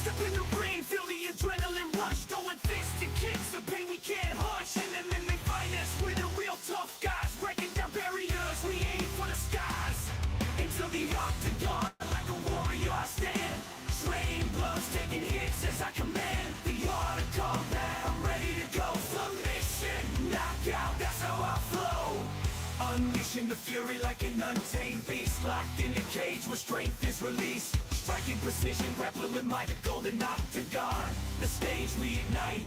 Step in the ring, feel the adrenaline rush, throwing fists and kicks, the pain we can't hush. And then they find us, we're the real tough guys, breaking down barriers, we aim for the skies. Into the octagon, like a warrior I stand, trading blows, taking hits as I command. The art of combat, I'm ready to go. Submission, knockout, that's how I flow. Unleashing the fury like an untamed beast, locked in a cage where strength is released. Striking precision, grappling with my golden octagon. The stage we ignite.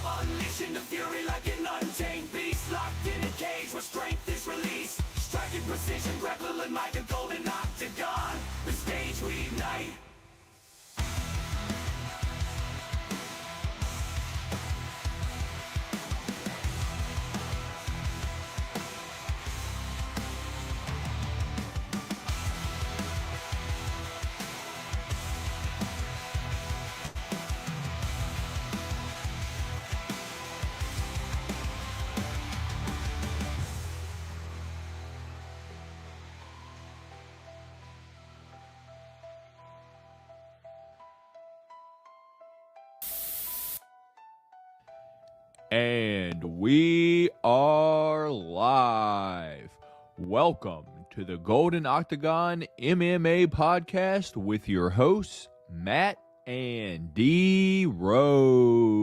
Unleashing the fury like an untamed beast, locked in a cage where strength is released. Striking precision, grappling with my golden octagon. The stage we ignite. And we are live. Welcome to the Golden Octagon MMA Podcast with your hosts, Matt and D. Rose.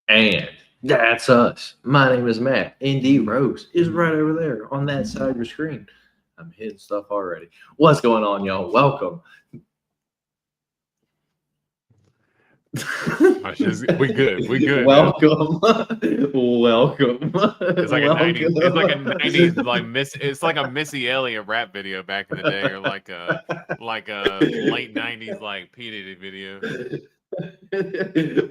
And that's us. My name is Matt, and D. Rose is right over there on that side of your screen. I'm hitting stuff already. What's going on, y'all? Welcome. We good. Welcome. Welcome. It's like it's like a Missy Elliott rap video back in the day, or like a late 90s like P. Diddy video.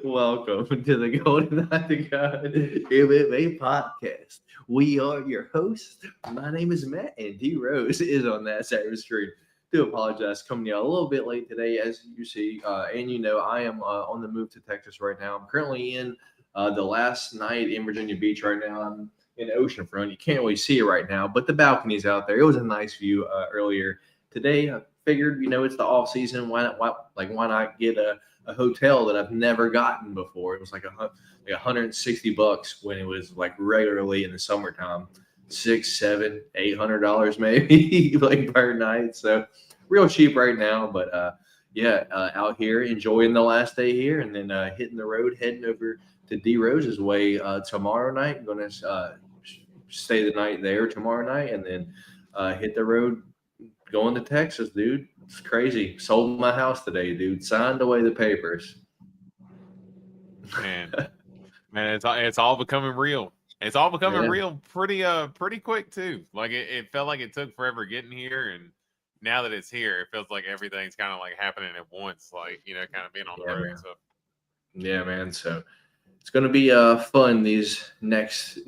Welcome to the Golden Octagon MMA Podcast. We are your hosts. My name is Matt, and D. Rose is on that side of the screen. Do apologize coming to you a little bit late today, as you see, and you know I am on the move to Texas right now. I'm currently in the last night in Virginia Beach right now. I'm in oceanfront. You can't really see it right now, but the balcony's out there. It was a nice view earlier today. I figured, you know, it's the off season. Why not get a hotel that I've never gotten before? It was like $160 when it was like regularly in the summertime. $600, $700, $800 maybe like per night. So real cheap right now, but out here enjoying the last day here, and then hitting the road, heading over to D Rose's way tomorrow night. I'm gonna stay the night there tomorrow night, and then hit the road going to Texas, dude. It's crazy. Sold my house today, dude. Signed away the papers. Man, it's all becoming real. It's all becoming real pretty quick too. Like it felt like it took forever getting here, and now that it's here, it feels like everything's kind of like happening at once. Like, you know, kind of being on the road. Man. So yeah, man. So it's gonna be fun these next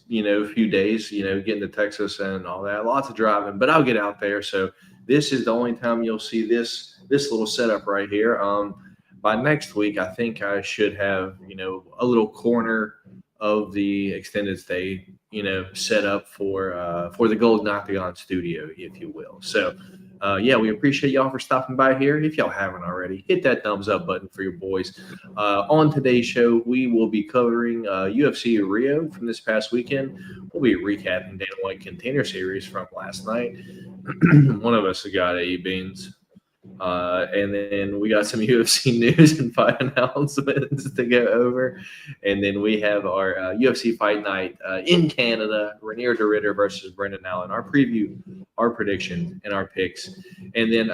few days. You know, getting to Texas and all that. Lots of driving, but I'll get out there. So this is the only time you'll see this little setup right here. By next week, I think I should have a little corner of the extended stay, set up for the Golden Octagon studio, if you will. So, we appreciate y'all for stopping by here. If y'all haven't already, hit that thumbs up button for your boys. On today's show, we will be covering UFC Rio from this past weekend. We'll be recapping Dana White Container Series from last night. One of us got A-Beans. And then we got some UFC news and fight announcements to go over. And then we have our UFC Fight Night in Canada, Rainier DeRitter versus Brendan Allen, our preview, our prediction, and our picks. And then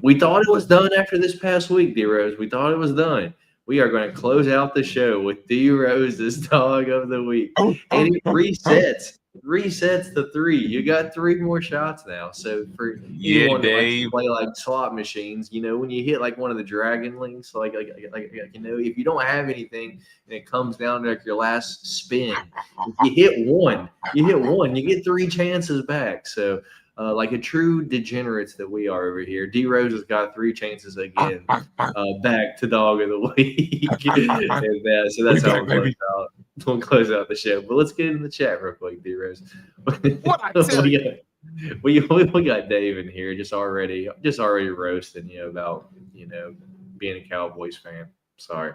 we thought it was done after this past week, D-Rose. We thought it was done. We are going to close out the show with D-Rose's Dog of the Week. And it resets to 3. You got 3 more shots now. So for anyone that likes to play like slot machines, when you hit like one of the dragon links, like if you don't have anything and it comes down to like your last spin, if you hit one, you get 3 chances back. So like a true degenerates that we are over here. D Rose has got 3 chances again, back to dog of the week. And, so that's how we'll close out the show. But let's get in the chat real quick, D Rose. What I tell you. We got Dave in here just already roasting you about being a Cowboys fan. Sorry.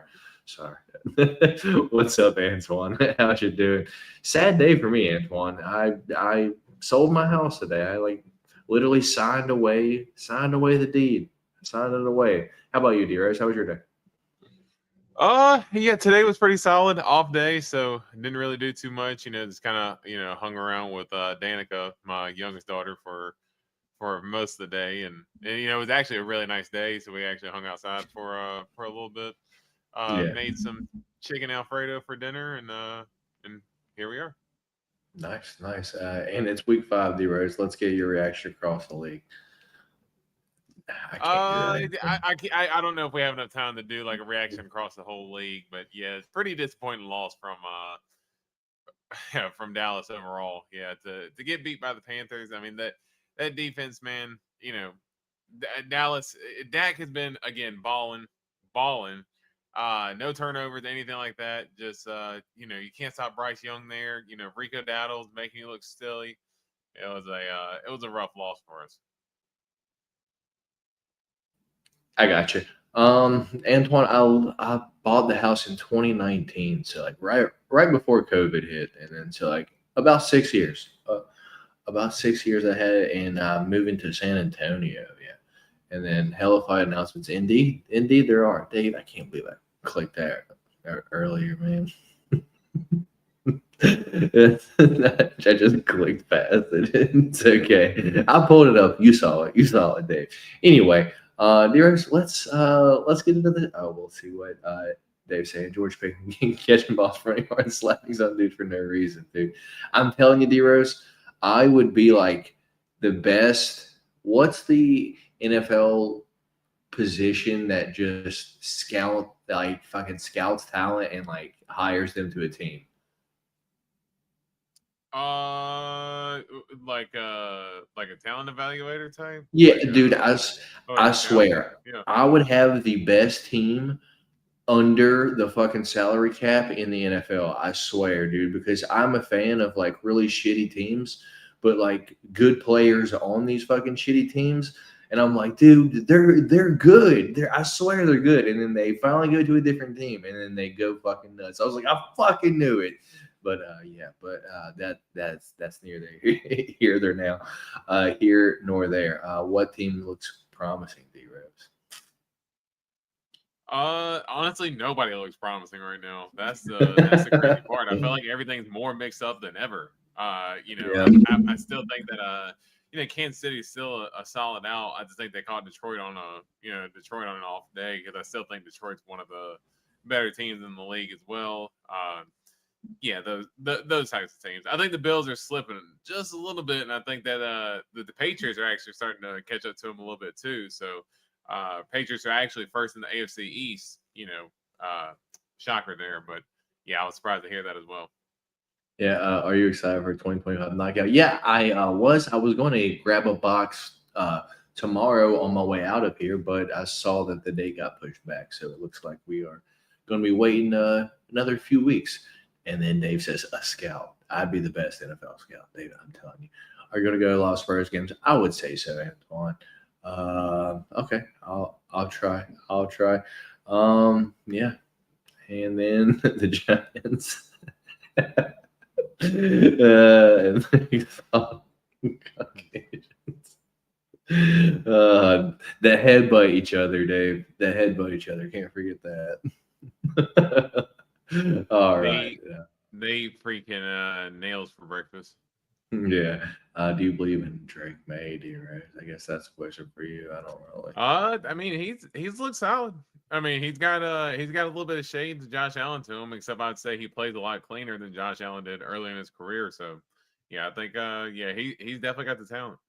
What's up, Antoine? How's you doing? Sad day for me, Antoine. I sold my house today. I literally signed away the deed. Signed it away. How about you, D-Rose? How was your day? Yeah, today was pretty solid, off day, so didn't really do too much. Just kind of hung around with Danica, my youngest daughter, for most of the day, and it was actually a really nice day, so we actually hung outside for a little bit. Made some chicken Alfredo for dinner, and here we are. Nice. And it's week 5, D-Rose. Let's get your reaction across the league. I don't know if we have enough time to do like a reaction across the whole league, but yeah, it's pretty disappointing loss from Dallas overall. Yeah, to get beat by the Panthers. I mean that defense, man. Dallas, Dak has been again balling. No turnovers, anything like that. Just you can't stop Bryce Young there. Rico Dowdle's making you look silly. It was a rough loss for us. I got you. Antoine, I bought the house in 2019, so right before COVID hit, and then so about 6 years. About 6 years ahead, and moving to San Antonio, and then hellified announcements. Indeed, there are. Dave, I can't believe I clicked that earlier, man. I just clicked past it. It's okay. I pulled it up. You saw it, Dave. Anyway. Dearest, let's get into the. We'll see what Dave's saying. George Pickens catching balls for anyone, slapping some dude for no reason, dude. I'm telling you, D-Rose, I would be like the best. What's the NFL position that just fucking scouts talent and hires them to a team? Like a talent evaluator type. Yeah, dude. I swear, yeah. I would have the best team under the fucking salary cap in the NFL. I swear, dude, because I'm a fan of really shitty teams, but good players on these fucking shitty teams. And I'm like, dude, they're good. I swear they're good. And then they finally go to a different team, and then they go fucking nuts. I was like, I fucking knew it. But that's neither here there now, here nor there. What team looks promising, D-Rose? Honestly, nobody looks promising right now. That's the crazy part. I feel like everything's more mixed up than ever. I still think that Kansas City is still a solid out. I just think they caught Detroit on an off day, because I still think Detroit's one of the better teams in the league as well. Yeah, those types of teams. I think the Bills are slipping just a little bit, and I think that the Patriots are actually starting to catch up to them a little bit too. So, Patriots are actually first in the AFC East. Shocker there, but yeah, I was surprised to hear that as well. Yeah, are you excited for 2025 knockout? Yeah, I was. I was going to grab a box tomorrow on my way out of here, but I saw that the date got pushed back, so it looks like we are going to be waiting another few weeks. And then Dave says, a scout. I'd be the best NFL scout. David, I'm telling you. Are you going to go to a lot of Spurs games? I would say so, Antoine. Okay, I'll try. Yeah. And then the Giants. They headbutt each other, Dave. They headbutt each other. Can't forget that. All right. They freaking nails for breakfast. Yeah. Do you believe in Drake May, D-Rose? I guess that's a question for you. I don't really. I mean, he's looked solid. I mean, he's got a little bit of shade to Josh Allen to him, except I'd say he plays a lot cleaner than Josh Allen did early in his career. So, yeah, I think he's definitely got the talent.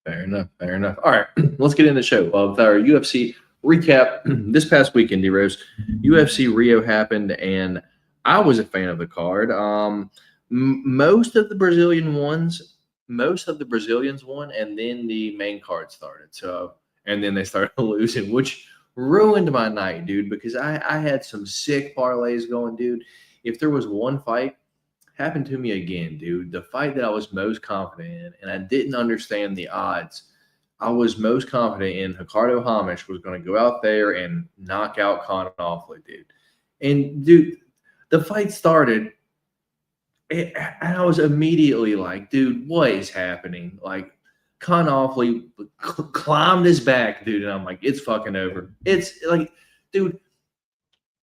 Fair enough. All right, let's get in the show with our UFC recap. This past weekend, D-Rose, UFC Rio happened, and I was a fan of the card. Most of the Brazilian ones most of the Brazilians won, and then the main card started. So, and then they started losing, which ruined my night, dude, because I had some sick parlays going, dude. If there was one fight, happened to me again, dude. The fight that I was most confident in, and I didn't understand the odds. I was most confident in Ricardo Hamish was going to go out there and knock out Conor Offley, dude. And dude, the fight started, and I was immediately like, dude, what is happening? Like, Conor Offley climbed his back, dude, and I'm like, it's fucking over. It's like, dude,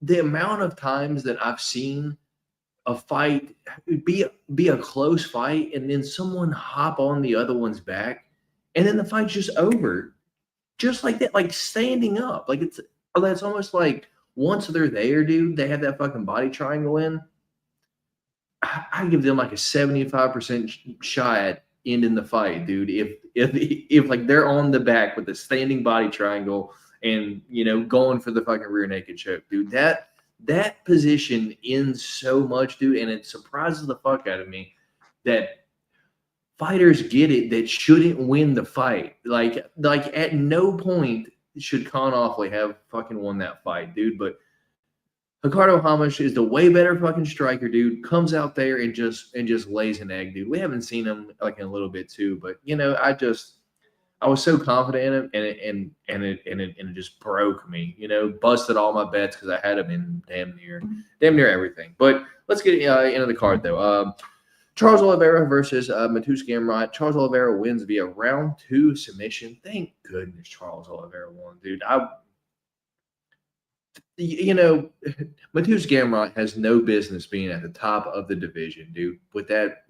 the amount of times that I've seen a fight be a close fight, and then someone hop on the other one's back, and then the fight's just over, just like that, like standing up. Like that's almost like once they're there, dude, they have that fucking body triangle in. I give them like a 75% shot at ending the fight, dude. If like they're on the back with the standing body triangle and going for the fucking rear naked choke, dude. That position ends so much, dude, and it surprises the fuck out of me that fighters get it that shouldn't win the fight. Like at no point should Conor Offley have fucking won that fight, dude. But Ricardo Hamish is the way better fucking striker, dude. Comes out there and just lays an egg, dude. We haven't seen him like in a little bit too, but I was so confident in him, and it just broke me. Busted all my bets because I had him in damn near everything. But let's get into the card though. Charles Oliveira versus Mateusz Gamrot. Charles Oliveira wins via round 2 submission. Thank goodness Charles Oliveira won, dude. Mateusz Gamrot has no business being at the top of the division, dude. With that,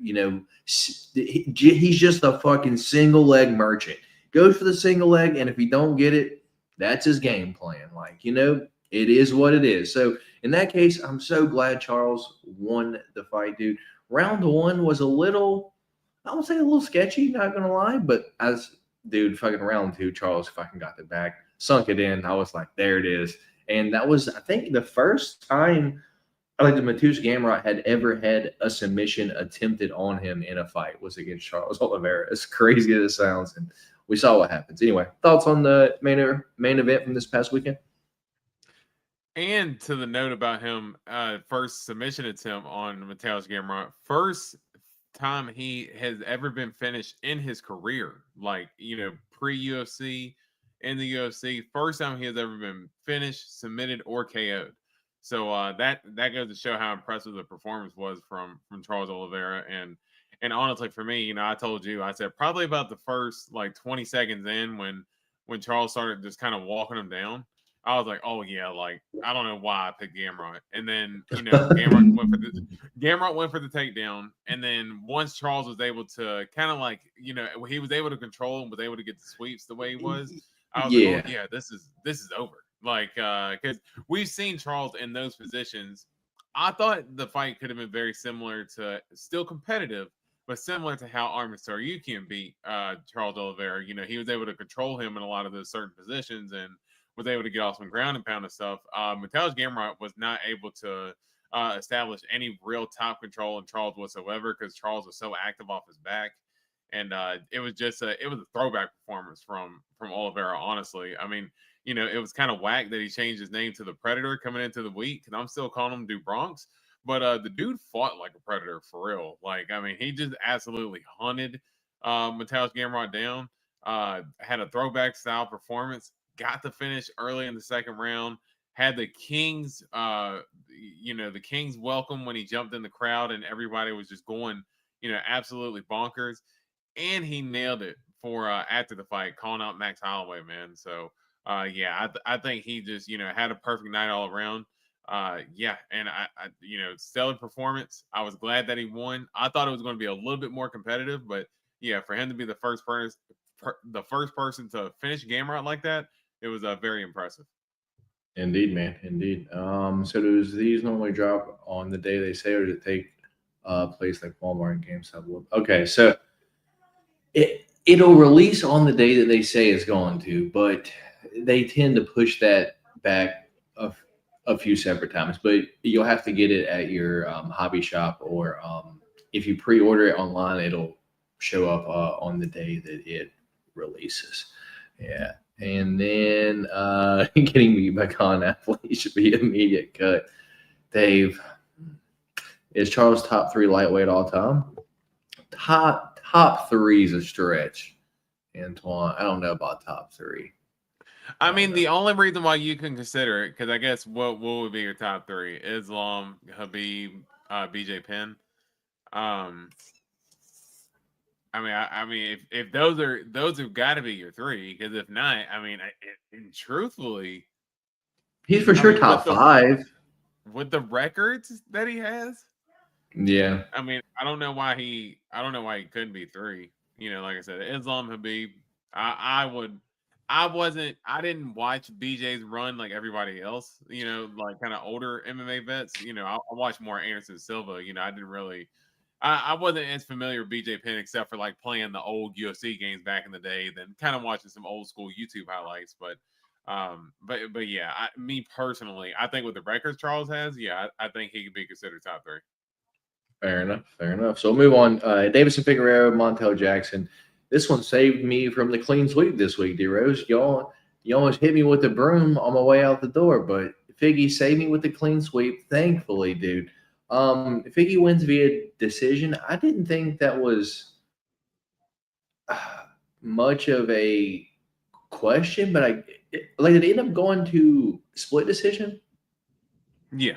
he's just a fucking single leg merchant. Goes for the single leg, and if he don't get it, that's his game plan. Like, it is what it is. So in that case, I'm so glad Charles won the fight, dude. Round 1 was I would say a little sketchy, not gonna lie, but fucking round 2, Charles fucking got the back, sunk it in. I was like, there it is. And that was, I think, the first time the Mateusz Gamrot had ever had a submission attempted on him in a fight was against Charles Oliveira. As crazy as it sounds, and we saw what happens. Anyway, thoughts on the main event from this past weekend? And to the note about him, first submission attempt on Mateusz Gamrot, first time he has ever been finished in his career, like, pre-UFC, in the UFC, first time he has ever been finished, submitted, or KO'd. So that goes to show how impressive the performance was from Charles Oliveira. And honestly, for me, I told you, I said probably about the first 20 seconds in when Charles started just kind of walking him down, I was like, oh yeah, I don't know why I picked Gamrot. And then Gamrot went for the takedown. And then once Charles was able to kind of he was able to control him, was able to get the sweeps the way he was. I was like, oh yeah, this is over. Because we've seen Charles in those positions. I thought the fight could have been very similar to, still competitive, but similar to how Arman Tsarukyan beat Charles Oliveira. He was able to control him in a lot of those certain positions and was able to get off some ground and pound and stuff. Mateusz Gamrot was not able to establish any real top control in Charles whatsoever because Charles was so active off his back. And it was a throwback performance from Oliveira, honestly. I mean, it was kind of whack that he changed his name to the Predator coming into the week, and I'm still calling him Bronx. But the dude fought like a predator for real. He just absolutely hunted Mateusz Gamrot down. Had a throwback style performance. Got the finish early in the second round. Had the Kings, the Kings welcome when he jumped in the crowd and everybody was just going, absolutely bonkers. And he nailed it for after the fight, calling out Max Holloway, man. So, I think he just, had a perfect night all around. And I stellar performance. I was glad that he won. I thought it was going to be a little bit more competitive, but yeah, for him to be the first person to finish Gamrot like that, it was very impressive. Indeed, man. Indeed. So does these normally drop on the day they say, or does it take place like Walmart and GameStop? Okay, so it'll release on the day that they say it's going to, but they tend to push that back a few separate times. But you'll have to get it at your hobby shop, or if you pre-order it online, it'll show up on the day that it releases. Yeah. And then getting beat by Con Athlete should be immediate cut. Dave, is Charles top 3 lightweight all time? Top 3 is a stretch. Antoine, I don't know about top 3. I mean, the only reason why you can consider it, because I guess what would be your top 3? Islam, Habib, BJ Penn. I mean, if those have got to be your 3, because if not, I mean, truthfully, he's for sure top 5 with the records that he has. Yeah, I mean, I don't know why he couldn't be 3. You know, like I said, Islam, Habib. I didn't watch BJ's run like everybody else. You know, like kind of older MMA vets. You know, I watched more Anderson Silva. You know, I didn't really. I wasn't as familiar with BJ Penn except for like playing the old UFC games back in the day, then kind of watching some old school YouTube highlights. But yeah, me personally, I think with the records Charles has, yeah, I think he could be considered top 3. Fair enough. So we'll move on. Davison Figueroa, Montel Jackson. This one saved me from the clean sweep this week, D-Rose. Y'all almost hit me with the broom on my way out the door, but Figgy saved me with the clean sweep. Thankfully, dude. Figgy wins via decision. I didn't think that was much of a question, but did it end up going to split decision? Yeah,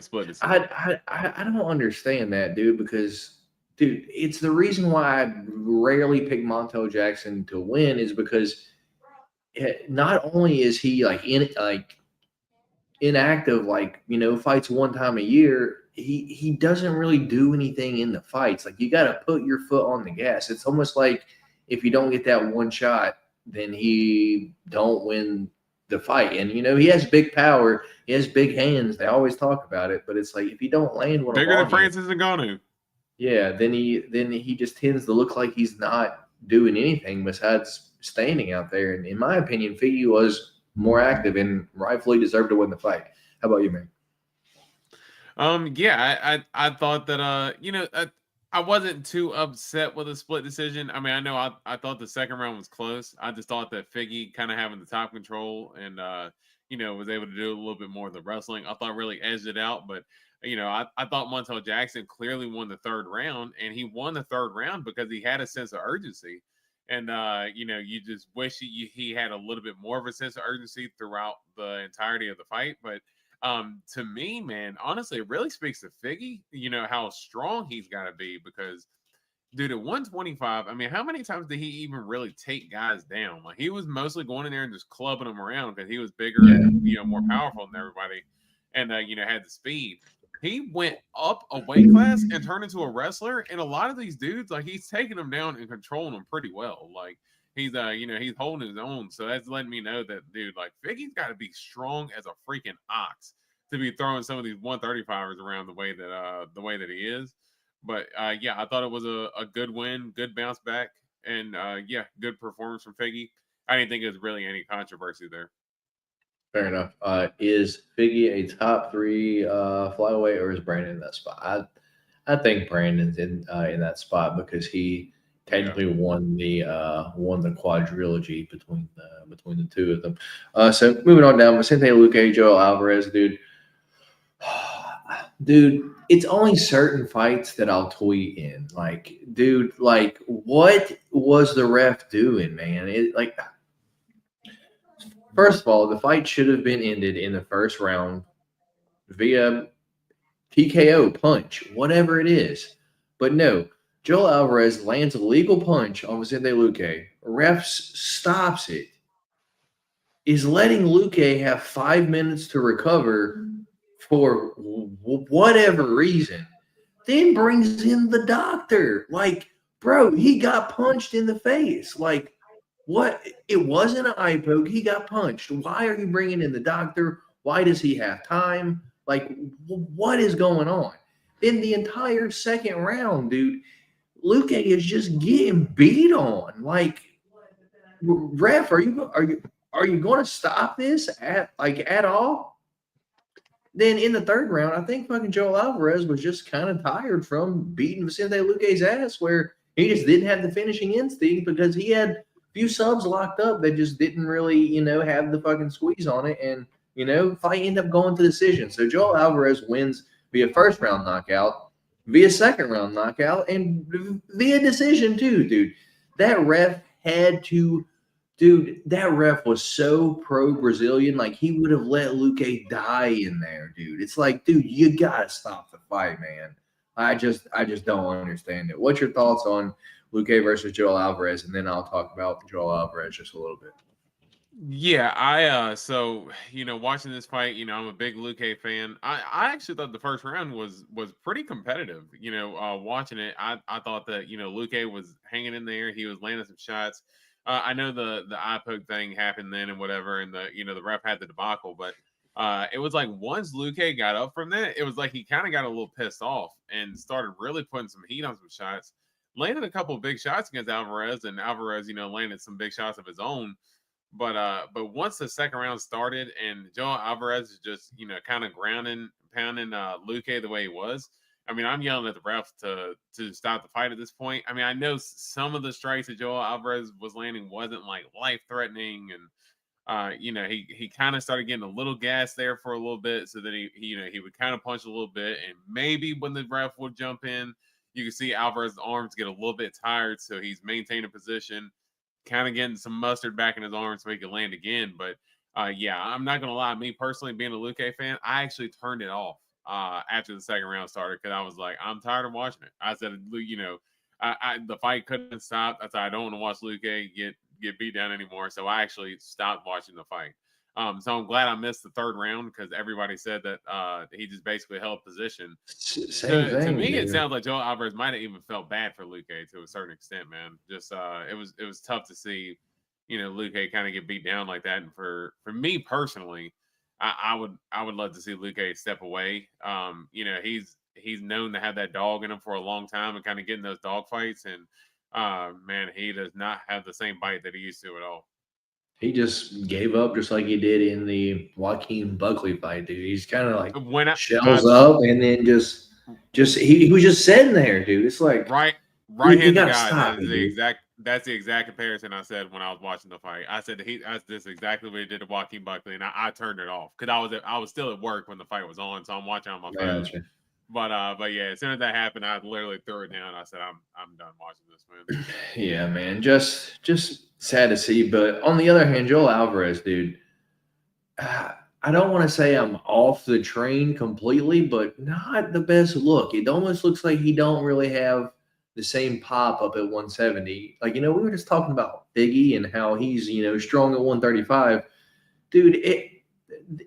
split decision. I don't understand that, dude, because it's the reason why I rarely pick Montel Jackson to win is because not only is he inactive, fights one time a year, he doesn't really do anything in the fights. Like, you got to put your foot on the gas. It's almost like if you don't get that one shot, then he don't win the fight. And he has big power, he has big hands. They always talk about it, but it's like if you don't land one bigger than Francis Ngannou. Yeah, then he just tends to look like he's not doing anything besides standing out there. And in my opinion, Figgy was more active and rightfully deserved to win the fight. How about you, man? Yeah, I thought that I wasn't too upset with a split decision. I mean, I know I thought the second round was close. I just thought that Figgy kind of having the top control and was able to do a little bit more of the wrestling. I thought really edged it out, but I thought Montel Jackson clearly won the third round, and he won the third round because he had a sense of urgency. And, you just wish he had a little bit more of a sense of urgency throughout the entirety of the fight. But to me, man, honestly, it really speaks to Figgy, how strong he's got to be because, dude, at 125, I mean, how many times did he even really take guys down? Like, he was mostly going in there and just clubbing them around because he was bigger and, more powerful than everybody and, had the speed. He went up a weight class and turned into a wrestler. And a lot of these dudes, like, he's taking them down and controlling them pretty well. Like, he's, he's holding his own. So that's letting me know that, dude, like, Figgy's got to be strong as a freaking ox to be throwing some of these 135ers around the way that he is. But, yeah, I thought it was a good win, good bounce back. And, yeah, good performance from Figgy. I didn't think it was really any controversy there. Fair enough. Is Figgy a top 3 flyweight, or is Brandon in that spot? I think Brandon's in that spot because he technically won the quadrilogy between the two of them. So moving on down, Vicente Luque, Joel Alvarez, dude. Dude, it's only certain fights that I'll tweet in. Like, dude, like, what was the ref doing, man? First of all, the fight should have been ended in the first round via TKO, punch, whatever it is. But no, Joel Alvarez lands a legal punch on Vicente Luque. Ref stops it. Is letting Luque have 5 minutes to recover for whatever reason. Then brings in the doctor. Like, bro, he got punched in the face. Like, what? It wasn't an eye poke. He got punched. Why are you bringing in the doctor? Why does he have time? Like, what is going on? Then the entire second round, dude, Luque is just getting beat on. Like, ref, are you going to stop this at all? Then in the third round, I think fucking Joel Alvarez was just kind of tired from beating Vicente Luque's ass, where He just didn't have the finishing instinct because he had a few subs locked up that just didn't really, have the fucking squeeze on it. And, fight ended up going to decision. So Joel Alvarez wins via first round knockout, via second round knockout, and via decision too, dude. That ref that ref was so pro-Brazilian. Like, he would have let Luque die in there, dude. It's like, dude, you gotta stop the fight, man. I just don't understand it. What's your thoughts on Luque versus Joel Alvarez? And then I'll talk about Joel Alvarez just a little bit. Yeah, so watching this fight, I'm a big Luque fan. I actually thought the first round was pretty competitive. Watching it, I thought that Luque was hanging in there. He was landing some shots. I know the eye poke thing happened then and whatever, and the ref had the debacle, but it was like once Luque got up from that, it was like he kind of got a little pissed off and started really putting some heat on some shots. Landed a couple of big shots against Alvarez, and Alvarez, landed some big shots of his own. But once the second round started and Joel Alvarez is just kind of pounding Luque the way he was. I mean, I'm yelling at the ref to stop the fight at this point. I mean, I know some of the strikes that Joel Alvarez was landing wasn't like life threatening, and he kind of started getting a little gas there for a little bit, so that he would kind of punch a little bit, and maybe when the ref would jump in, you can see Alvarez's arms get a little bit tired, so he's maintaining position, kind of getting some mustard back in his arms so he can land again. But I'm not gonna lie, me personally being a Luque fan, I actually turned it off after the second round started because I was like, I'm tired of watching it. I said, the fight couldn't stop. I said, I don't want to watch Luque get beat down anymore. So I actually stopped watching the fight. So I'm glad I missed the third round because everybody said that he just basically held position. To me, it sounds like Joel Alvarez might have even felt bad for Luque to a certain extent, man. Just it was tough to see, Luque kind of get beat down like that. And for me personally, I would love to see Luque step away. He's known to have that dog in him for a long time and kind of getting those dog fights. And man, he does not have the same bite that he used to at all. He just gave up just like he did in the Joaquin Buckley fight, dude. He's kind of like shells up and then just he was just sitting there, dude. It's like right-handed guy. That's the exact comparison I said when I was watching the fight. I said this is exactly what he did to Joaquin Buckley, and I turned it off because I was still at work when the fight was on, so I'm watching on my phone. Gotcha. But yeah, as soon as that happened, I literally threw it down. I said, I'm done watching this, man. Yeah, man. Just sad to see. But on the other hand, Joel Alvarez, dude, I don't want to say I'm off the train completely, but not the best look. It almost looks like he don't really have the same pop up at 170. Like, we were just talking about Biggie and how he's, strong at 135. Dude,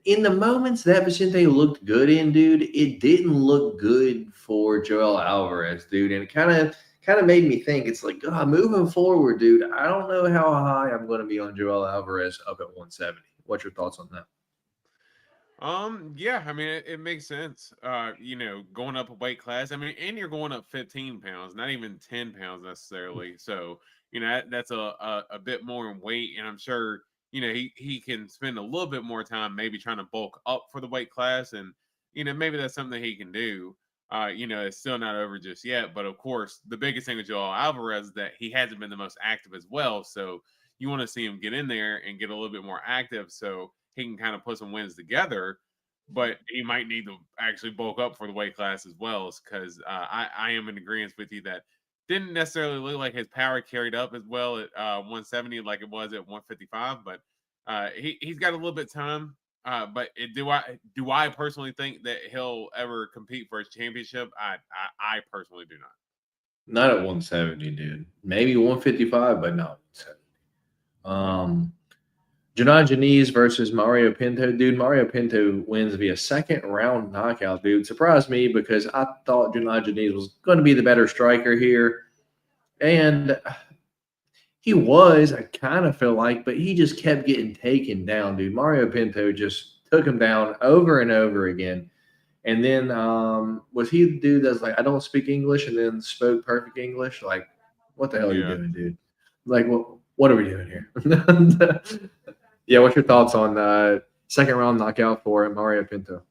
in the moments that Vicente looked good in, dude, it didn't look good for Joel Alvarez, dude. And it kind of made me think, it's like, moving forward, dude, I don't know how high I'm going to be on Joel Alvarez up at 170. What's your thoughts on that? Yeah, I mean, it makes sense. Going up a weight class. I mean, and you're going up 15 pounds, not even 10 pounds necessarily. So, that's a bit more in weight, and I'm sure he can spend a little bit more time maybe trying to bulk up for the weight class, and maybe that's something that he can do. It's still not over just yet, but of course, the biggest thing with Joel Alvarez is that he hasn't been the most active as well. So you want to see him get in there and get a little bit more active, so he can kind of put some wins together. But he might need to actually bulk up for the weight class as well, because I am in agreement with you that didn't necessarily look like his power carried up as well at 170 like it was at 155. But he's got a little bit of time. But do I personally think that he'll ever compete for his championship? I personally do not. Not at 170, dude. Maybe 155, but not 170. Janai Janice versus Mario Pinto. Dude, Mario Pinto wins via second round knockout, dude. Surprised me because I thought Janai Janice was going to be the better striker here. And he was, I kind of feel like, but he just kept getting taken down, dude. Mario Pinto just took him down over and over again. And then was he the dude that's like, I don't speak English, and then spoke perfect English? Like, what the hell are you doing, dude? Like, what are we doing here? Yeah, what's your thoughts on second round knockout for Mario Pinto?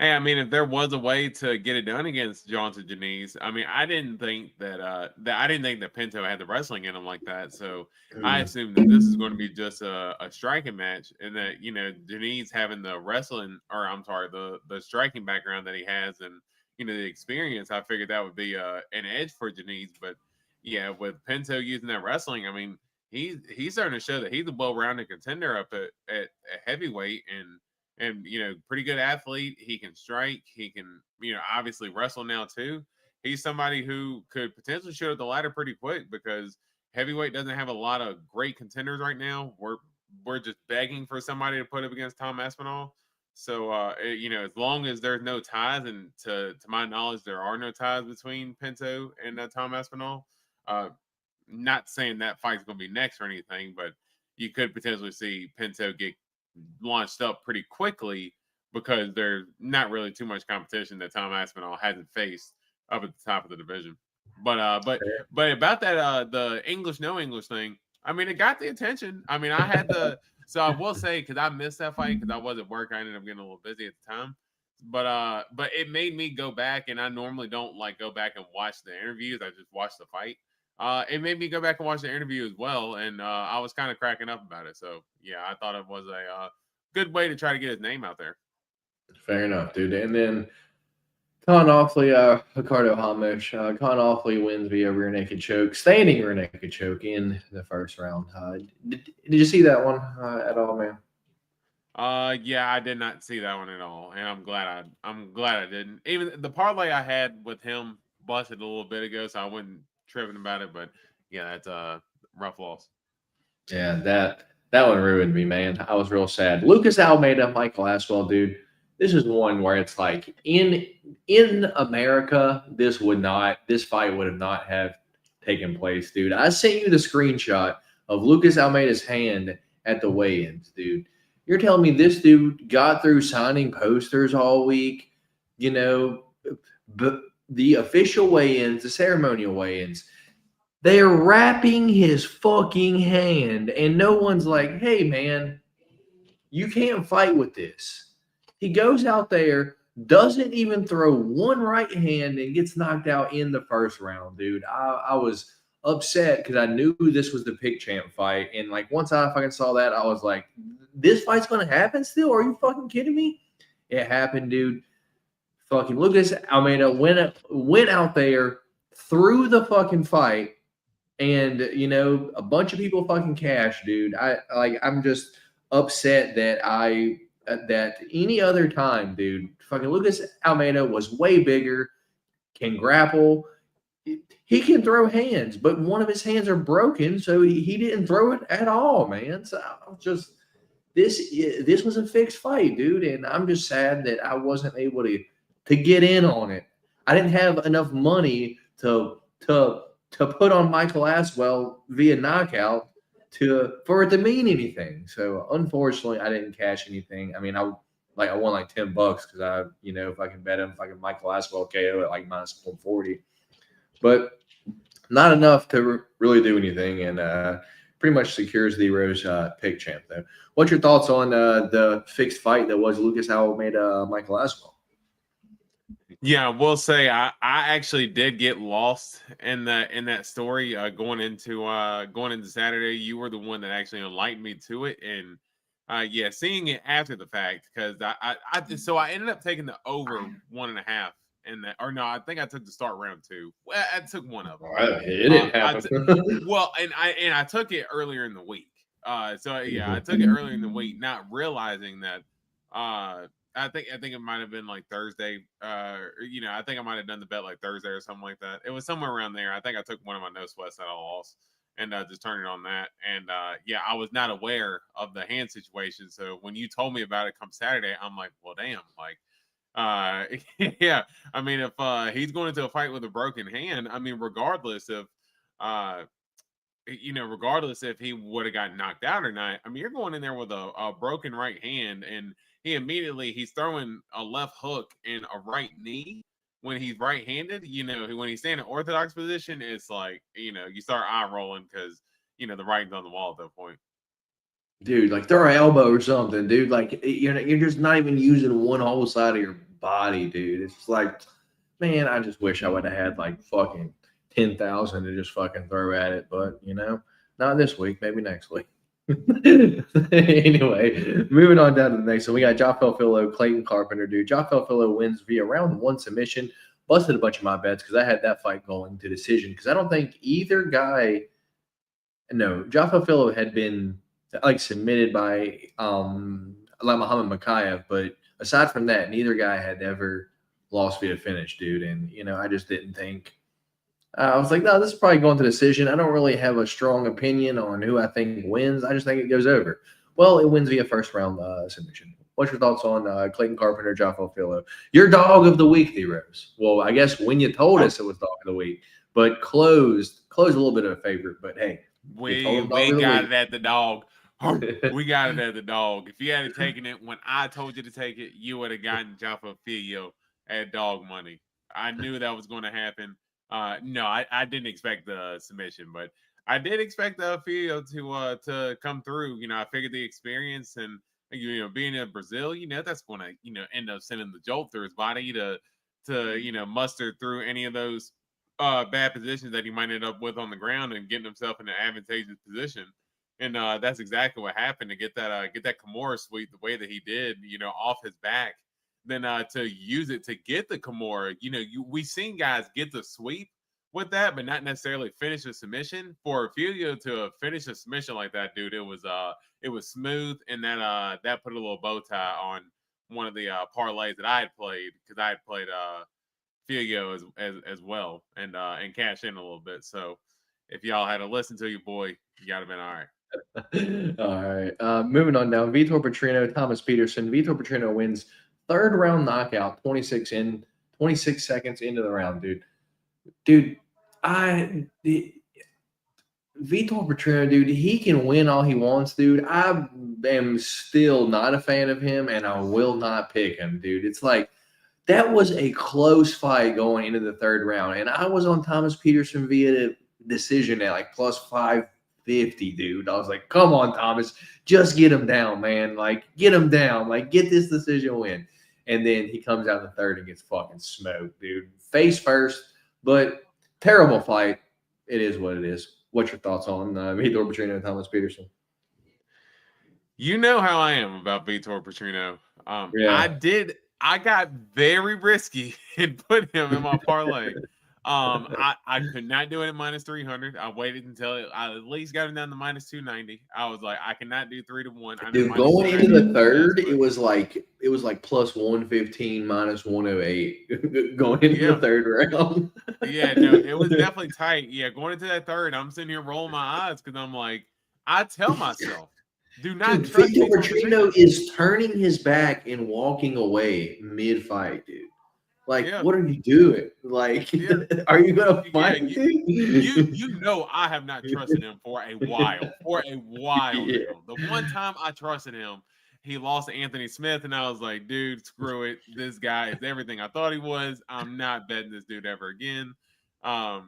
Hey, I mean, if there was a way to get it done against Johnson Janice, I mean, I didn't think that Pinto had the wrestling in him like that. So I assumed that this is going to be just a striking match, and that Janice having the wrestling, or I'm sorry, the striking background that he has, and the experience, I figured that would be an edge for Janice. But yeah, with Pinto using that wrestling, I mean, he's starting to show that he's a well-rounded contender up at heavyweight, and pretty good athlete. He can strike. He can obviously wrestle now too. He's somebody who could potentially shoot up the ladder pretty quick, because heavyweight doesn't have a lot of great contenders right now. We're just begging for somebody to put up against Tom Aspinall. So as long as there's no ties, and to my knowledge there are no ties between Pinto and Tom Aspinall. Not saying that fight's going to be next or anything, but you could potentially see Pinto get launched up pretty quickly, because there's not really too much competition that Tom Aspinall hasn't faced up at the top of the division. But about that the English no English thing, I mean, it got the attention. I mean, I had the so I will say, because I missed that fight because I was at work. I ended up getting a little busy at the time. But it made me go back, and I normally don't go back and watch the interviews. I just watch the fight. It made me go back and watch the interview as well, and I was kind of cracking up about it. So yeah, I thought it was a good way to try to get his name out there. Fair enough, dude. And then Con Offley, Ricardo Hamish, Con Offley wins via rear naked choke, standing rear naked choke in the first round. Did you see that one at all, man? Yeah, I did not see that one at all, and I'm glad I didn't. Even the parlay I had with him busted a little bit ago, so I wasn't tripping about it. But yeah, that's a rough loss. Yeah, that one ruined me, man. I was real sad. Lucas Almeida, Michael Aswell, dude. This is one where it's like in America, this fight would have not have taken place, dude. I sent you the screenshot of Lucas Almeida's hand at the weigh-ins, dude. You're telling me this dude got through signing posters all week, but the official weigh-ins, the ceremonial weigh-ins, they're wrapping his fucking hand, and no one's like, hey, man, you can't fight with this. He goes out there, doesn't even throw one right hand, and gets knocked out in the first round, dude. I was upset because I knew this was the pick champ fight. And once I fucking saw that, I was like, this fight's going to happen still? Are you fucking kidding me? It happened, dude. Fucking Lucas Almeida went out there, threw the fucking fight, and, a bunch of people fucking cashed, dude. I'm just upset that any other time, dude, fucking Lucas Almeida was way bigger, can grapple. He can throw hands, but one of his hands are broken, so he didn't throw it at all, man. So this was a fixed fight, dude, and I'm just sad that I wasn't able to get in on it. I didn't have enough money to put on Michael Aswell via knockout for it to mean anything. So unfortunately, I didn't cash anything. I mean, I won like $10 because if I can bet him, if I can Michael Aswell KO at minus 140, but not enough to really do anything, and pretty much secures the Rose pick champ though. What's your thoughts on the fixed fight that was Lucas Almeida, Michael Aswell? Yeah, we'll say I actually did get lost in that story going into Saturday. You were the one that actually enlightened me to it, and seeing it after the fact, because I ended up taking the over 1.5 in that, or no, I think I took the start round 2. Well, I took one of them. It didn't happen. And I took it earlier in the week. I took it earlier in the week, not realizing that. I think it might have been Thursday. I think I might have done the bet Thursday or something like that. It was somewhere around there. I think I took one of my no sweats that I lost and just turned it on that. And I was not aware of the hand situation. So when you told me about it come Saturday, I'm like, well, damn, yeah. I mean, if he's going into a fight with a broken hand, I mean, regardless if he would have gotten knocked out or not, I mean, you're going in there with a broken right hand, and he's throwing a left hook and a right knee when he's right-handed. When he's staying in orthodox position, it's you start eye rolling because the writing's on the wall at that point. Dude, throw an elbow or something, dude. You're just not even using one whole side of your body, dude. It's like, man, I just wish I would have had like fucking 10,000 to just fucking throw at it. But, not this week, maybe next week. Anyway, moving on down to the next one. We got Joffel Fillo, Clayton Carpenter, dude. Joffel Fillo wins via round 1 submission. Busted a bunch of my bets because I had that fight going to decision because I don't think either guy – no, Joffel Fillo had been like submitted by like Muhammad Makayev, but aside from that, neither guy had ever lost via finish, dude. And I just didn't think. I was like, no, this is probably going to decision. I don't really have a strong opinion on who I think wins. I just think it goes over. Well, it wins via first round submission. What's your thoughts on Clayton Carpenter, Joffel Fillo? Your dog of the week, D-Rose. Well, I guess when you told us it was dog of the week, but closed a little bit of a favorite. But hey. We got it at the dog. We got it at the dog. If you had taken it when I told you to take it, you would have gotten Joffel Fillo at dog money. I knew that was going to happen. No, I didn't expect the submission, but I did expect Fillo to come through. I figured the experience and being in Brazil, that's going to end up sending the jolt through his body to muster through any of those bad positions that he might end up with on the ground and getting himself in an advantageous position. And that's exactly what happened to get that Kimura sweep the way that he did, off his back. Then to use it to get the Kimura, we've seen guys get the sweep with that, but not necessarily finish a submission. For Fillo to finish a submission like that, dude, it was smooth, and that put a little bow tie on one of the parlays that I had played because I had played Fillo as well and cash in a little bit. So if y'all had to listen to your boy, you got to been all right. All right. Moving on now. Vitor Petrino, Thomas Peterson. Vitor Petrino wins third round knockout, 26 seconds into the round, dude. Vitor Petrino, dude, he can win all he wants, dude. I am still not a fan of him, and I will not pick him, dude. It's like, that was a close fight going into the third round, and I was on Thomas Peterson via decision at like plus 550, dude. I was like, come on, Thomas, just get him down, man. Like, get him down. Like, get this decision win. And then he comes out in the third and gets fucking smoked, dude. Face first, but terrible fight. It is what it is. What's your thoughts on Vitor Petrino and Thomas Peterson? You know how I am about Vitor Petrino. Yeah. I got very risky and put him in my parlay. I could not do it at minus 300. I waited until I at least got him down to minus 290. I was like, I cannot do 3-1. Dude, going into the third, it was like plus 115, minus 108 going into the third round. Yeah, no, it was definitely tight. Yeah, going into that third, I'm sitting here rolling my eyes because I'm like, I tell myself, do not trust Vitor Petrino is turning his back and walking away mid-fight, dude. Like, what are you doing? Like, are you gonna fight? You know, I have not trusted him for a while. Yeah. The one time I trusted him, he lost to Anthony Smith, and I was like, dude, screw it. This guy is everything I thought he was. I'm not betting this dude ever again. So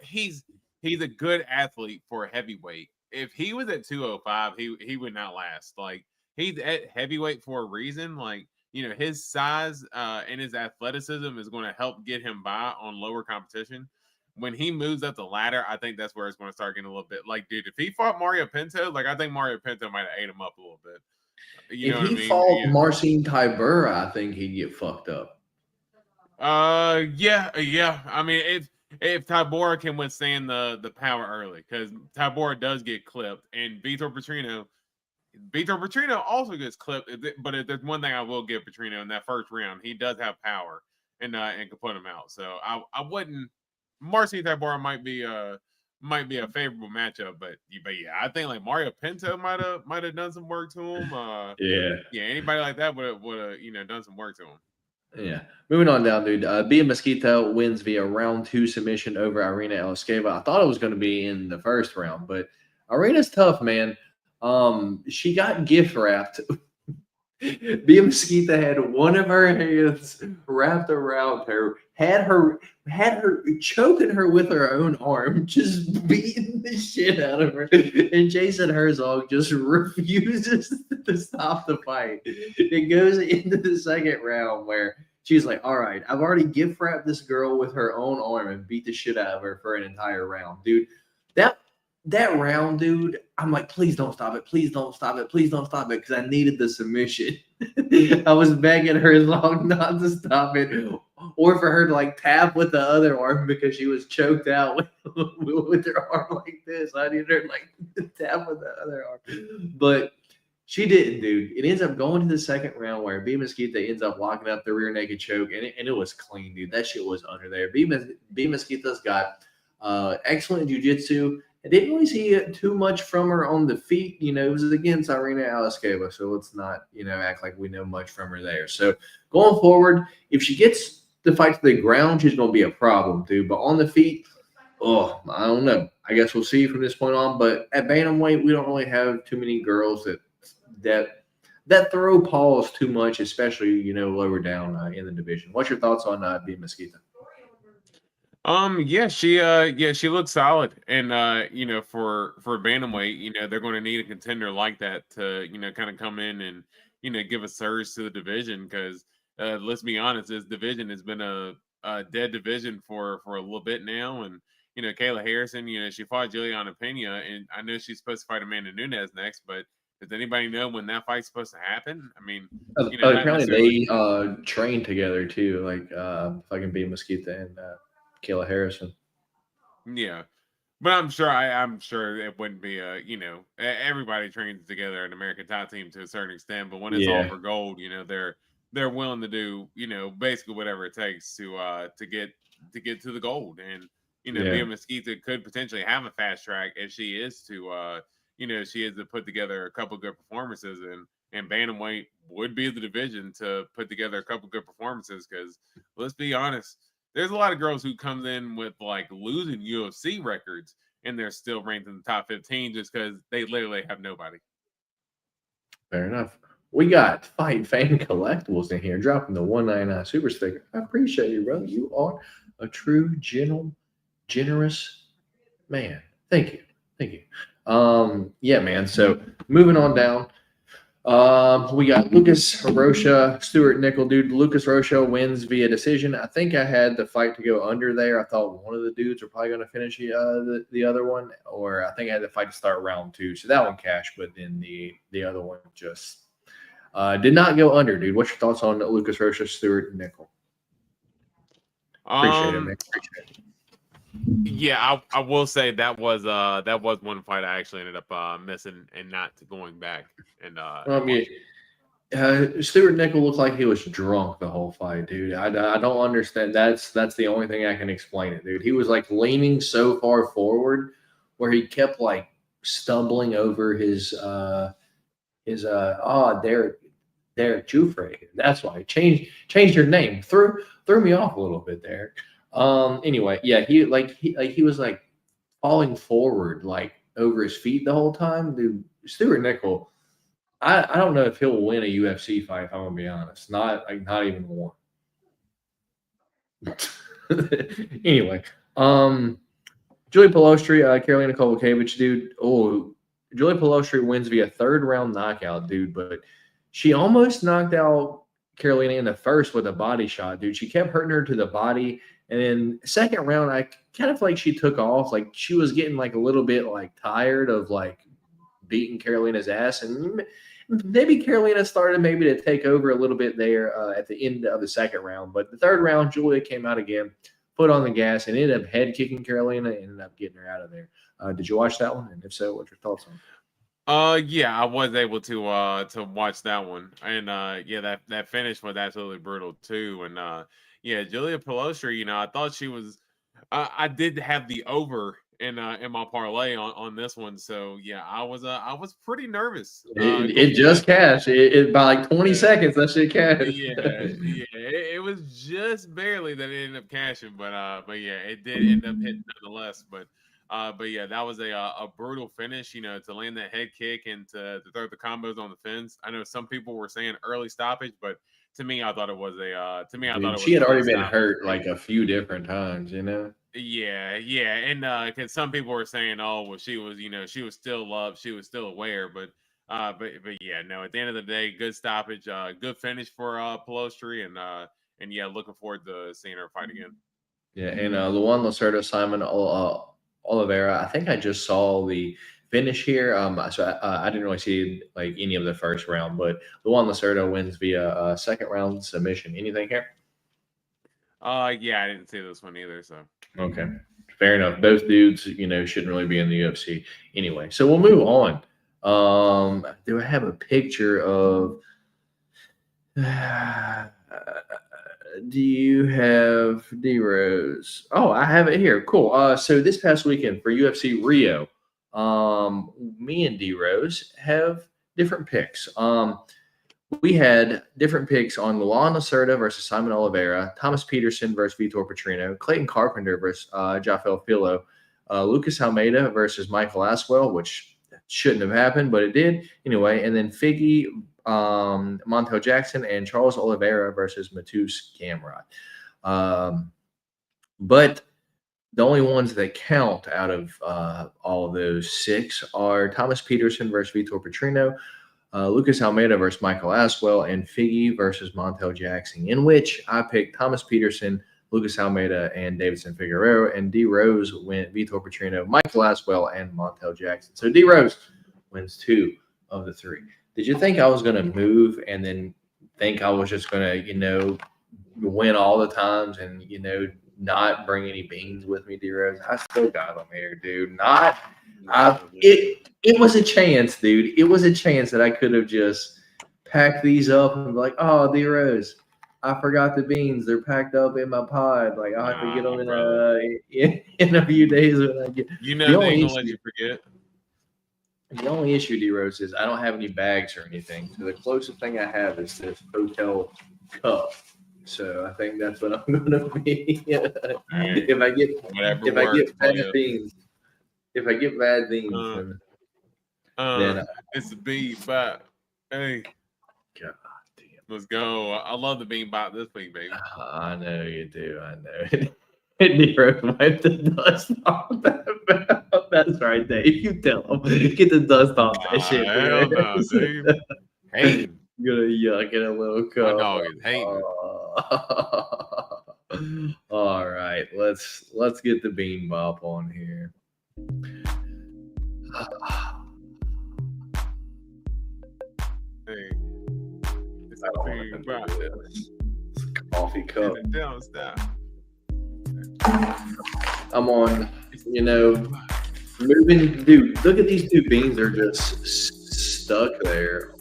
he's a good athlete for a heavyweight. If he was at 205, he would not last. Like, he's at heavyweight for a reason. Like, his size and his athleticism is going to help get him by on lower competition. When he moves up the ladder, I think that's where it's going to start getting a little bit. Like, dude, if he fought Mario Pinto, like, I think Mario Pinto might have ate him up a little bit. If he fought Marcin Tybura, I think he'd get fucked up. Yeah. I mean, if Tybura can withstand the power early, because Tybura does get clipped, and Vitor Petrino also gets clipped. But if there's one thing I will give Petrino in that first round, he does have power and can put him out. So I wouldn't. Marcin Tybura might be a favorable matchup, but yeah, I think like Mario Pinto might have done some work to him. Anybody like that would have done some work to him. Yeah. Moving on down, dude. Bia Mesquita wins via round 2 submission over Irina Elskeva. I thought it was going to be in the first round, but Irina's tough, man. She got gift wrapped Bia Mesquita had one of her hands wrapped around her, had her choking her with her own arm, just beating the shit out of her. And Jason Herzog just refuses to stop the fight. It goes into the second round where she's like, all right, I've already gift wrapped this girl with her own arm and beat the shit out of her for an entire round. Dude, that round, dude, I'm like, please don't stop it. Please don't stop it. Please don't stop it. Because I needed the submission. I was begging her long not to stop it. Or for her to like tap with the other arm because she was choked out with her arm like this. I needed her like to tap with the other arm. But she didn't, dude. It ends up going to the second round where Bia Mesquita ends up locking up the rear naked choke. And it was clean, dude. That shit was under there. Bia Mesquita's got excellent jiu-jitsu. I didn't really see too much from her on the feet. You know, it was against Irina Alexieva, so let's not, act like we know much from her there. So going forward, if she gets the fight to the ground, she's going to be a problem, dude. But on the feet, I don't know. I guess we'll see from this point on. But at bantamweight, we don't really have too many girls that throw paws too much, especially, lower down in the division. What's your thoughts on Bia Mesquita? She looks solid, and for bantamweight, they're going to need a contender like that to kind of come in and give a surge to the division, because let's be honest, this division has been a dead division for a little bit now. And Kayla Harrison, she fought Juliana Pena, and I know she's supposed to fight Amanda Nunes next, but does anybody know when that fight's supposed to happen? I mean, apparently they train together too, like fucking Bia Mesquita and Kayla Harrison. Yeah, but I'm sure it wouldn't be everybody trains together in American top team to a certain extent, but when it's all for gold, they're willing to do basically whatever it takes to get to the gold. And Bia Mesquita could potentially have a fast track if she is to put together a couple good performances, and bantamweight would be the division to put together a couple good performances, because let's be honest, there's a lot of girls who come in with like losing UFC records and they're still ranked in the top 15 just because they literally have nobody. Fair enough. We got Fight Fan Collectibles in here, dropping the 199 super sticker. I appreciate you, brother. You are a true, generous man. Thank you. Yeah, man. So moving on down. We got Lucas Rocha, Stuart Nickel, dude. Lucas Rocha wins via decision. I think I had the fight to go under there. I thought one of the dudes were probably going to finish the other one, or I think I had the fight to start round 2. So that one cashed, but then the other one just did not go under, dude. What's your thoughts on Lucas Rocha, Stuart Nickel? Appreciate it, man. Appreciate it. Yeah, I will say that was one fight I actually ended up missing and not going back. And Stuart Nickel looked like he was drunk the whole fight, dude. I don't understand. That's the only thing I can explain it, dude. He was like leaning so far forward where he kept like stumbling over his Derek Jufre. That's why he changed your name. Threw me off a little bit there. Anyway, yeah, he was like falling forward like over his feet the whole time. Dude, Stuart Nickel, I don't know if he'll win a UFC fight, if I'm gonna be honest. Not even one. Anyway, Julia Pelostri, Karolina Kowalkiewicz, dude. Oh, Julia Pelostri wins via third round knockout, dude, but she almost knocked out Karolina in the first with a body shot, dude. She kept hurting her to the body. And then second round, I kind of feel like she took off. Like she was getting like a little bit like tired of like beating Karolina's ass. And maybe Karolina started maybe to take over a little bit there at the end of the second round. But the third round, Julia came out again, put on the gas, and ended up head kicking Karolina and ended up getting her out of there. Did you watch that one? And if so, what's your thoughts on it? Yeah, I was able to watch that one. And that finish was absolutely brutal too. And Julia Pelostri, I thought she was I did have the over in my parlay on this one. So yeah, I was pretty nervous. It just cashed. It by like 20 seconds that shit cashed. It was just barely that it ended up cashing, but yeah, it did end up hitting nonetheless. But But yeah, that was a brutal finish, to land that head kick and to throw the combos on the fence. I know some people were saying early stoppage, but to me, I thought it was she had already been stoppage. hurt like a few different times, Yeah, and because some people were saying, oh, well, she was still loved, she was still aware, but yeah, no. At the end of the day, good stoppage, good finish for Pelostri, and yeah, looking forward to seeing her fight again. Yeah, and Luan Lacerda, Simon Oliveira. I think I just saw the finish here. So I didn't really see like any of the first round, but Luan Lacerda wins via second round submission. Anything here? Yeah, I didn't see this one either. So okay, fair enough. Both dudes, shouldn't really be in the UFC anyway. So we'll move on. Do I have a picture of? Do you have D Rose? Oh, I have it here. Cool. So this past weekend for UFC Rio, me and D Rose have different picks. We had different picks on Luan Lacerda versus Simon Oliveira, Thomas Peterson versus Vitor Petrino, Clayton Carpenter versus Jafel Filo, Lucas Almeida versus Michael Aswell, which shouldn't have happened, but it did anyway. And then Figgy, Montel Jackson, and Charles Oliveira versus Matus Gamrot. But the only ones that count out of all of those six are Thomas Peterson versus Vitor Petrino, Lucas Almeida versus Michael Aswell, and Figgy versus Montel Jackson, in which I picked Thomas Peterson, Lucas Almeida, and Davidson Figueroa, and D Rose went Vitor Petrino, Michael Aswell, and Montel Jackson. So D Rose wins 2 of the 3. Did you think I was going to move and then think I was just going to, win all the times and, not bring any beans with me, D Rose? I still got them here, dude. It was a chance, dude. It was a chance that I could have just packed these up and be like, oh, D Rose, I forgot the beans. They're packed up in my pod. Like, I'll have to get them in a few days when I get. They ain't gonna let you forget. The only issue, D Rose, is I don't have any bags or anything. So the closest thing I have is this hotel cup. So I think that's what I'm gonna be. Right. If I get bad beans, then it's a bean bot. Hey, God damn. Let's go. I love the bean bot this week, baby. I know you do. I know. D Rose wiped the dust off that belt. That's right, Dave. You tell him. Get the dust off that shit. Hell no, dude. Hey. You're gonna yuck in a little cup. My dog is hating. All right, let's get the bean bop on here. Hey, it's a bean bop. It's a coffee cup. Don't stop. I'm on, moving. Dude, look at these 2 beans. They're just stuck there.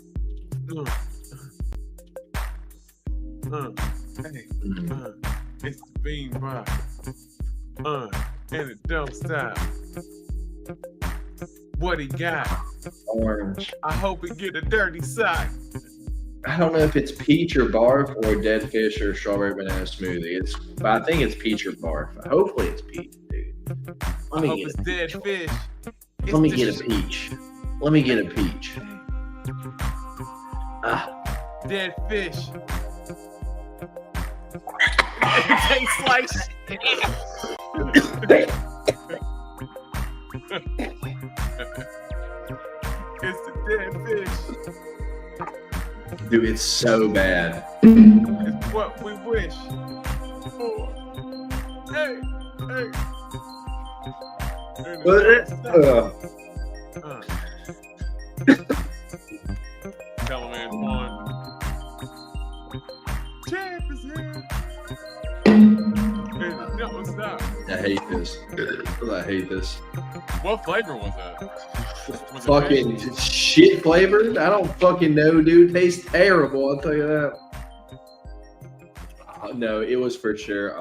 Hey, it's the bean bop. And it don't stop. What he got? Orange. I hope he get a dirty sock. I don't know if it's peach or barf or dead fish or strawberry banana smoothie. But I think it's peach or barf. Hopefully it's peach, dude. I hope it's dead fish. Let me get a peach. Let me get a peach. Dead fish. It tastes like shit. It's the dead fish. Dude, it's so bad. It's what we wish for. Hey. Tell him Antoine. Champ is here. Don't stop. I hate this. I hate this. What flavor was that? Was fucking shit flavored? I don't fucking know, dude. Tastes terrible, I'll tell you that. No, it was for sure.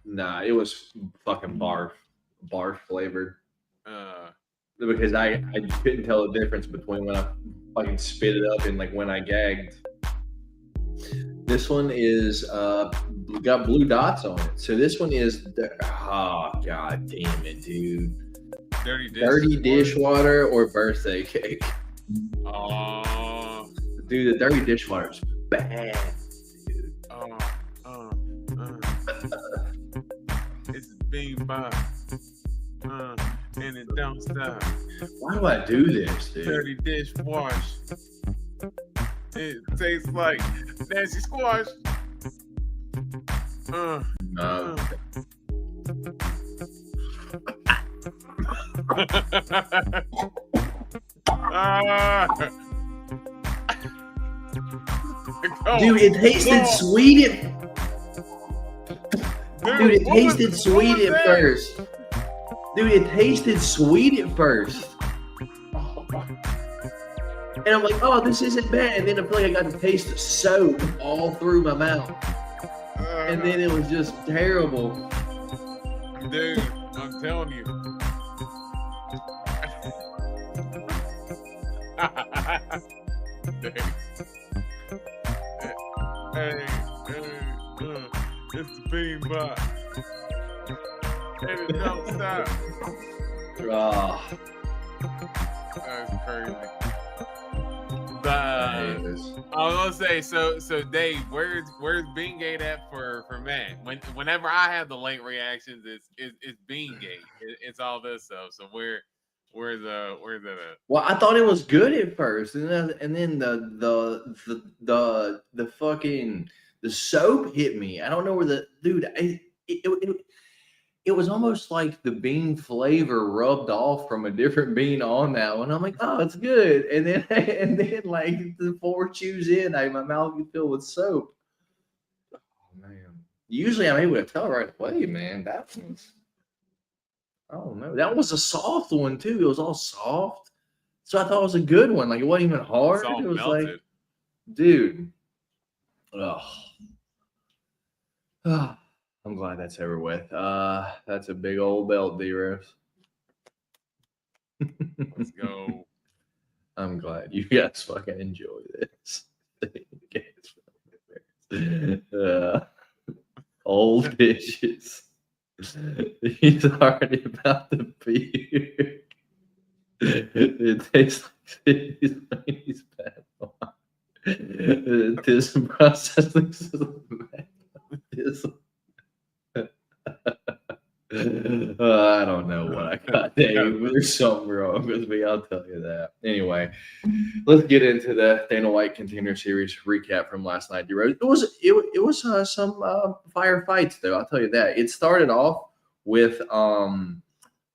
It was fucking barf flavored. Because I couldn't tell the difference between when I fucking spit it up and like when I gagged. This one is got blue dots on it. So this one is god damn it, dude. Dirty dishwater or birthday cake. Oh, dude, the dirty dishwater is bad, dude. It's being by, and it don't stop. Why do I do this, dude? Dirty dishwash. It tastes like Nancy squash. Dude, it tasted sweet. Dude, it tasted sweet at first. Dude, it tasted sweet at first. And I'm like, oh, this isn't bad. And then I feel like I got the taste of soap all through my mouth. And then it was just terrible. Dude, I'm telling you. It's the bean bot. And it don't stop. Oh. That's crazy. I was gonna say, so Dave, where's Beangate at for Matt? Whenever I have the late reactions, it's Beangate. It's all this stuff. So where's that at? Well, I thought it was good at first, and then the fucking the soap hit me. I don't know where it was almost like the bean flavor rubbed off from a different bean on that one. I'm like, oh, it's good. And then like the 4 chews in, my mouth gets filled with soap. Oh man. Usually I'm able to tell right away, man. That one's, I don't know. That was a soft one too. It was all soft. So I thought it was a good one. Like it wasn't even hard. It was melted. Like, dude. Oh. I'm glad that's over with. That's a big old belt, D-Rose. Let's go. I'm glad you guys fucking enjoy this. Old dishes. He's already about to be. It tastes like he's bad. This process looks so bad. I don't know what I got, Dave. There's something wrong with me. I'll tell you that. Anyway, let's get into the Dana White Contender Series recap from last night. It was some fire fights, though. I'll tell you that. It started off with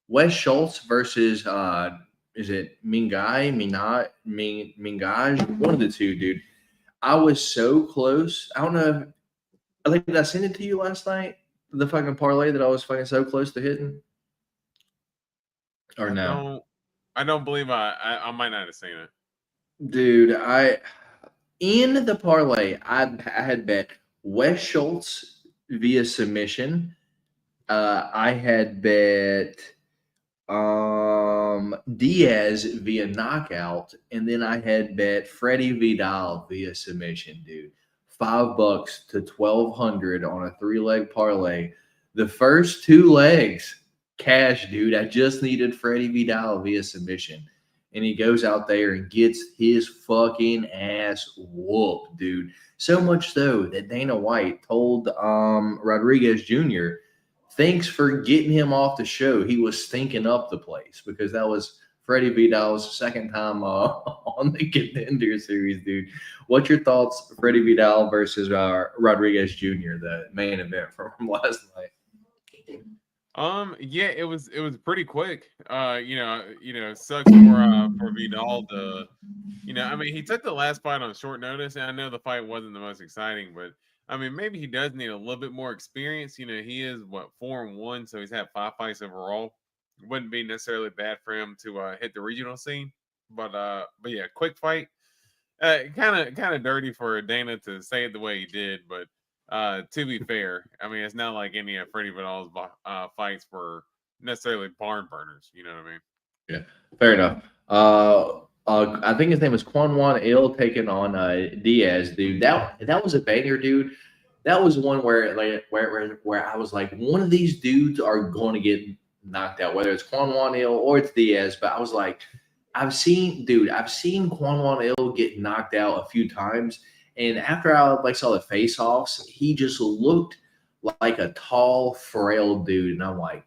Wes Schultz versus is it Mingaj? One of the two, dude. I was so close. I don't know. I think did I send it to you last night? The fucking parlay that I was fucking so close to hitting, or no? I don't believe I might not have seen it, dude. In the parlay I had bet Wes Schultz via submission. I had bet Diaz via knockout, and then I had bet Freddie Vidal via submission, dude. $5 to 1,200 on a 3-leg parlay. The first 2 legs, cash, dude. I just needed Freddie Vidal via submission. And he goes out there and gets his fucking ass whooped, dude. So much so that Dana White told Rodriguez Jr., thanks for getting him off the show. He was stinking up the place because that was Freddie Vidal's second time on the Contender Series, dude. What's your thoughts, Freddie Vidal versus Rodriguez Jr., the main event from last night? Yeah, it was pretty quick. Sucks for Vidal to, I mean, he took the last fight on short notice, and I know the fight wasn't the most exciting, but I mean, maybe he does need a little bit more experience. He is 4-1, so he's had 5 fights overall. Wouldn't be necessarily bad for him to hit the regional scene, but yeah, quick fight. Kind of dirty for Dana to say it the way he did, but to be fair, I mean, it's not like any of Freddie Vidal's fights were necessarily barn burners. You know what I mean? Yeah, fair enough. I think his name was Quan Wan Il taking on Diaz, dude. That was a banger, dude. that was one where I was like, one of these dudes are going to get knocked out, whether it's Quan Wan Il or it's Diaz. But I was like, I've seen Quan Wan Il get knocked out a few times, and after I saw the face offs, he just looked like a tall, frail dude, and I'm like,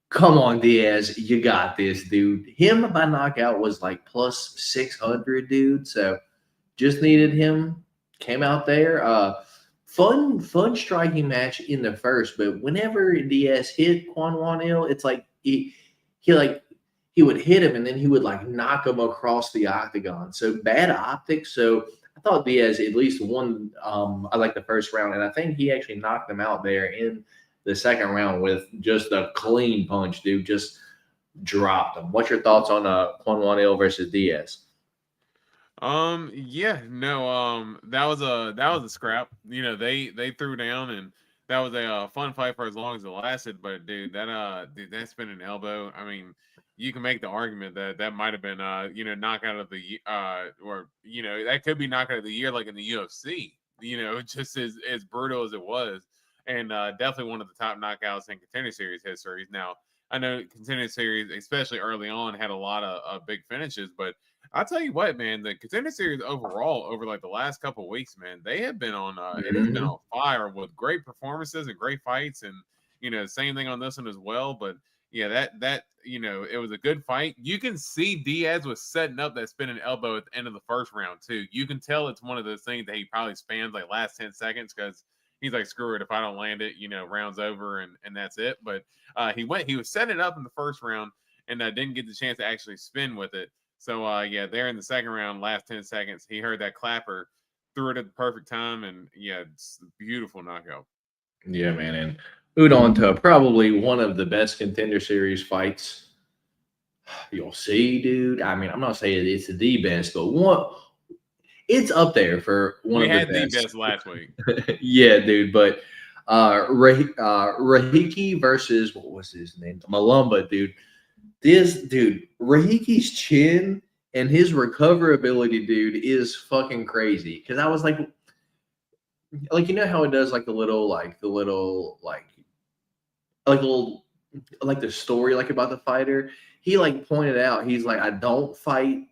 come on, Diaz, you got this, dude. Him by knockout was like plus 600, dude. So just needed him. Came out there. Fun striking match in the first, but whenever Diaz hit Quan Wan Il, it's like he would hit him and then he would like knock him across the octagon. So bad optics. So I thought Diaz at least won. I like the first round, and I think he actually knocked him out there in the second round with just a clean punch, dude. Just dropped him. What's your thoughts on Quan Wan Il versus Diaz? That was a scrap. You know, they threw down, and that was a fun fight for as long as it lasted. But dude, that spinning elbow. I mean, you can make the argument that might have been knockout of the or that could be knockout of the year, like in the UFC. Just as brutal as it was, and definitely one of the top knockouts in Contender Series history. Now, I know Contender Series, especially early on, had a lot of big finishes, but I'll tell you what, man, the Contender Series overall over like the last couple of weeks, man, they have been on it has been on fire with great performances and great fights, and same thing on this one as well. But yeah, that it was a good fight. You can see Diaz was setting up that spinning elbow at the end of the first round too. You can tell it's one of those things that he probably spans like last 10 seconds because he's like, screw it, if I don't land it, round's over and that's it. But he was setting it up in the first round and didn't get the chance to actually spin with it. So, there in the second round, last 10 seconds, he heard that clapper, threw it at the perfect time, and, it's a beautiful knockout. Yeah, man. And moved on to probably one of the best Contender Series fights you'll see, dude. I mean, I'm not saying it's the best, but it's up there for one of the best. We had the best last week. Yeah, dude. But Rahiki versus, what was his name? Malumba, dude. Rahiki's chin and his recoverability, dude, is fucking crazy. Because I was like how it does the story about the fighter. He pointed out, he's like, I don't fight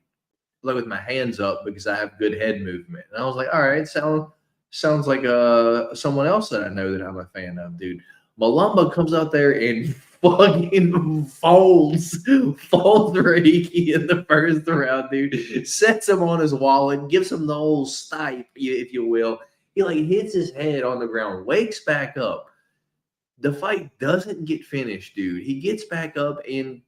with my hands up because I have good head movement. And I was like, all right, sounds like someone else that I know that I'm a fan of, dude. Malumba comes out there and fucking folds Rahiki in the first round, dude. Sets him on his wallet, gives him the old stipe, if you will. He hits his head on the ground, wakes back up. The fight doesn't get finished, dude. He gets back up and,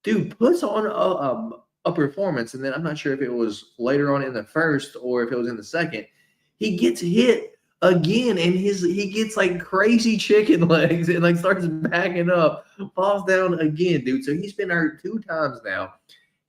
dude, puts on a performance. And then I'm not sure if it was later on in the first or if it was in the second. He gets hit again, and he gets crazy chicken legs and starts backing up, falls down again, dude. So he's been hurt 2 times now.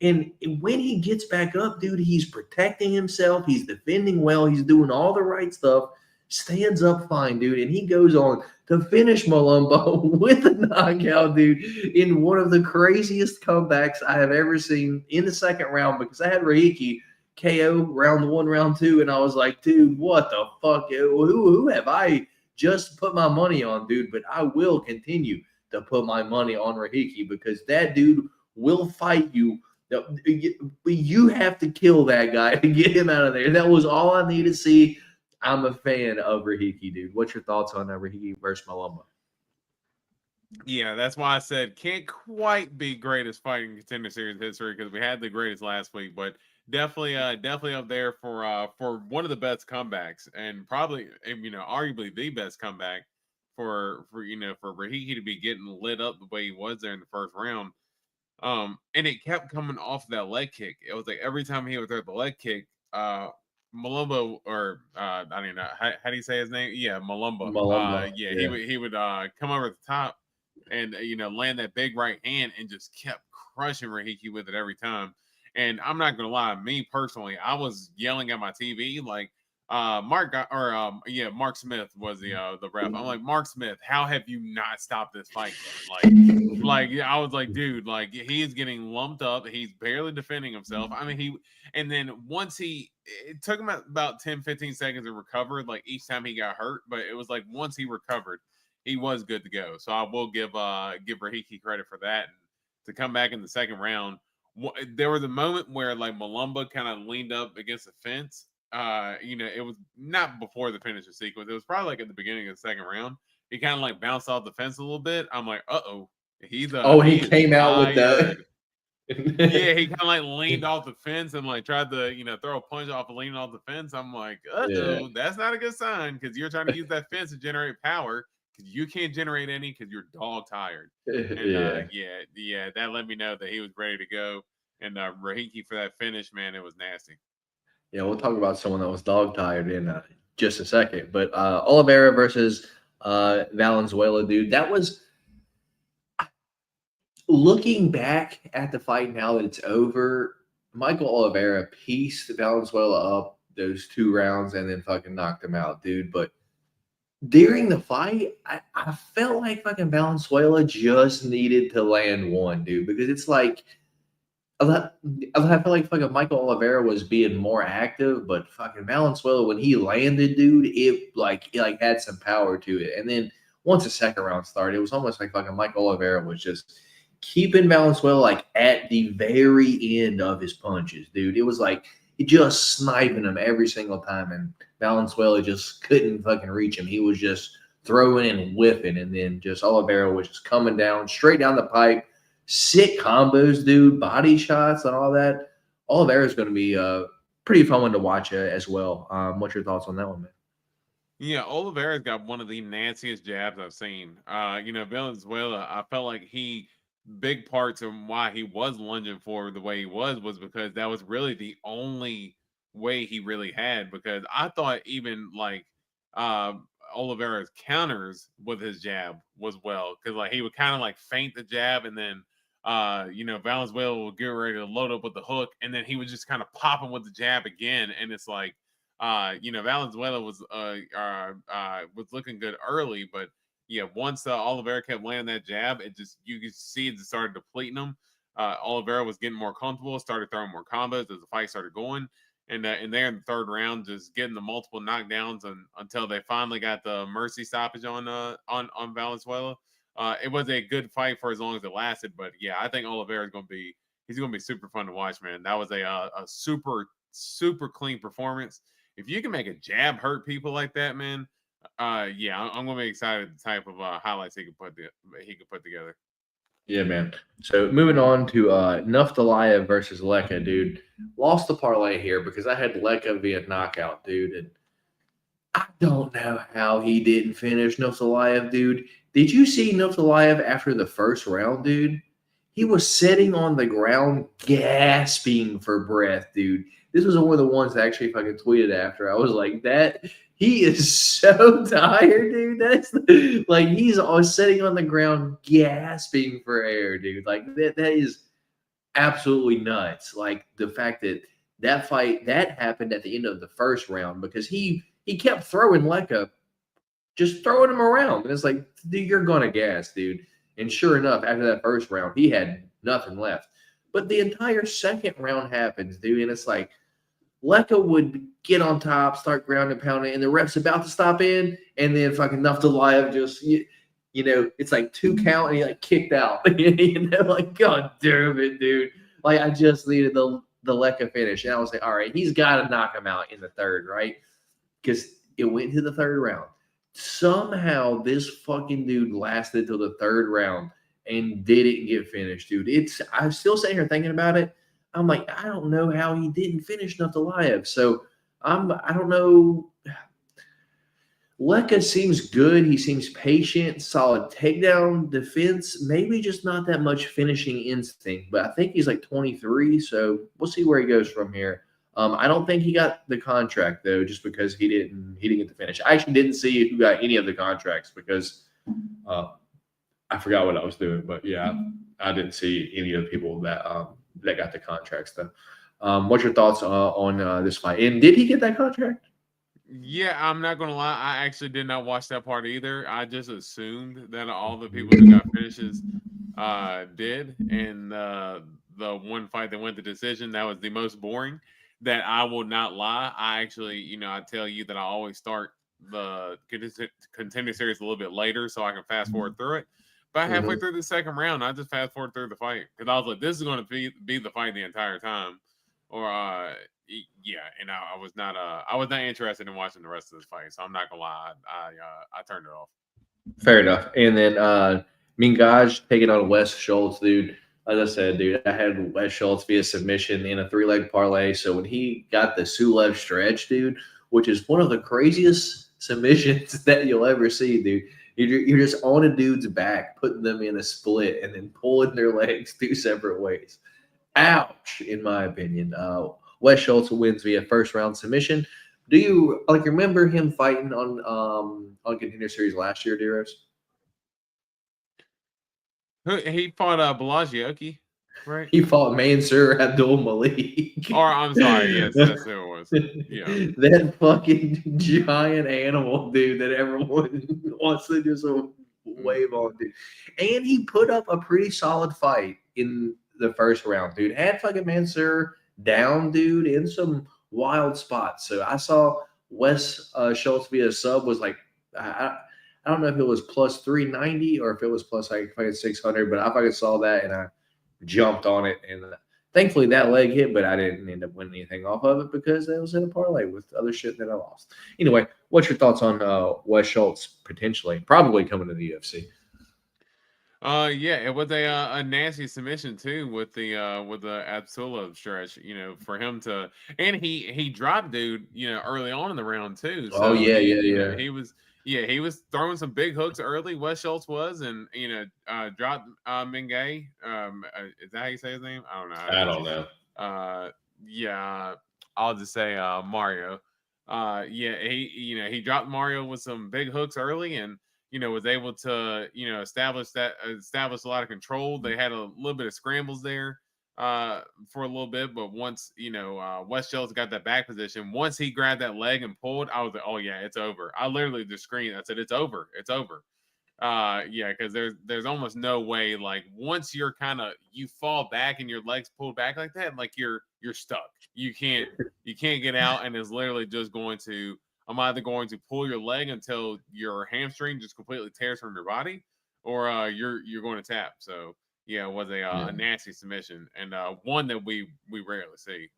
And when he gets back up, dude, he's protecting himself. He's defending well. He's doing all the right stuff. Stands up fine, dude. And he goes on to finish Malumba with a knockout, dude, in one of the craziest comebacks I have ever seen in the second round, because I had Rahiki KO round 1, round 2, and I was like, dude, what the fuck? Who have I just put my money on, dude? But I will continue to put my money on Rahiki because that dude will fight you. You have to kill that guy to get him out of there. That was all I need to see. I'm a fan of Rahiki, dude. What's your thoughts on Rahiki versus Malumba? Yeah, that's why I said can't quite be greatest fighting Contender Series history because we had the greatest last week, but definitely up there for one of the best comebacks and probably arguably the best comeback for Rahiki to be getting lit up the way he was there in the first round. And it kept coming off that leg kick. It was like every time he would throw the leg kick, Malumba, or I don't even know how do you say his name? Yeah, Malumba. Yeah. He would come over the top and land that big right hand and just kept crushing Rahiki with it every time. And I'm not gonna lie, me personally, I was yelling at my TV like, Mark Smith was the ref. I'm like, Mark Smith, how have you not stopped this fight yet? Like I was like, dude, like he is getting lumped up. He's barely defending himself. I mean, and then once it took him about 10, 15 seconds to recover, like each time he got hurt, but it was like once he recovered, he was good to go. So I will give Rahiki credit for that. And to come back in the second round, there was a moment where like Malumba kind of leaned up against the fence. It was not before the finisher sequence. It was probably like at the beginning of the second round. He kind of like bounced off the fence a little bit. I'm like, he came out with that. Yeah, he kind of like leaned off the fence and like tried to, throw a punch off of leaning off the fence. I'm like, that's not a good sign because you're trying to use that fence to generate power because you can't generate any because you're dog tired. And that let me know that he was ready to go. And Rahiki for that finish, man, it was nasty. Yeah, we'll talk about someone that was dog tired in just a second. But Oliveira versus Valenzuela, dude, that was looking back at the fight now that it's over. Michael Oliveira pieced Valenzuela up those 2 rounds and then fucking knocked him out, dude. But during the fight, I felt like fucking Valenzuela just needed to land one, dude, because it's like I feel like fucking Michael Oliveira was being more active, but fucking Valenzuela, when he landed, dude, it had some power to it. And then once the second round started, it was almost like fucking Michael Oliveira was just keeping Valenzuela like at the very end of his punches, dude. It was like he just sniping him every single time, and Valenzuela just couldn't fucking reach him. He was just throwing and whipping, and then just Oliveira was just coming down straight down the pipe. Sick combos, dude, body shots and all that. Oliveira is going to be pretty fun one to watch as well. What's your thoughts on that one, man? Yeah, Oliveira's got one of the nastiest jabs I've seen. Valenzuela, I felt like big parts of why he was lunging forward the way he was because that was really the only way he really had. Because I thought even like Oliveira's counters with his jab was well, because like he would kind of like feint the jab and then Valenzuela would get ready to load up with the hook, and then he would just kind of pop him with the jab again. And it's like, Valenzuela was looking good early, but yeah, once Oliveira kept landing that jab, you could see it started depleting him. Oliveira was getting more comfortable, started throwing more combos as the fight started going, and there in the third round, just getting the multiple knockdowns until they finally got the mercy stoppage on Valenzuela. It was a good fight for as long as it lasted, but yeah, I think Oliveira is going to be super fun to watch, man. That was a super, super clean performance. If you can make a jab hurt people like that, man, I'm going to be excited the type of highlights he could put together. Yeah, man. So moving on to Naftalayev versus Leka, dude. Lost the parlay here because I had Leka via knockout, dude. And I don't know how he didn't finish Naftalayev, dude. Did you see Naftalayev after the first round, dude? He was sitting on the ground gasping for breath, dude. This was one of the ones that actually fucking tweeted after. I was like, he is so tired, dude. That's like he's always sitting on the ground gasping for air, dude. Like that is absolutely nuts. Like the fact that fight that happened at the end of the first round because he kept throwing Leka, just throwing him around. And it's like, dude, you're gonna gas, dude. And sure enough, after that first round, he had nothing left. But the entire second round happens, dude, and it's like Leka would get on top, start ground and pounding, and the ref's about to stop in, and then fucking Naftalayev just, it's like 2 count, and he like kicked out. Like, God damn it, dude. Like, I just needed the Leka finish, and I was like, all right, he's got to knock him out in the third, right? Because it went to the third round. Somehow, this fucking dude lasted till the third round and didn't get finished, dude. I'm still sitting here thinking about it. I'm like, I don't know how he didn't finish Naftalayev. So I don't know. Leka seems good. He seems patient, solid takedown defense, maybe just not that much finishing instinct. But I think he's like 23, so we'll see where he goes from here. I don't think he got the contract though, just because he didn't get the finish. I actually didn't see who got any of the contracts because I forgot what I was doing. But yeah, I didn't see any of the people that got the contracts though. What's your thoughts on this fight? And did he get that contract? Yeah, I'm not gonna lie. I actually did not watch that part either. I just assumed that all the people who got finishes did, and the one fight that went to decision, that was the most boring. That I will not lie. I actually, I tell you that I always start the contender series a little bit later so I can fast forward through it. But halfway through the second round, I just fast forward through the fight because I was like, this is going to be the fight the entire time, or yeah, and I was not interested in watching the rest of this fight, so I'm not gonna lie, I turned it off. Fair enough. And then Mingaj taking on Wes Schultz, dude. As I said, dude, I had Wes Schultz via submission in a 3-leg parlay. So when he got the Sulev stretch, dude, which is one of the craziest submissions that you'll ever see, dude. You're just on a dude's back, putting them in a split, and then pulling their legs 2 separate ways. Ouch, in my opinion. Wes Schultz wins via first round submission. Do you remember him fighting on Contender Series last year, Deros? He fought Balagioki, right? He fought Mansour Abdul Malik. Or I'm sorry, yes, that's who it was. Yeah, that fucking giant animal, dude, that everyone wants to just wave on, dude. And he put up a pretty solid fight in the first round, dude. Had fucking Mansour down, dude, in some wild spots. So I saw Wes Schultz via sub was like, I don't know if it was plus 390 or if it was plus like 600, but I fucking saw that and I jumped on it. And thankfully that leg hit, but I didn't end up winning anything off of it because it was in a parlay with other shit that I lost. Anyway, what's your thoughts on Wes Schultz potentially, probably coming to the UFC? Yeah, it was a nasty submission too with the Abdullah stretch, for him to, and he dropped dude, early on in the round too. So he was throwing some big hooks early. Wes Schultz was, and dropped Mingay. Is that how you say his name? I don't know. I don't know. Yeah, I'll just say Mario. Yeah, he dropped Mario with some big hooks early and was able to, establish a lot of control. They had a little bit of scrambles there for a little bit, but once, Wes Schultz got that back position, once he grabbed that leg and pulled, I was like, oh yeah, it's over. I literally just screamed. I said, it's over. It's over. Yeah, because there's almost no way, like once you fall back and your legs pulled back like that, like you're stuck. You can't get out, and it's literally just I'm either going to pull your leg until your hamstring just completely tears from your body, or you're going to tap. So yeah, it was a nasty submission, and one that we rarely see.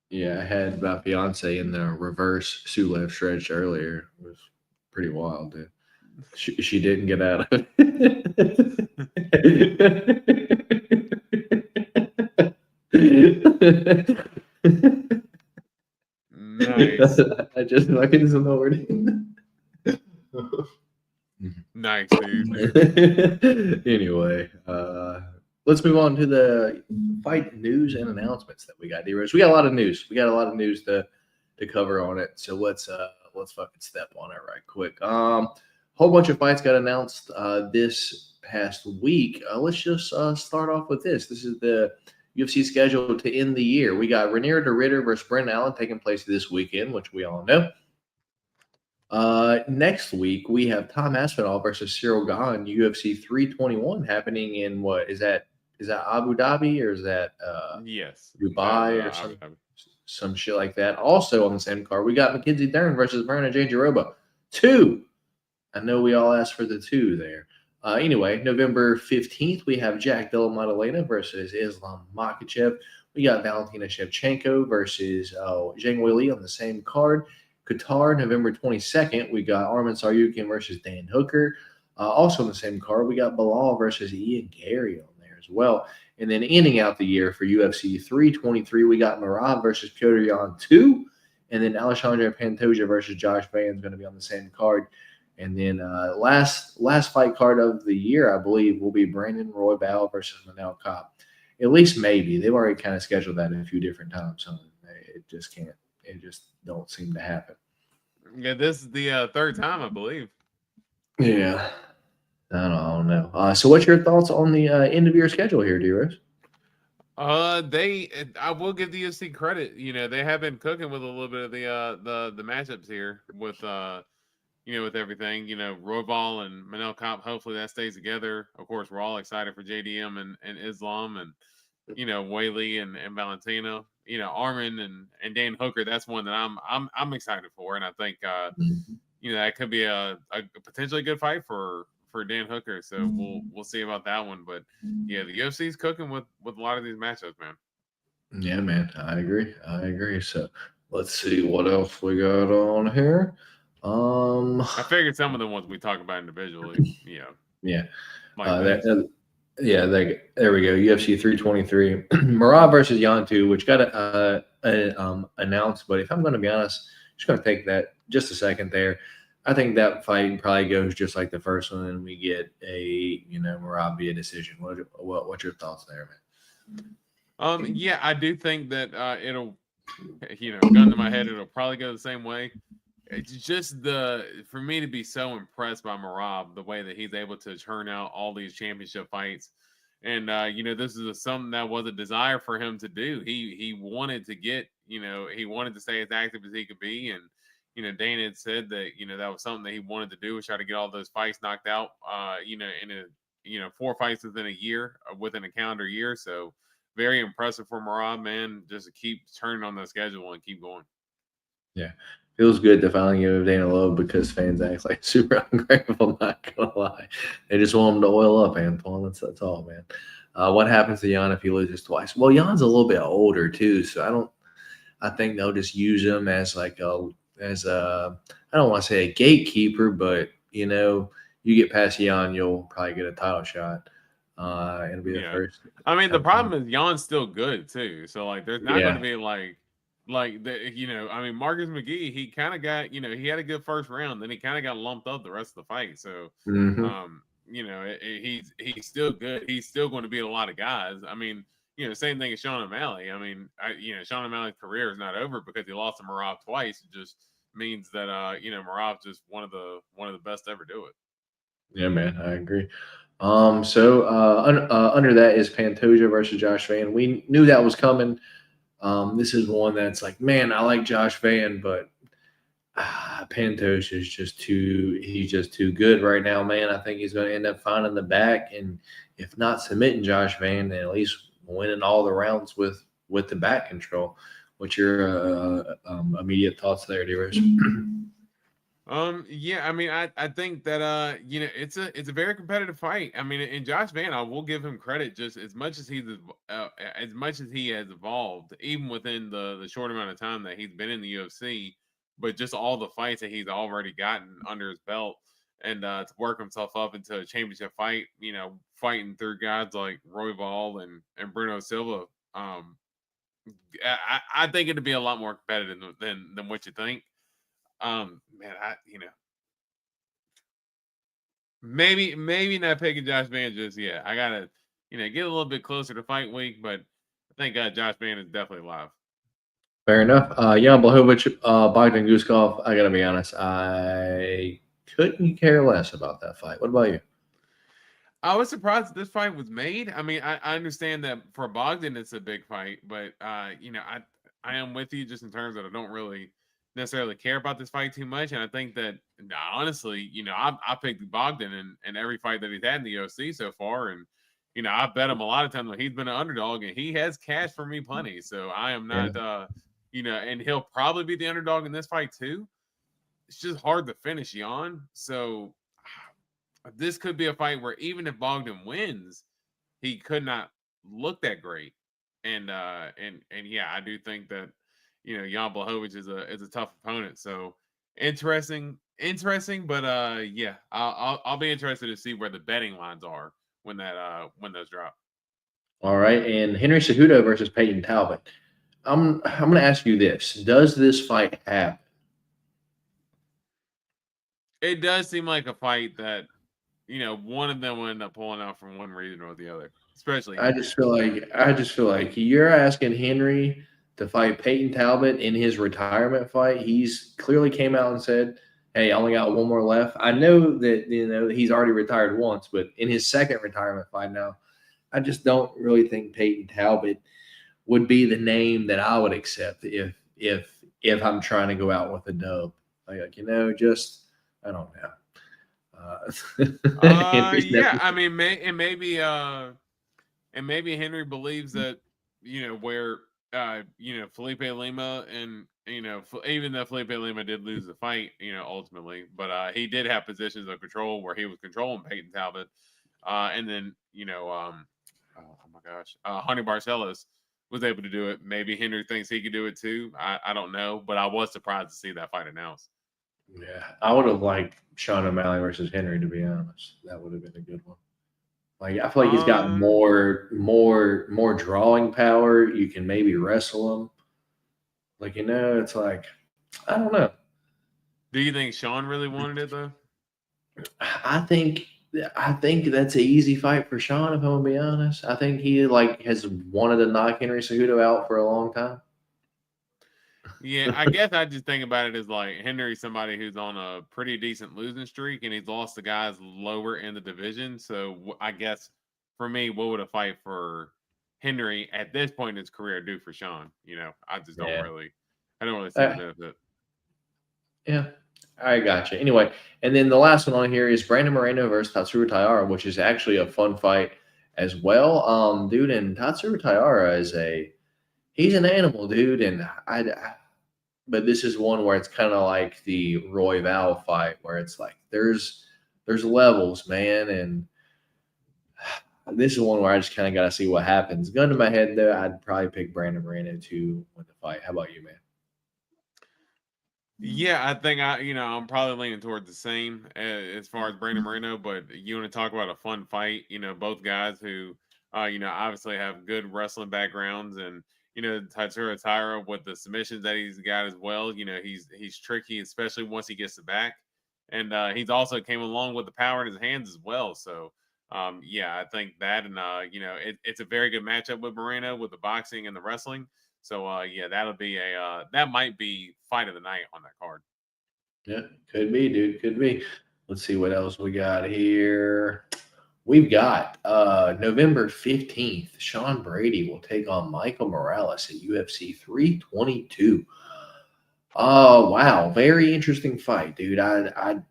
Yeah, I had my fiance in the reverse Sulev stretch earlier. It was pretty wild, dude. She didn't get out of it. Nice. I just fucking snored. Nice, dude. Anyway, let's move on to the fight news and announcements that we got. D-Rose. We got a lot of news. We got a lot of news to cover on it. So let's fucking step on it right quick. Whole bunch of fights got announced this past week. Let's just start off with this. This is the UFC schedule to end the year. We got Ranier de Ritter versus Brent Allen taking place this weekend, which we all know. Next week, we have Tom Aspinall versus Cyril Gahn, UFC 321, happening in what is that Abu Dhabi or is that yes, Dubai or some shit like that. Also on the same card, we got Mackenzie Dern versus Brandon Jandiroba. 2. I know we all asked for the 2 there. Anyway, November 15th, we have Jack Della Maddalena versus Islam Makhachev. We got Valentina Shevchenko versus Zhang Weili on the same card. Qatar, November 22nd, we got Arman Saryukin versus Dan Hooker. Also on the same card, we got Bilal versus Ian Gary on there as well. And then ending out the year for UFC 323, we got Merab versus Piotr Yan 2. And then Alexandre Pantoja versus Josh Van is going to be on the same card. And then last fight card of the year, I believe, will be Brandon Royval versus Manel Kopp. At least maybe. They've already kind of scheduled that a few different times. So it just can't. It just don't seem to happen. Yeah, this is the third time, I believe. Yeah. I don't know. So what's your thoughts on the end of year schedule here, D-Rose? I will give the UFC credit. You know, they have been cooking with a little bit of the matchups here with with everything. You know, Royval and Manel Kopp. Hopefully that stays together. Of course, we're all excited for JDM and Islam and Whaley and Valentino. Armin and Dan Hooker. That's one that I'm excited for, and I think that could be a potentially good fight for Dan Hooker. So we'll see about that one. But yeah, the UFC is cooking with a lot of these matchups, man. Yeah, man, I agree. So let's see what else we got on here. I figured some of the ones we talk about individually, yeah, like there we go. UFC 323, Marab versus Yantu, which got announced. But if I'm going to be honest, just going to take that just a second there. I think that fight probably goes just like the first one, and we get a Marab via decision. What's your thoughts there, man? Yeah, I do think that it'll, gun to my head, it'll probably go the same way. It's just for me to be so impressed by Marab, the way that he's able to churn out all these championship fights. And, this is something that was a desire for him to do. He wanted to get, he wanted to stay as active as he could be. And, Dana had said that, that was something that he wanted to do, was try to get all those fights knocked out, in 4 fights within a year, within a calendar year. So very impressive for Marab, man, just to keep turning on the schedule and keep going. Yeah. Feels good to finally give Dana love because fans act like super ungrateful, not going to lie. They just want him to oil up, Antoine. That's all, man. What happens to Jan if he loses twice? Well, Jan's a little bit older, too, so I think they'll just use him as I don't want to say a gatekeeper, but, you get past Jan, you'll probably get a title shot. It'll be the first. I mean, the problem is Jan's still good, too. So, there's not going to be, Marcus McGee, he kind of got, he had a good first round, then he kind of got lumped up the rest of the fight. So, he's still good. He's still going to beat a lot of guys. I mean, same thing as Sean O'Malley. I mean, Sean O'Malley's career is not over because he lost to Marab twice. It just means that, Marab's just one of the best to ever do it. Yeah, man, I agree. So under that is Pantoja versus Josh Van. We knew that was coming. This is one that's like, man, I like Josh Van, but Pantoja is just too good right now, man. I think he's going to end up finding the back, and if not submitting Josh Van, then at least winning all the rounds with the back control. What's your immediate thoughts there, D-Rose? Yeah, I mean, I think that it's a very competitive fight. I mean, in Josh Van, I will give him credit just as much as he has evolved, even within the short amount of time that he's been in the UFC, but just all the fights that he's already gotten under his belt, and to work himself up into a championship fight, fighting through guys like Royval and Bruno Silva. I think it'd be a lot more competitive than what you think. Man, maybe not picking Josh Van just yet. I gotta, get a little bit closer to fight week, but I think Josh Van is definitely live. Fair enough. Jan Blachowicz, Bogdan Guskov. I gotta be honest, I couldn't care less about that fight. What about you? I was surprised this fight was made. I mean, I understand that for Bogdan it's a big fight, but I am with you just in terms that I don't really necessarily care about this fight too much, and I think that honestly, I picked Bogdan in every fight that he's had in the UFC so far, and I bet him a lot of times when he's been an underdog, and he has cash for me plenty. So I am not, and he'll probably be the underdog in this fight too. It's just hard to finish Jan. So this could be a fight where even if Bogdan wins, he could not look that great, and yeah, I do think that. Jan Blachowicz is a tough opponent. So interesting, but yeah, I'll be interested to see where the betting lines are when those drop. All right, and Henry Cejudo versus Peyton Talbot. I'm going to ask you this: does this fight happen? It does seem like a fight that one of them will end up pulling out from one reason or the other. Especially, I just feel like you're asking Henry to fight Peyton Talbot in his retirement fight. He's clearly came out and said, hey, I only got one more left. I know that, he's already retired once, but in his second retirement fight now, I just don't really think Peyton Talbot would be the name that I would accept if I'm trying to go out with a dub. Like just I don't know. Yeah, I mean, maybe Henry believes that where Felipe Lima and even though Felipe Lima did lose the fight ultimately, but he did have positions of control where he was controlling Peyton Talbot, and then oh my gosh, Honey Barcelos was able to do it. Maybe Henry thinks he could do it too. I don't know, but I was surprised to see that fight announced. Yeah, I would have liked Sean O'Malley versus Henry, to be honest. That would have been a good one. Like I feel like he's got more drawing power. You can maybe wrestle him. Like it's like I don't know. Do you think Sean really wanted it though? I think that's an easy fight for Sean. If I'm gonna be honest, I think he has wanted to knock Henry Cejudo out for a long time. Yeah, I guess I just think about it as like Henry's somebody who's on a pretty decent losing streak, and he's lost to guys lower in the division. So I guess for me, what would a fight for Henry at this point in his career do for Sean? I just don't really see the benefit. Yeah, I got you. Anyway, and then the last one on here is Brandon Moreno versus Tatsuro Taira, which is actually a fun fight as well. Dude, and Tatsuro Taira he's an animal, dude, and but this is one where it's kind of like the Roy Val fight, where it's like there's levels, man, and this is one where I just kind of got to see what happens. Gun to my head, though, I'd probably pick Brandon Moreno to win the fight. How about you, man? Yeah, I think I'm probably leaning toward the same as far as Brandon Moreno, but you want to talk about a fun fight, both guys who, obviously have good wrestling backgrounds, and Tatsuro Taira with the submissions that he's got as well. He's tricky, especially once he gets the back, and he's also came along with the power in his hands as well. So, yeah, I think that, and it's a very good matchup with Moreno with the boxing and the wrestling. So, yeah, that might be fight of the night on that card. Yeah, could be, dude. Could be. Let's see what else we got here. We've got November 15th, Sean Brady will take on Michael Morales at UFC 322. Oh, wow. Very interesting fight, dude.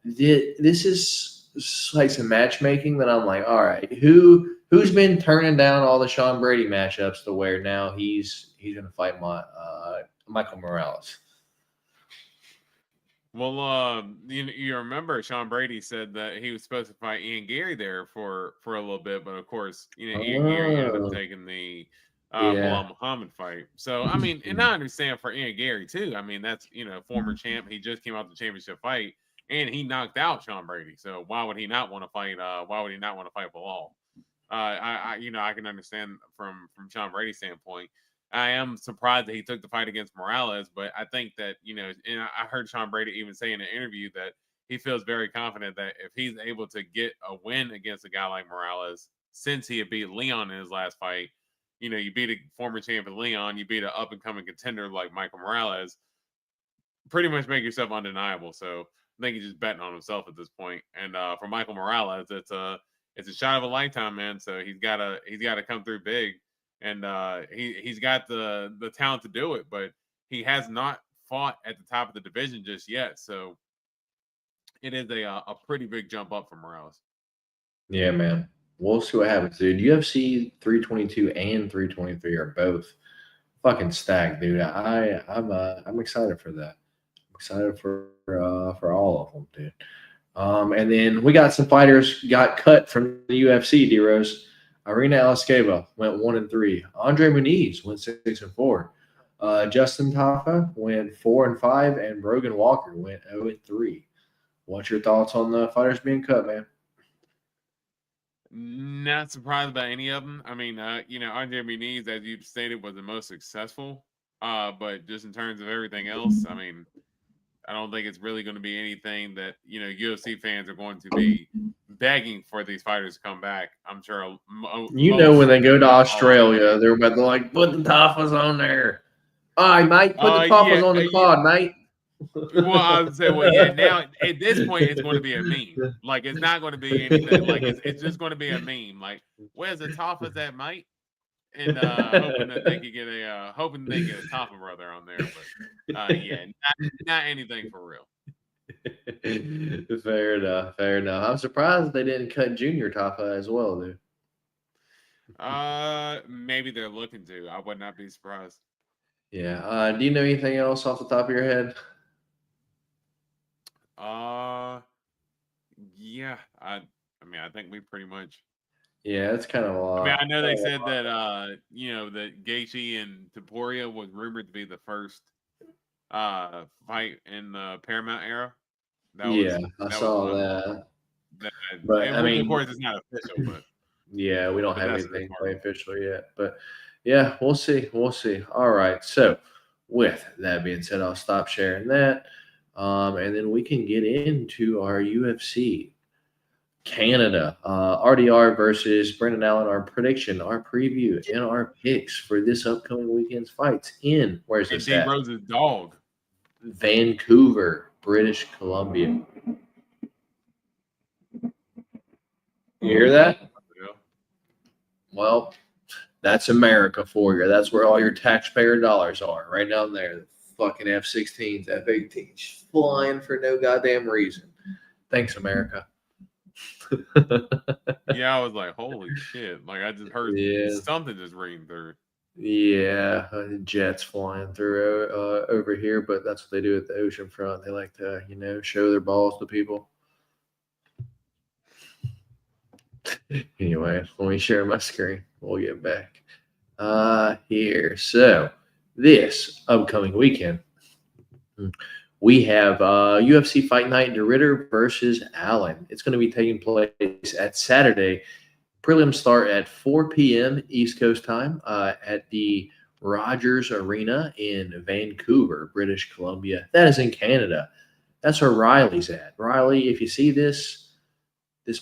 This is like some matchmaking that I'm like, all right, who's been turning down all the Sean Brady matchups to where now he's going to fight Michael Morales? Well, you remember Sean Brady said that he was supposed to fight Ian Gary there for a little bit, but of course, Ian Gary ended up taking the Bilal Muhammad fight. So, I mean, and I understand for Ian Gary too. I mean, that's former champ. He just came out the championship fight, and he knocked out Sean Brady. So why would he not want to fight? Why would he not want to fight Bilal? I can understand from Sean Brady's standpoint. I am surprised that he took the fight against Morales, but I think that, and I heard Sean Brady even say in an interview that he feels very confident that if he's able to get a win against a guy like Morales, since he had beat Leon in his last fight, you beat a former champion Leon, you beat an up-and-coming contender like Michael Morales, pretty much make yourself undeniable. So I think he's just betting on himself at this point. And for Michael Morales, it's a shot of a lifetime, man. So he's got to come through big. And he's got the talent to do it, but he has not fought at the top of the division just yet. So it is a pretty big jump up for Morales. Yeah, man. We'll see what happens, dude. UFC 322 and 323 are both fucking stacked, dude. I'm excited for that. I'm excited for all of them, dude. And then we got some fighters got cut from the UFC, D-Rose. Irina Aliskerova went 1-3. Andre Muniz went 6-4. Justin Tafa went 4-5, and Brogan Walker went 0-3. What's your thoughts on the fighters being cut, man? Not surprised by any of them. I mean, Andre Muniz, as you stated, was the most successful. But just in terms of everything else, I mean, I don't think it's really going to be anything that UFC fans are going to be begging for these fighters to come back. I'm sure. When they go to Australia, they're about to put the Taffas on there. All right, mate, put the Taffas on the card, mate. Well, I would say, well, yeah. Now at this point, it's going to be a meme. Like it's not going to be anything. Like it's just going to be a meme. Like where's the Toffa's at, mate? And hoping that they could get a Toffa brother on there. But yeah, not anything for real. Fair enough. Fair enough. I'm surprised they didn't cut Junior Toffa as well, dude. Maybe they're looking to. I would not be surprised. Yeah. Do you know anything else off the top of your head? Yeah. I mean, I think we pretty much. Yeah, it's kind of a lot. I mean, I know they said that that Gaethje and Taporia was rumored to be the first fight in the Paramount era. I saw that. But I mean, of course, it's not official, but yeah, we don't have anything official yet. But yeah, we'll see. We'll see. All right. So with that being said, I'll stop sharing that, and then we can get into our UFC Canada RDR versus Brendan Allen. Our prediction, our preview, and our picks for this upcoming weekend's fights in where's this at? Rose's dog, Vancouver, British Columbia. You hear that? Yeah. Well, that's America for you. That's where all your taxpayer dollars are, right down there. The fucking F-16s, F-18s, flying for no goddamn reason. Thanks, America. Yeah, I was like, holy shit. Like, I just heard something just reading through. Yeah, jets flying through over here, but that's what they do at the ocean front. They like to, show their balls to people. Anyway, let me share my screen. We'll get back here. So, this upcoming weekend, we have UFC Fight Night, DeRitter versus Allen. It's going to be taking place at Saturday. Prelims start at 4 p.m. East Coast time at the Rogers Arena in Vancouver, British Columbia. That is in Canada. That's where Riley's at. Riley, if you see this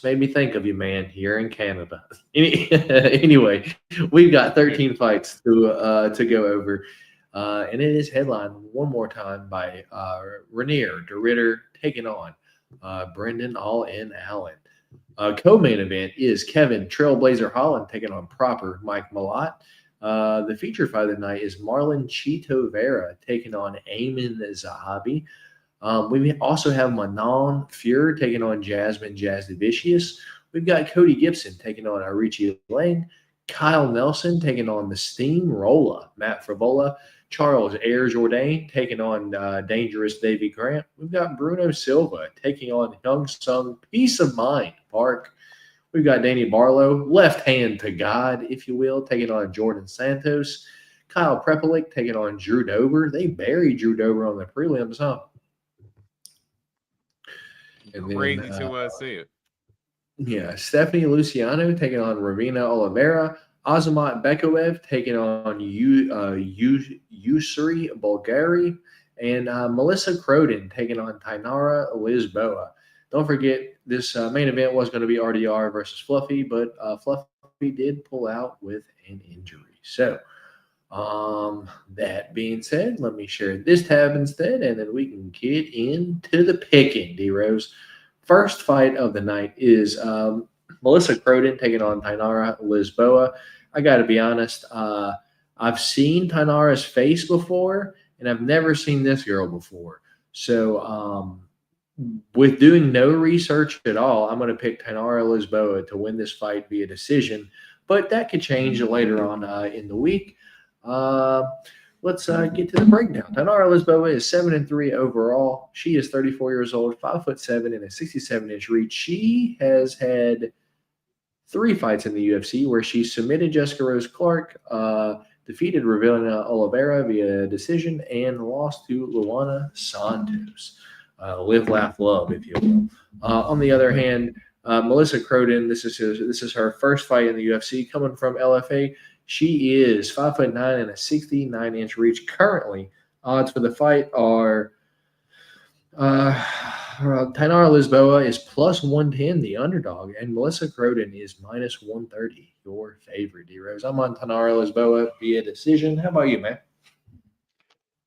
made me think of you, man. You're in Canada. Anyway, we've got 13 fights to go over. And it is headlined one more time by Rainier DeRitter taking on Brendan All-In Allen. Co-main event is Kevin Trailblazer Holland taking on proper Mike Malott. The feature fight of the night is Marlon Chito Vera taking on Eamon Zahabi. We also have Manon Fuhr taking on Jasmine Jasdavicius. We've got Cody Gibson taking on Arichi Lane. Kyle Nelson taking on the Steamroller, Matt Favola. Charles Air Jourdain taking on Dangerous Davy Grant. We've got Bruno Silva taking on Young Sung Peace of Mind Park. We've got Danny Barlow, left hand to God, if you will, taking on Jordan Santos. Kyle Prepelic taking on Drew Dober. They buried Drew Dober on the prelims, huh? And crazy to see it. Yeah, Stephanie Luciano taking on Ravina Oliveira. Azamat Bekoev taking on Yusri Bulgari, and Melissa Croden taking on Tainara Lisboa. Don't forget, this main event was going to be RDR versus Fluffy, but Fluffy did pull out with an injury. So, that being said, let me share this tab instead, and then we can get into the picking, D-Rose. First fight of the night is Melissa Croden taking on Tainara Lisboa. I got to be honest, I've seen Tainara's face before, and I've never seen this girl before. So with doing no research at all, I'm going to pick Tainara Lisboa to win this fight via decision, but that could change later on in the week. Let's get to the breakdown. Tainara Lisboa is 7-3 overall. She is 34 years old, 5'7", and a 67-inch reach. She has had 3 fights in the UFC where she submitted Jessica Rose Clark, defeated Ravina Oliveira via decision, and lost to Luana Santos. Live, laugh, love, if you will. On the other hand, Melissa Croden, this is her first fight in the UFC, coming from LFA. She is 5'9" and a 69-inch reach. Currently, odds for the fight are Tainara Lisboa is plus 110, the underdog, and Melissa Croden is minus 130, your favorite, D-Rose. I'm on Tainara Lisboa via decision. How about you, man?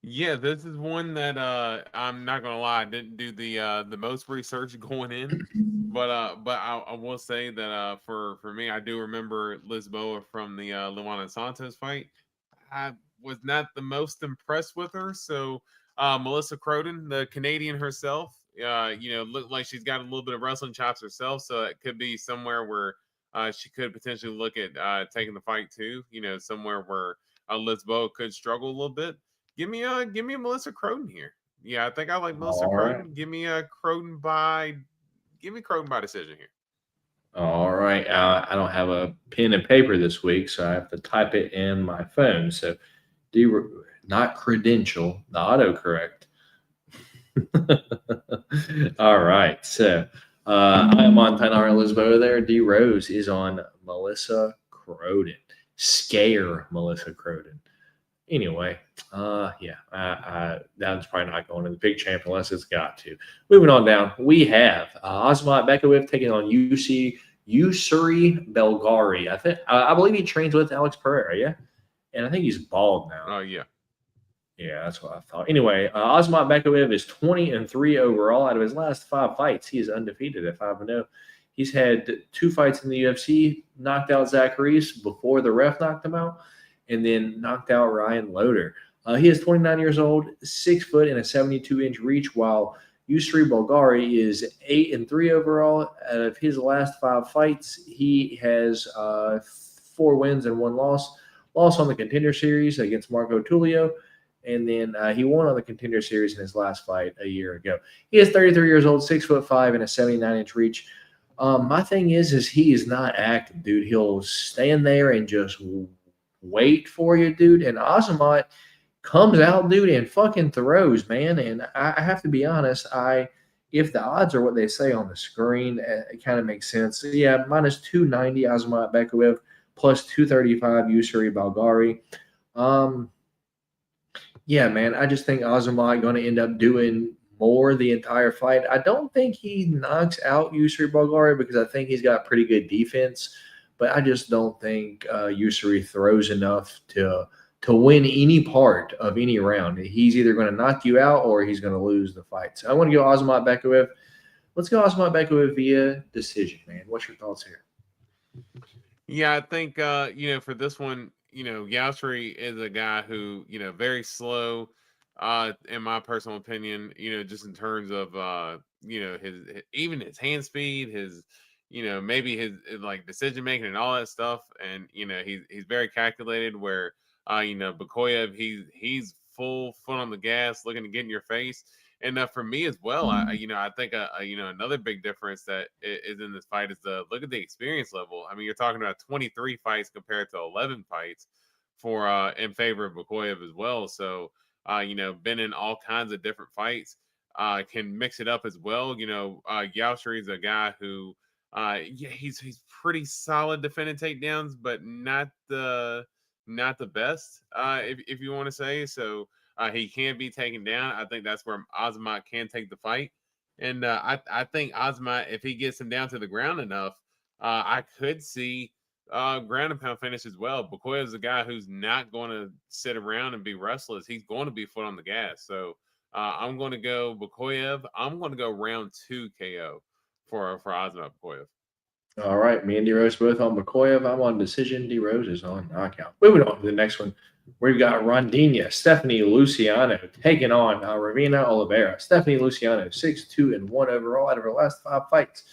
Yeah, this is one that I'm not gonna lie, I didn't do the most research going in, but I will say that for me, I do remember Lisboa from the Luana Santos fight. I was not the most impressed with her. So Melissa Croden, the Canadian herself, looked like she's got a little bit of wrestling chops herself. So it could be somewhere where she could potentially look at taking the fight too. Somewhere where Lisboa could struggle a little bit. Give me a Melissa Croden here. Yeah, I think I like Melissa All right. Croden. Give me Croden by decision here. All right. I don't have a pen and paper this week, so I have to type it in my phone. So, not credential, the autocorrect. All right. So, I am on Tainara Lisboa there. D Rose is on Melissa Croden. Scare Melissa Croden. Anyway, that's probably not going to the big champ unless it's got to. Moving on down, we have Azamat Bekayev taking on Yusri Belgari. I believe he trains with Alex Pereira, yeah, and I think he's bald now. Oh yeah, that's what I thought. Anyway, Azamat Bekayev is 20-3 overall. Out of his last 5 fights, he is undefeated at 5-0. He's had 2 fights in the UFC, knocked out Zach Reese before the ref knocked him out, and then knocked out Ryan Loader. He is 29 years old, 6 foot, and a 72-inch reach, while Yusri Bulgari is 8-3 overall. Out of his last 5 fights, he has 4 wins and 1 loss. Loss on the Contender Series against Marco Tulio, and then he won on the Contender Series in his last fight a year ago. He is 33 years old, 6'5", and a 79-inch reach. My thing is he is not active, dude. He'll stand there and just wait for you, dude. And Azamat comes out, dude, and fucking throws, man. And I have to be honest, if the odds are what they say on the screen, it kind of makes sense. So yeah, minus 290 Azamat Bekayev, plus 235 Yusri Bulgari. Yeah, man, I just think Azamat going to end up doing more the entire fight. I don't think he knocks out Yusri Bulgari because I think he's got pretty good defense. But I just don't think Yusri throws enough to win any part of any round. He's either going to knock you out or he's going to lose the fight. So I want to go Azamat Bekayev. Let's go Azamat Bekayev via decision, man. What's your thoughts here? Yeah, I think for this one, Yusri is a guy who very slow. In my personal opinion, just in terms of his hand speed, his maybe his like decision making and all that stuff, and he's very calculated. Where Bekayev, he's full foot on the gas, looking to get in your face. And for me as well, I think another big difference that is in this fight is look at the experience level. I mean, you're talking about 23 fights compared to 11 fights for in favor of Bekayev as well. So been in all kinds of different fights, can mix it up as well. Yusri is a guy who he's pretty solid defending takedowns, but not the best, if you want to say so. He can be taken down. I think that's where Azamat can take the fight. And I think Azamat, if he gets him down to the ground enough, I could see ground and pound finish as well. Bekayev is a guy who's not going to sit around and be restless. He's going to be foot on the gas. So I'm going to go Bekayev. I'm going to go round 2 KO for Azamat Bekayev. All right, me and D Rose both on Bekayev. I'm on decision. D Rose is on knockout. Moving on to the next one. We've got Rondinha, Stephanie Luciano taking on Ravina Oliveira. Stephanie Luciano, 6-2-1 overall out of her last 5 fights.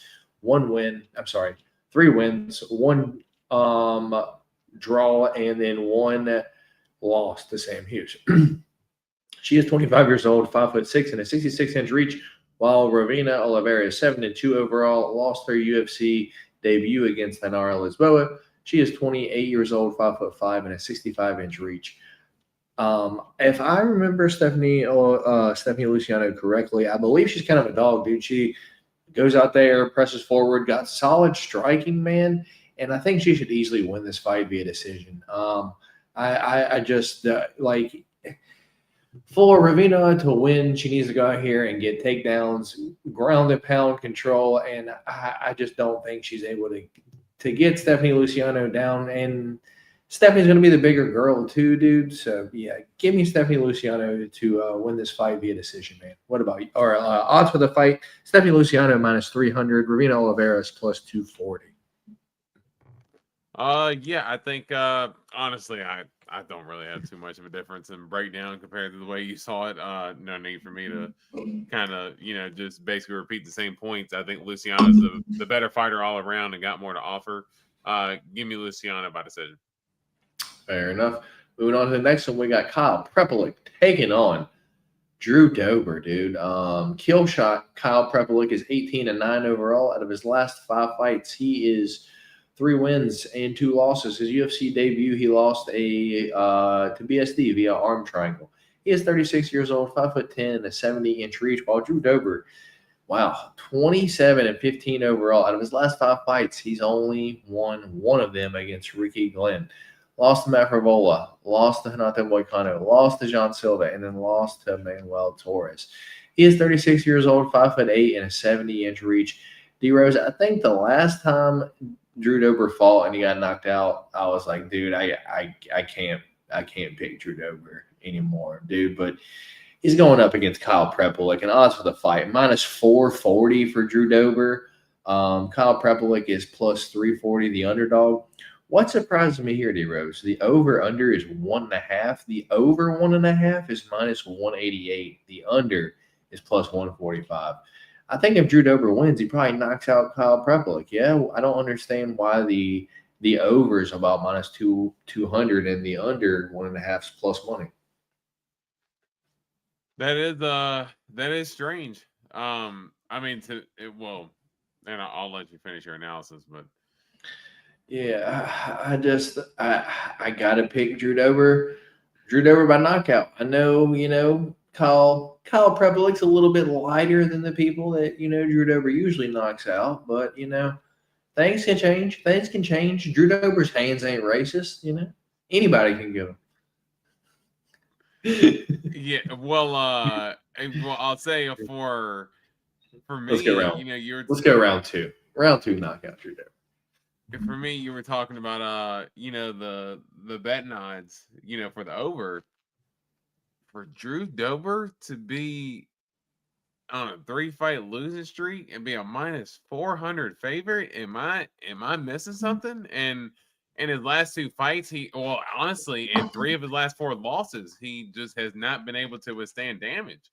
3 wins, 1 draw, and then 1 loss to Sam Hughes. She is 25 years old, 5'6", and a 66-inch reach, while Ravina Oliveira is 7-2 overall, lost her UFC debut against Tainara Lisboa. She is 28 years old, 5'5", and a 65-inch reach. If I remember Stephanie Luciano correctly, I believe she's kind of a dog, dude. She goes out there, presses forward, got solid striking, man, and I think she should easily win this fight via decision. I just like for Ravina to win, she needs to go out here and get takedowns, ground and pound control, and I just don't think she's able to get Stephanie Luciano down. And Stephanie's going to be the bigger girl too, dude. So, yeah, give me Stephanie Luciano to win this fight via decision, man. What about you? Or odds for the fight, Stephanie Luciano minus 300, Ravina Oliveras plus 240. Yeah, I think honestly, I don't really have too much of a difference in breakdown compared to the way you saw it. No need for me to kind of, just basically repeat the same points. I think Luciano's the better fighter all around and got more to offer. Give me Luciano by decision. Fair enough. Moving on to the next one, we got Kyle Prepelic taking on Drew Dober, dude. Kill shot. Kyle Prepelic is 18-9 overall. Out of his last 5 fights, he is 3 wins and 2 losses. His UFC debut, he lost to BSD via arm triangle. He is 36 years old, 5'10", and a 70-inch reach. While Drew Dober, 27-15 overall. Out of his last 5 fights, he's only won 1 of them against Ricky Glenn. Lost to Matt Favola, lost to Renato Moicano, lost to John Silva, and then lost to Manuel Torres. He is 36 years old, 5'8", and a 70-inch reach. D-Rose, I think the last time Drew Dober fought and he got knocked out, I was like, dude, I can't pick Drew Dober anymore, dude. But he's going up against Kyle Prepelic, and odds for the fight minus 440 for Drew Dober. Kyle Prepelic is plus 340, the underdog. What surprised me here, D-Rose, the over-under is 1.5. The over 1.5 is minus 188. The under is plus 145. I think if Drew Dober wins, he probably knocks out Kyle Prepelic. Yeah, I don't understand why the over is about minus 200 and the under 1.5 is plus money. That is strange. And I'll let you finish your analysis, but. Yeah, I gotta pick Drew Dober. Drew Dober by knockout. I know, Kyle Prepelic's a little bit lighter than the people that, Drew Dober usually knocks out, but things can change. Things can change. Drew Dober's hands ain't racist, Anybody can go. Yeah, well, I'll say for me, let's go round. Let's go round 2. Round 2 knockout Drew Dober. For me, you were talking about the betting odds, for the over. For Drew Dober to be on a 3-fight losing streak and be a minus 400 favorite, am I missing something? And in his last 2 fights, honestly, in 3 of his last 4 losses, he just has not been able to withstand damage.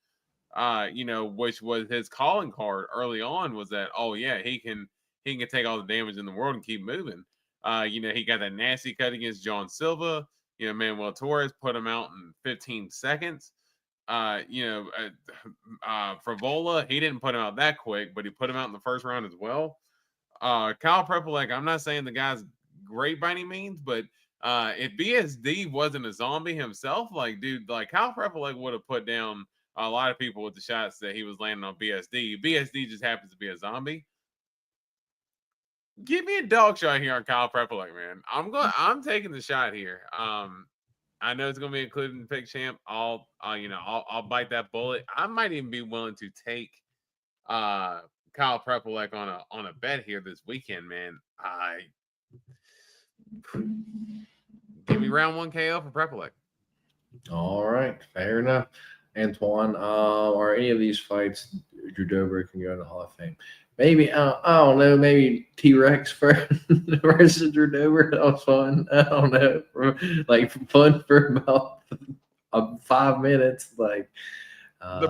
Which was his calling card early on, was that, oh yeah, he can take all the damage in the world and keep moving. He got that nasty cut against John Silva. Manuel Torres put him out in 15 seconds. Favola, he didn't put him out that quick, but he put him out in the first round as well. Kyle Prepelic, I'm not saying the guy's great by any means, but if BSD wasn't a zombie himself, Kyle Prepelic would have put down a lot of people with the shots that he was landing on BSD. BSD just happens to be a zombie. Give me a dog shot here on Kyle Prepelic, man. I'm taking the shot here. I know it's gonna be included in Pick Champ. I'll bite that bullet. I might even be willing to take Kyle Prepelic on a bet here this weekend, man. Give me round 1 KO for Prepelic. All right, fair enough. Antoine, are any of these fights Drew Dober can go to the Hall of Fame? Maybe, I don't know, maybe T-Rex versus Drew Dober. That was fun. I don't know. Fun for about 5 minutes. The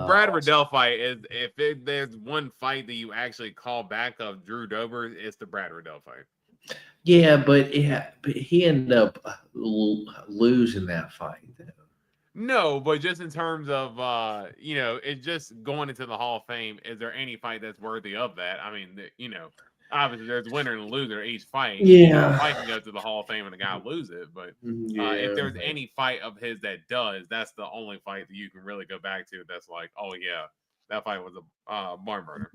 Brad Riddell fight is, if there's one fight that you actually call back of Drew Dober, it's the Brad Riddell fight. Yeah, but he ended up losing that fight. No, but just in terms of, it's just going into the Hall of Fame. Is there any fight that's worthy of that? I mean, obviously there's winner and loser each fight. Yeah. A fight can go to the Hall of Fame and the guy lose it. But if there's any fight of his that does, that's the only fight that you can really go back to. That's like, oh yeah, that fight was a barn burner.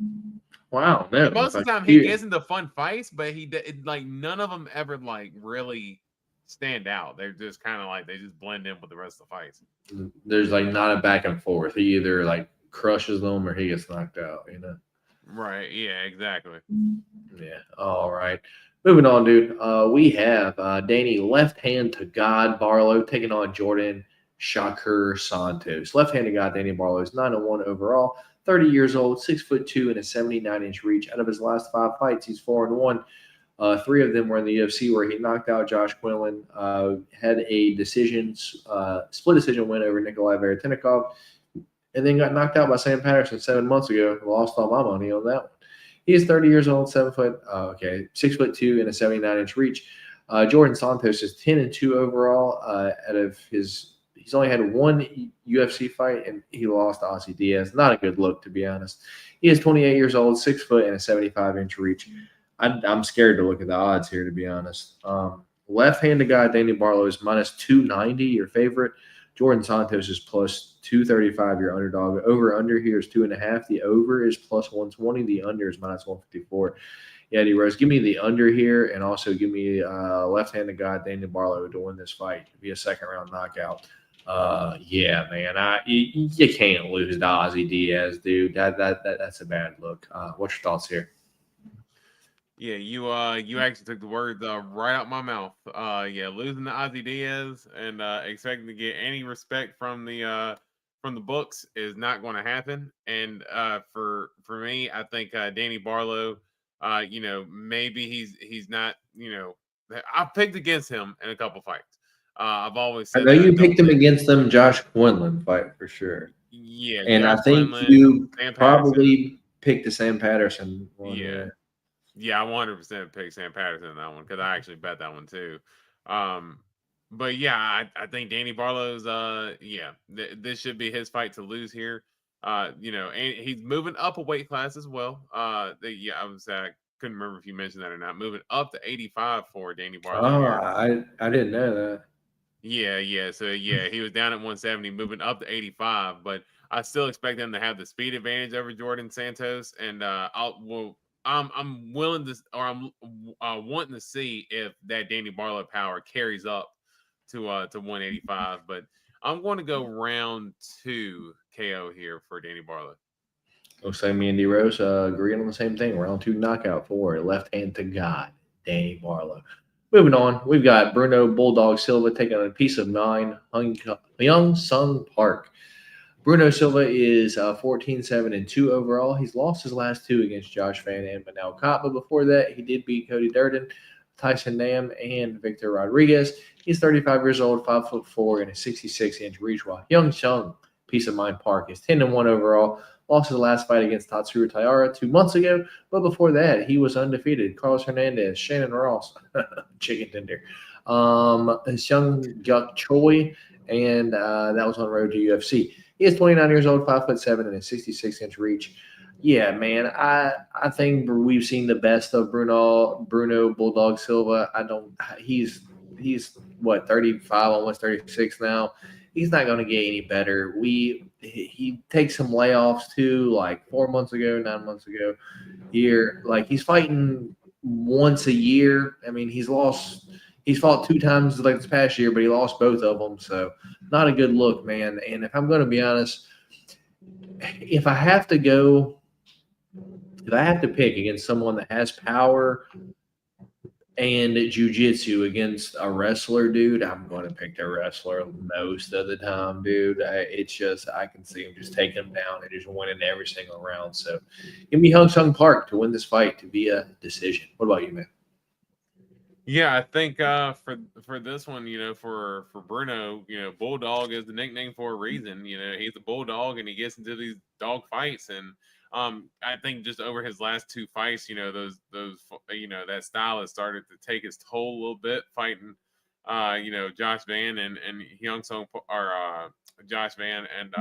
Wow. No, most of the time he gets into fun fights, but none of them ever really stand out. They're just kind of they just blend in with the rest of the fights. There's not a back and forth. He either crushes them or he gets knocked out, Right. Yeah, exactly. Yeah. All right. Moving on, dude. We have Danny left hand to God Barlow taking on Jordan Shakur Santos. Left hand to God Danny Barlow is 9-1 overall, 30 years old, 6'2" and a 79-inch reach. Out of his last 5 fights, he's 4-1. 3 of them were in the UFC where he knocked out Josh Quinlan, had a split decision win over Nikolai Veretinnikov, and then got knocked out by Sam Patterson 7 months ago. Lost all my money on that one. He is 30 years old, 6'2" and a 79-inch reach. Jordan Santos is 10-2 overall. He's only had 1 UFC fight, and he lost to Ozzy Diaz. Not a good look, to be honest. He is 28 years old, 6 foot, and a 75-inch reach. I'm scared to look at the odds here, to be honest. Left-handed guy, Danny Barlow, is minus 290, your favorite. Jordan Santos is plus 235, your underdog. Over-under here is 2.5. The over is plus 120. The under is minus 154. Yeah, D-Rose, give me the under here, and also give me left-handed guy, Danny Barlow, to win this fight. Be a second-round knockout. Yeah, man, you can't lose to Ozzy Diaz, dude. That's a bad look. What's your thoughts here? Yeah, you actually took the words right out my mouth. Yeah, losing to Ozzy Diaz and expecting to get any respect from the books is not going to happen. And for me, I think Danny Barlow, maybe he's not, I've picked against him in a couple fights. I've always said I know you picked him against them Josh Quinlan fight for sure. Yeah, and Josh I think Quinlan, you Sam probably Patterson. picked the Sam Patterson one. Yeah, I 100% picked Sam Patterson in that one because I actually bet that one too. But yeah, I think Danny Barlow's this should be his fight to lose here. And he's moving up a weight class as well. I couldn't remember if you mentioned that or not. Moving up to 85 for Danny Barlow here. I didn't know that. Yeah. So he was down at 170, moving up to 85, but I still expect him to have the speed advantage over Jordan Santos, and I'm willing to, or I'm wanting to see if that Danny Barlow power carries up to 185. But I'm going to go round 2 KO here for Danny Barlow. Looks like me and D Rose agreeing on the same thing. Round 2 knockout for left hand to God, Danny Barlow. Moving on, we've got Bruno Bulldog Silva taking on a piece of 9, Young Sung Park. Bruno Silva is 14-7-2 overall. He's lost his last 2 against Josh Van and Manel Kape, but before that, he did beat Cody Durden, Tyson Nam, and Victor Rodriguez. He's 35 years old, 5'4", and a 66-inch reach, while Young Sung, Piece of Mind Park, is 10-1 overall. Lost his last fight against Tatsuro Taira 2 months ago, but before that, he was undefeated. Carlos Hernandez, Shannon Ross, chicken tender, Seung Gyuk Choi, and that was on road to UFC. He is 29 years old, 5'7", and a 66-inch reach. Yeah, man, I think we've seen the best of Bruno Bulldog Silva. He's what, 35, almost 36 now. He's not going to get any better. He takes some layoffs too, like 4 months ago, 9 months ago. Here, like he's fighting once a year. I mean, he's fought 2 times like this past year, but he lost both of them. So not a good look, man. And if I'm going to be honest, if I have to pick against someone that has power and jiu-jitsu against a wrestler, dude, I'm going to pick the wrestler most of the time, dude. It's just, I can see him just taking him down and just winning every single round. So give me Young Sung Park to win this fight to be a decision. What about you, man? Yeah, I think for this one, for Bruno, Bulldog is the nickname for a reason. He's a bulldog and he gets into these dog fights, and I think just over his last 2 fights, those that style has started to take its toll a little bit, fighting Josh Van and Young Sung, or Josh Van and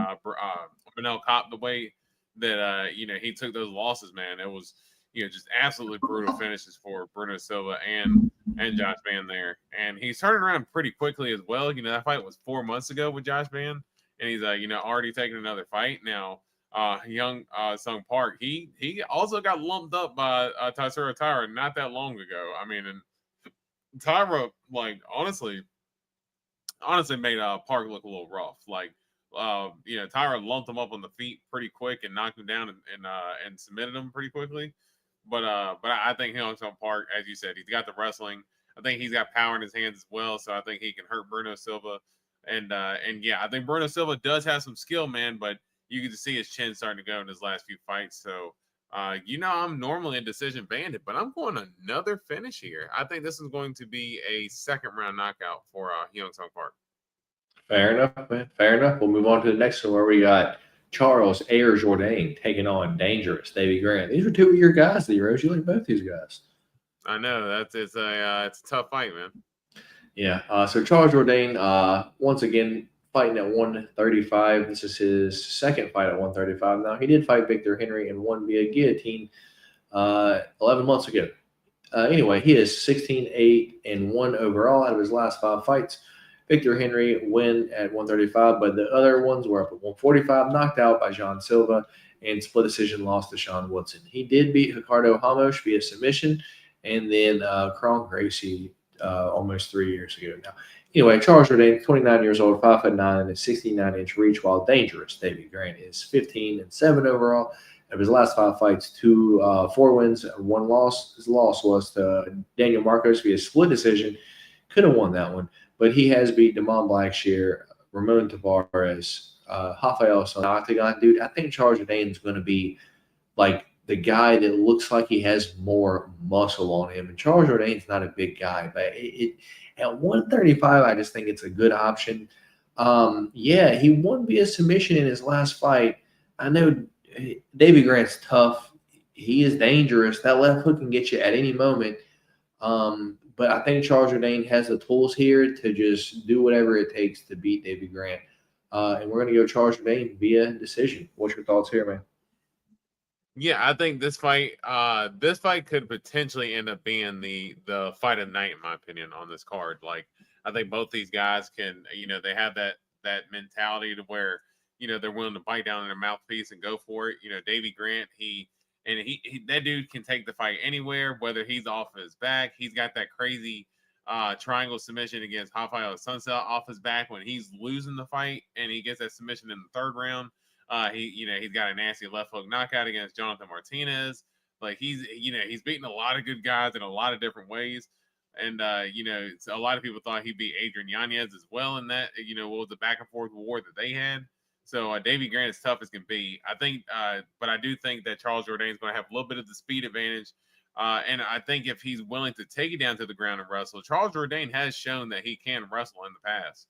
Manel Kape, the way that he took those losses, man. It was just absolutely brutal finishes for Bruno Silva and Josh Van there. And he's turning around pretty quickly as well. That fight was 4 months ago with Josh Van, and he's already taking another fight now. Young Sung Park, he also got lumped up by Tatsuro Taira not that long ago. I mean, and Taira, like, honestly made Park look a little rough. Like, Taira lumped him up on the feet pretty quick and knocked him down and submitted him pretty quickly. But I think Hyung Sung Park, as you said, he's got the wrestling. I think he's got power in his hands as well. So I think he can hurt Bruno Silva. And yeah, I think Bruno Silva does have some skill, man, but you can see his chin starting to go in his last few fights. So, I'm normally a decision bandit, but I'm going another finish here. I think this is going to be a second round knockout for Hyung Sung Park. Fair enough, man. Fair enough. We'll move on to the next one where we got Charles Air Jourdain taking on Dangerous Davey Grant. These are two of your guys, Leroy. You like both these guys. I know it's a tough fight, man. Yeah. So Charles Jourdain, once again, fighting at 135. This is his second fight at 135. Now, he did fight Victor Henry and won via guillotine 11 months ago. Anyway, he is 16-8-1 overall out of his last 5 fights. Victor Henry win at 135, but the other ones were up at 145, knocked out by John Silva, and split decision loss to Sean Woodson. He did beat Ricardo Ramos via submission, and then Kron Gracie almost 3 years ago now. Anyway, Charles Jourdain, 29 years old, 5'9", and a 69-inch reach, while Dangerous Davey Grant is 15-7 overall. Of his last 5 fights, 4 wins, 1 loss. His loss was to Daniel Marcos via split decision. Could have won that one, but he has beat Damon Blackshear, Ramon Tavares, Rafael Octagon. Dude, I think Charles Jourdain is going to be like the guy that looks like he has more muscle on him. And Charles Jourdain's not a big guy, but at 135, I just think it's a good option. Yeah, he won via submission in his last fight. I know Davey Grant's tough. He is dangerous. That left hook can get you at any moment. But I think Charles Jourdain has the tools here to just do whatever it takes to beat Davey Grant. And we're going to go Charles Jourdain via decision. What's your thoughts here, man? Yeah, I think this fight could potentially end up being the fight of the night, in my opinion, on this card. Like, I think both these guys can, they have that mentality to where, they're willing to bite down in their mouthpiece and go for it. Davey Grant, he that dude can take the fight anywhere, whether he's off his back. Hes got that crazy triangle submission against Rafael Sunset off his back when he's losing the fight, and he gets that submission in the 3rd round. He's got a nasty left hook knockout against Jonathan Martinez. Like, he's beaten a lot of good guys in a lot of different ways. And, a lot of people thought he beat Adrian Yanez as well in that, what was the back and forth war that they had. So Davey Grant is tough as can be. I think, but I do think that Charles Jourdain is going to have a little bit of the speed advantage. And I think if he's willing to take it down to the ground and wrestle, Charles Jourdain has shown that he can wrestle in the past.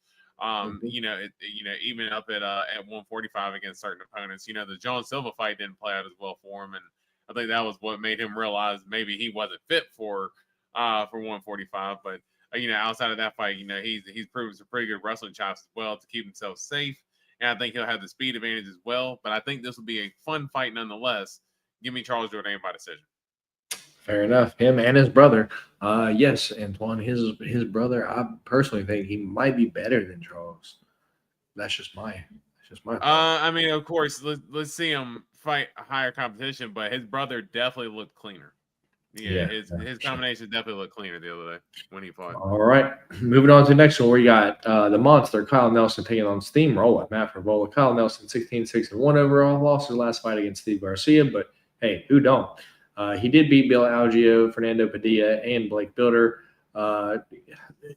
Even up at 145 against certain opponents. The John Silva fight didn't play out as well for him, and I think that was what made him realize maybe he wasn't fit for 145. But outside of that fight, he's proven some pretty good wrestling chops as well to keep himself safe, and I think he'll have the speed advantage as well. But I think this will be a fun fight nonetheless. Give me Charles Jourdain by decision. Fair enough. Him and his brother. Yes, Antoine, his brother, I personally think he might be better than Charles. That's just my thought. I mean, of course, let's see him fight a higher competition, but his brother definitely looked cleaner. Yeah, his combination definitely looked cleaner the other day when he fought. All right. Moving on to the next one, where you got the monster, Kyle Nelson, taking on Steamroller, Matt Frivola. Kyle Nelson, 16-6-1 overall. Lost his last fight against Steve Garcia, but hey, who don't? He did beat Bill Algeo, Fernando Padilla, and Blake Builder. The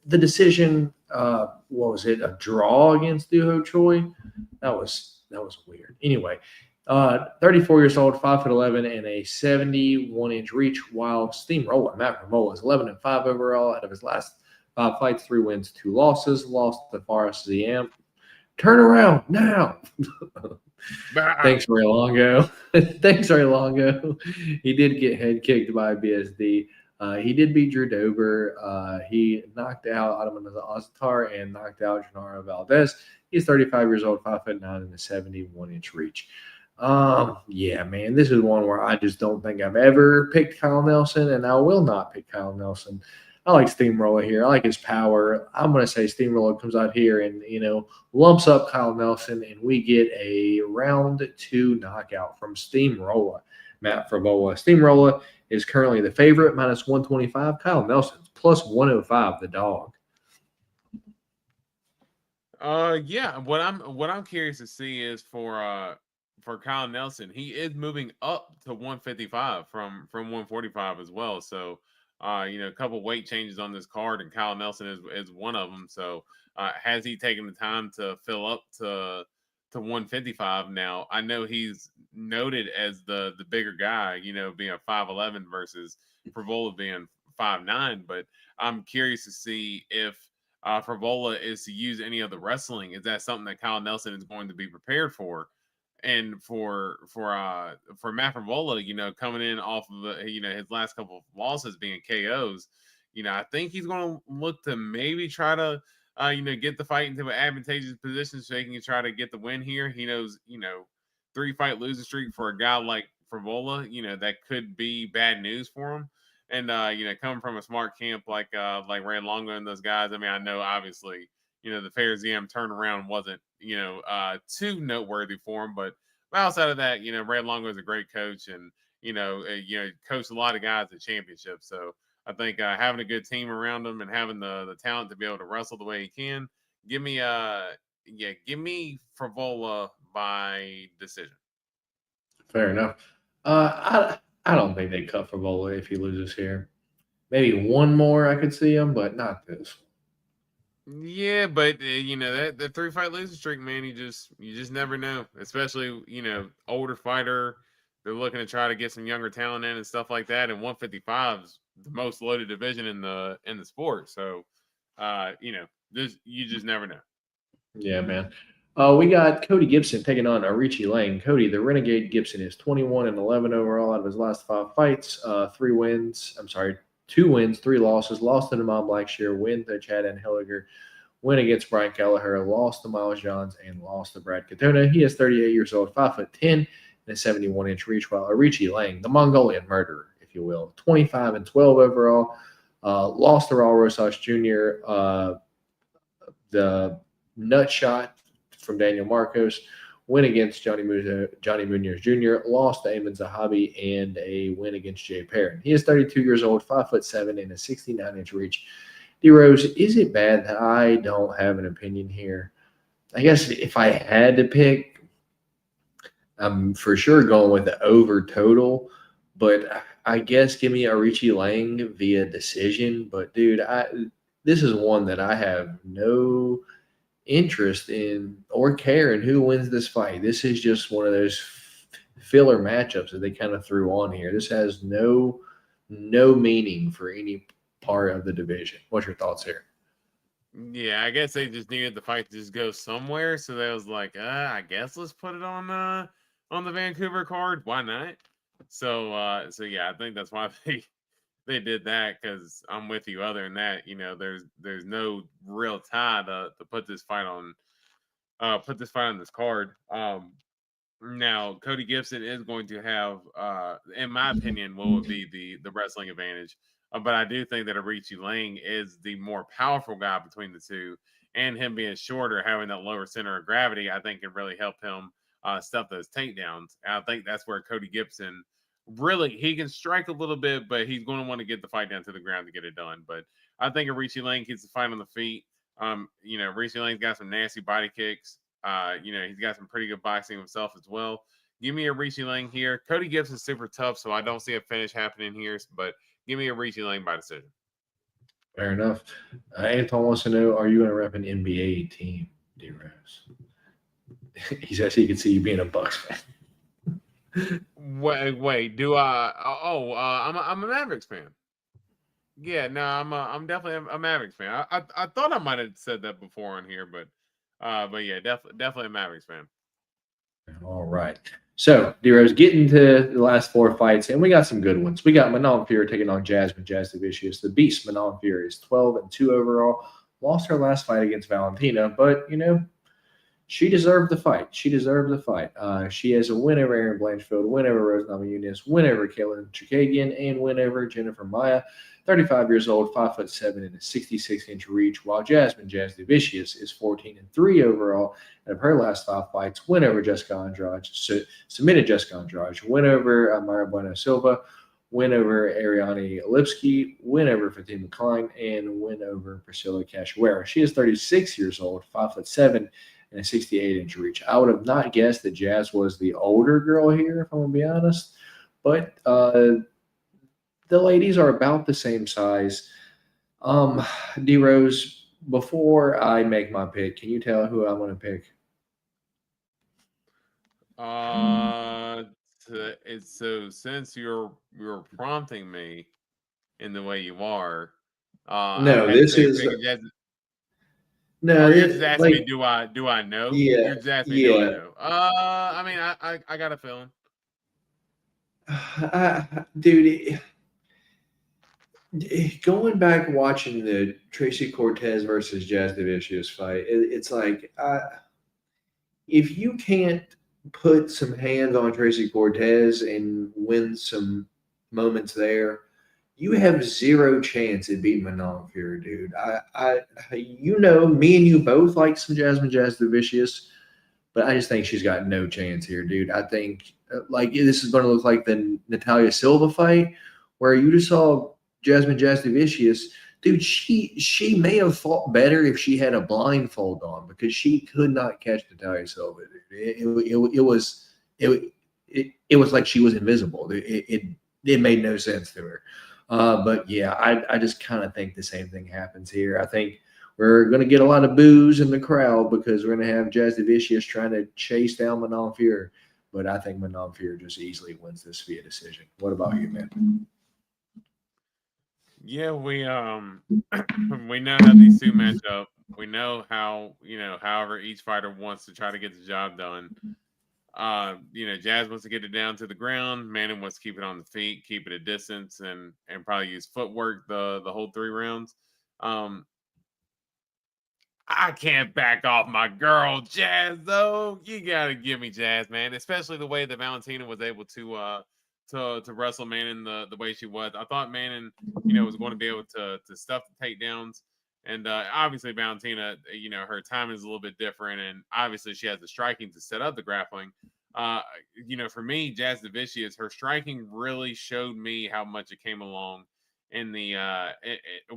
decision, what was it? A draw against Duho Choi? That was weird. Anyway, 34 years old, 5'11", and a 71-inch reach. While Steamroller Matt Frivola is 11-5 overall out of his last 5 fights, 3 wins, 2 losses. Lost to Forrest Ziam. Turn around now. Thanks, Ray Longo. Thanks, Ray Longo. He did get head kicked by BSD. He did beat Drew Dober. He knocked out Adamana Azatar and knocked out Genaro Valdez. He's 35 years old, 5'9", and a 71-inch reach. Yeah, man, this is one where I just don't think I've ever picked Kyle Nelson, and I will not pick Kyle Nelson. I like Steamroller here. I like his power. I'm going to say Steamroller comes out here and, lumps up Kyle Nelson, and we get a round 2 knockout from Steamroller, Matt Frivola. Steamroller is currently the favorite, minus 125. Kyle Nelson's plus 105, the dog. Yeah. What I'm curious to see is for for Kyle Nelson, he is moving up to 155 from 145 as well. So, a couple weight changes on this card, and Kyle Nelson is one of them. So, has he taken the time to fill up to 155 now? I know he's noted as the bigger guy, being a 5'11 versus Frevola being 5'9, but I'm curious to see if Frevola is to use any of the wrestling. Is that something that Kyle Nelson is going to be prepared for? And for Matt Frevola, coming in off of his last couple of losses being KOs, I think he's going to look to maybe try to get the fight into an advantageous position so he can try to get the win here. He knows 3-fight losing streak for a guy like Frevola, that could be bad news for him. And coming from a smart camp like Red Longo and those guys, I mean, I know obviously, the Fairziam turnaround wasn't, too noteworthy for him, but outside of that, Red Longo is a great coach and, coached a lot of guys at championships. So I think having a good team around him and having the talent to be able to wrestle the way he can, give me Frevola by decision. Fair enough. I don't think they cut Frevola if he loses here. Maybe one more I could see him, but not this. Yeah, but that 3-fight losing streak, man, you just never know. Especially older fighter, they're looking to try to get some younger talent in and stuff like that. And 155 is the most loaded division in the sport, so you just never know. Yeah, man. We got Cody Gibson taking on Arichi Lang. Cody, the Renegade Gibson, is 21-11 overall out of his last 5 fights. 2 wins, 3 losses. Lost to Naman Blackshear, win to Chad Henheliger, win against Brian Kelleher, lost to Miles Johns, and lost to Brad Katona. He is 38 years old, 5'10", and a 71-inch reach, while Arichi Lang, the Mongolian murderer, if you will, 25-12 overall. Lost to Raul Rosas Jr., the nut shot from Daniel Marcos, win against Johnny Munoz Jr., lost to Eamon Zahabi, and a win against Jay Perrin. He is 32 years old, 5'7", and a 69-inch reach. D-Rose, is it bad that I don't have an opinion here? I guess if I had to pick, I'm for sure going with the over total, but I guess give me Arichi Lang via decision. But, dude, this is one that I have no interest in or care in who wins this fight. This is just one of those filler matchups that they kind of threw on here. This has no meaning for any part of the division. What's your thoughts here? Yeah, I guess they just needed the fight to just go somewhere, so they was like, I guess let's put it on the Vancouver card. Why not? So yeah, I think that's why they did that, because I'm with you. Other than that, there's no real tie to put this fight on this card. Now Cody Gibson is going to have, in my opinion, what would be the wrestling advantage. But I do think that Arichi Lang is the more powerful guy between the two, and him being shorter, having that lower center of gravity, I think can really help him stuff those takedowns. And I think that's where Cody Gibson really, he can strike a little bit, but he's going to want to get the fight down to the ground to get it done. But I think Arichi Lang keeps the fight on the feet. Arichi Lang's got some nasty body kicks. He's got some pretty good boxing himself as well. Give me Arichi Lang here. Cody Gibson's super tough, so I don't see a finish happening here. But give me Arichi Lang by decision. Fair enough. Anton wants to know, are you going to rep an NBA team, D-Rose? He says he can see you being a Bucks fan. Wait, do I? I'm a Mavericks fan. Yeah, no, I'm definitely a Mavericks fan. I thought I might have said that before on here, but yeah, definitely a Mavericks fan. All right. So, D-Rose, getting to the last 4 fights, and we got some good ones. We got Manon Fury taking on Jasmine DeVicious. The Beast, Manon Fury, is 12-2 overall. Lost her last fight against Valentina, but, she deserved the fight. She has a win over Erin Blanchfield, win over Rose Namajunas, win over Kaylin Chikagian, and win over Jennifer Maya. 35 years old, 5'7", and a 66-inch reach, while Jasmine DeVicious is 14-3 overall. And of her last 5 fights, win over Jessica Andrade, submitted Jessica Andrade, win over Mara Bueno Silva, win over Ariane Lipsky, win over Fatima Klein, and win over Priscilla Cachoeira. She is 36 years old, 5'7", and a 68-inch reach. I would have not guessed that Jazz was the older girl here, if I'm going to be honest. But the ladies are about the same size. D-Rose, before I make my pick, can you tell who I'm going to pick? So since you're prompting me in the way you are, No, I had to this say is Jazz. no. Or you're just asking me, Like, do I know? yeah, You're just asking me, do I yeah. know? I mean, I got a feeling. Dude, going back watching the Tracy Cortez versus Jazz DeVicious fight, it's like if you can't put some hands on Tracy Cortez and win some moments there, you have zero chance at beating Manon Fury, dude. Me and you both like some Jasmine Jazz DeVicious, but I just think she's got no chance here, dude. I think like this is going to look like the Natalia Silva fight, where you just saw Jasmine Jazz DeVicious. Dude, she may have fought better if she had a blindfold on, because she could not catch Natalia Silva. It was like she was invisible. It made no sense to her. But yeah, I just kind of think the same thing happens here. I think we're going to get a lot of boos in the crowd because we're going to have Jazz DeVicious trying to chase down Manon Fury. But I think Manon Fury just easily wins this via decision. What about you, man? Yeah, we we know how these two match up. We know how, however each fighter wants to try to get the job done. Jazz wants to get it down to the ground. Manning wants to keep it on the feet, keep it a distance, and probably use footwork the whole 3 rounds. I can't back off my girl Jazz, though. You gotta give me Jazz, man. Especially the way that Valentina was able to wrestle Manning the way she was. I thought Manning, was going to be able to stuff the takedowns. And obviously Valentina, her timing is a little bit different, and obviously she has the striking to set up the grappling. For me, Jazz DeVicious, her striking really showed me how much it came along in the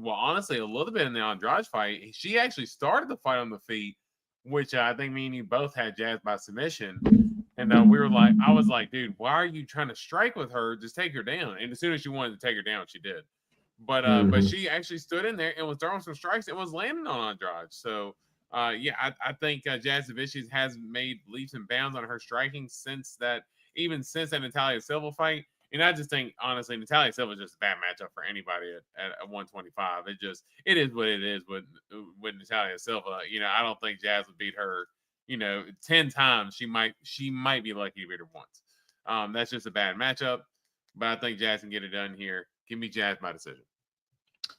honestly, a little bit in the Andrade fight. She actually started the fight on the feet, which I think me and you both had Jazz by submission. And I was like, dude, why are you trying to strike with her? Just take her down. And as soon as she wanted to take her down, she did. But she actually stood in there and was throwing some strikes and was landing on Andrade. So I think Jazz DeVicious has made leaps and bounds on her striking since that Natalia Silva fight. And I just think, honestly, Natalia Silva is just a bad matchup for anybody at 125. It is what it is with Natalia Silva. I don't think Jazz would beat her, 10 times. She might be lucky to beat her once. That's just a bad matchup. But I think Jazz can get it done here. Give me Jazz by decision.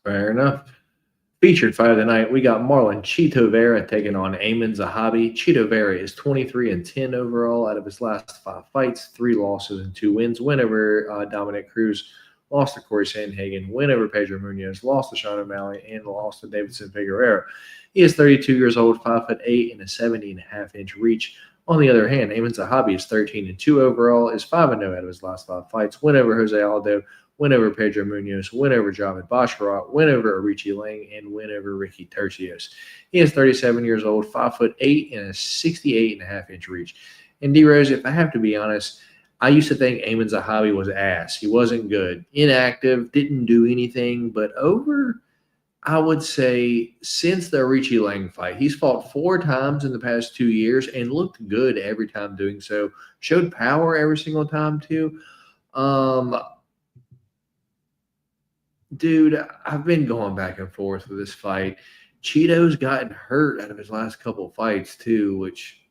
Fair enough. Featured fight of the night, we got Marlon Chito Vera taking on Amin Zahabi. Chito Vera is 23-10 overall out of his last 5 fights, 3 losses and 2 wins. Win over Dominic Cruz, lost to Corey Sandhagen, win over Pedro Munoz, lost to Sean O'Malley, and lost to Davidson Figueroa. He is 32 years old, 5'8", and a 70.5-inch reach. On the other hand, Amin Zahabi is 13-2 overall, is 5-0 out of his last 5 fights, win over Jose Aldo, win over Pedro Munoz, win over Javid Basharat, win over Arichi Lang, and win over Ricky Tercios. He is 37 years old, 5'8", and a 68.5-inch reach. And D-Rose, if I have to be honest, I used to think Amin Zahabi was ass. He wasn't good. Inactive, didn't do anything. But I would say, since the Arichi Lang fight, he's fought 4 times in the past 2 years and looked good every time doing so. Showed power every single time, too. Dude, I've been going back and forth with this fight. Cheeto's gotten hurt out of his last couple of fights, too, which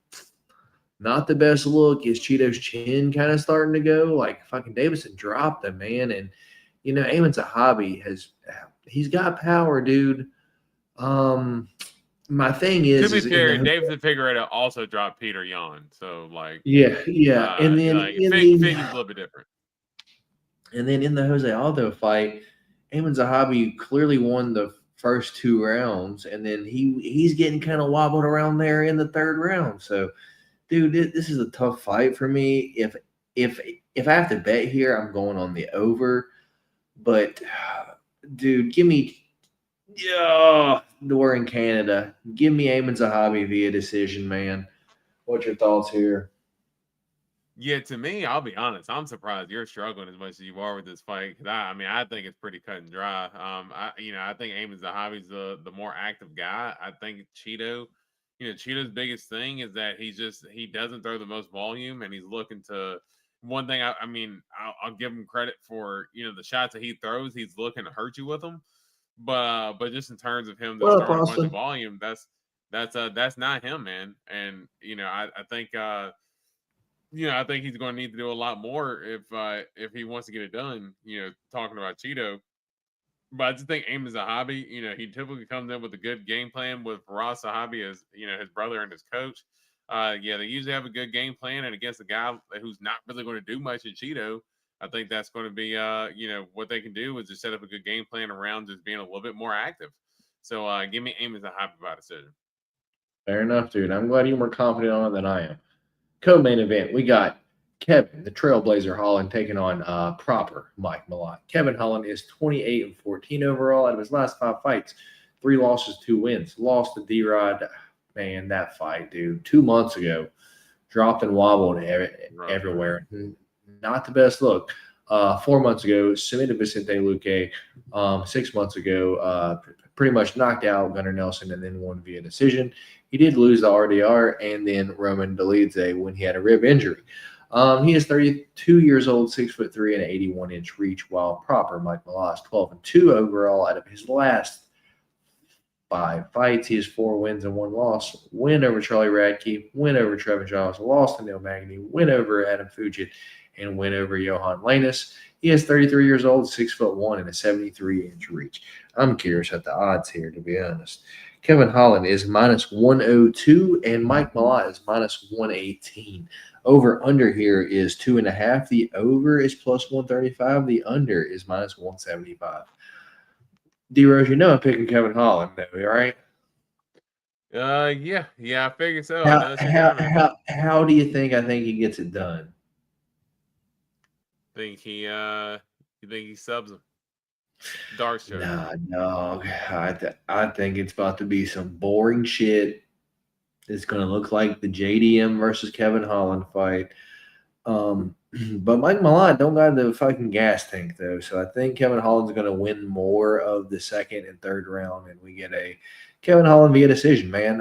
not the best look. Is Cheeto's chin kind of starting to go? Like, fucking Davidson dropped him, man. And, Amin Zahabi he's got power, dude. My thing is, to be fair, Davidson Figueroa also dropped Peter Yan. So, like, yeah. And then, Figgy's a little bit different. And then in the Jose Aldo fight, Amin Zahabi clearly won the first 2 rounds, and then he's getting kind of wobbled around there in the 3rd round. So, dude, this is a tough fight for me. If I have to bet here, I'm going on the over. But, dude, give me Yeah, we're in Canada. Give me Amin Zahabi via decision, man. What's your thoughts here? Yeah, to me, I'll be honest. I'm surprised you're struggling as much as you are with this fight. 'Cause I mean, I think it's pretty cut and dry. I think Eamon Zahavi's the more active guy. I think Cheeto's biggest thing is that he doesn't throw the most volume, and he's looking to. One thing, I'll give him credit for. The shots that he throws, he's looking to hurt you with them. But just in terms of him just What up, throwing a bunch of Austin? volume, that's not him, man. And I think. I think he's going to need to do a lot more if he wants to get it done. Talking about Cheeto, but I just think Eamon Zahabi, he typically comes in with a good game plan with Faraz Zahabi as his brother and his coach. They usually have a good game plan, and against a guy who's not really going to do much in Cheeto, I think that's going to be what they can do is just set up a good game plan around just being a little bit more active. So give me Eamon Zahabi by decision. Fair enough, dude. I'm glad you're more confident on it than I am. Co-main event, we got Kevin, the Trailblazer Holland, taking on proper Mike Malott. Kevin Holland is 28-14 overall out of his last 5 fights. 3 losses, 2 wins. Lost to D-Rod. Man, that fight, dude. 2 months ago. Dropped and wobbled everywhere. Not the best look. 4 months ago, submitted Vicente Luque. 6 months ago, pretty much knocked out Gunnar Nelson and then won via decision. He did lose the RDR and then Roman Dolidze when he had a rib injury. He is 32 years old, 6'3", and an 81-inch reach, while proper Mike Malott is 12-2 overall out of his last 5 fights. He has 4 wins and 1 loss. Win over Charlie Radke, win over Trevin Giles, lost to Neil Magny, win over Adam Fugit, and win over Johan Lanus. He is 33 years old, 6'1", and a 73-inch reach. I'm curious at the odds here, to be honest. Kevin Holland is -102, and Mike Malott is -118. Over under here is 2.5. The over is +135. The under is -175. D-Rose, I'm picking Kevin Holland, though, right? Yeah, I figured so. How do you think he gets it done? You think he subs him? Dark show. Nah, dog. I think it's about to be some boring shit. It's going to look like the JDM versus Kevin Holland fight. But Mike Malott don't got the fucking gas tank, though. So I think Kevin Holland's going to win more of the second and third round, and we get a Kevin Holland via decision, man.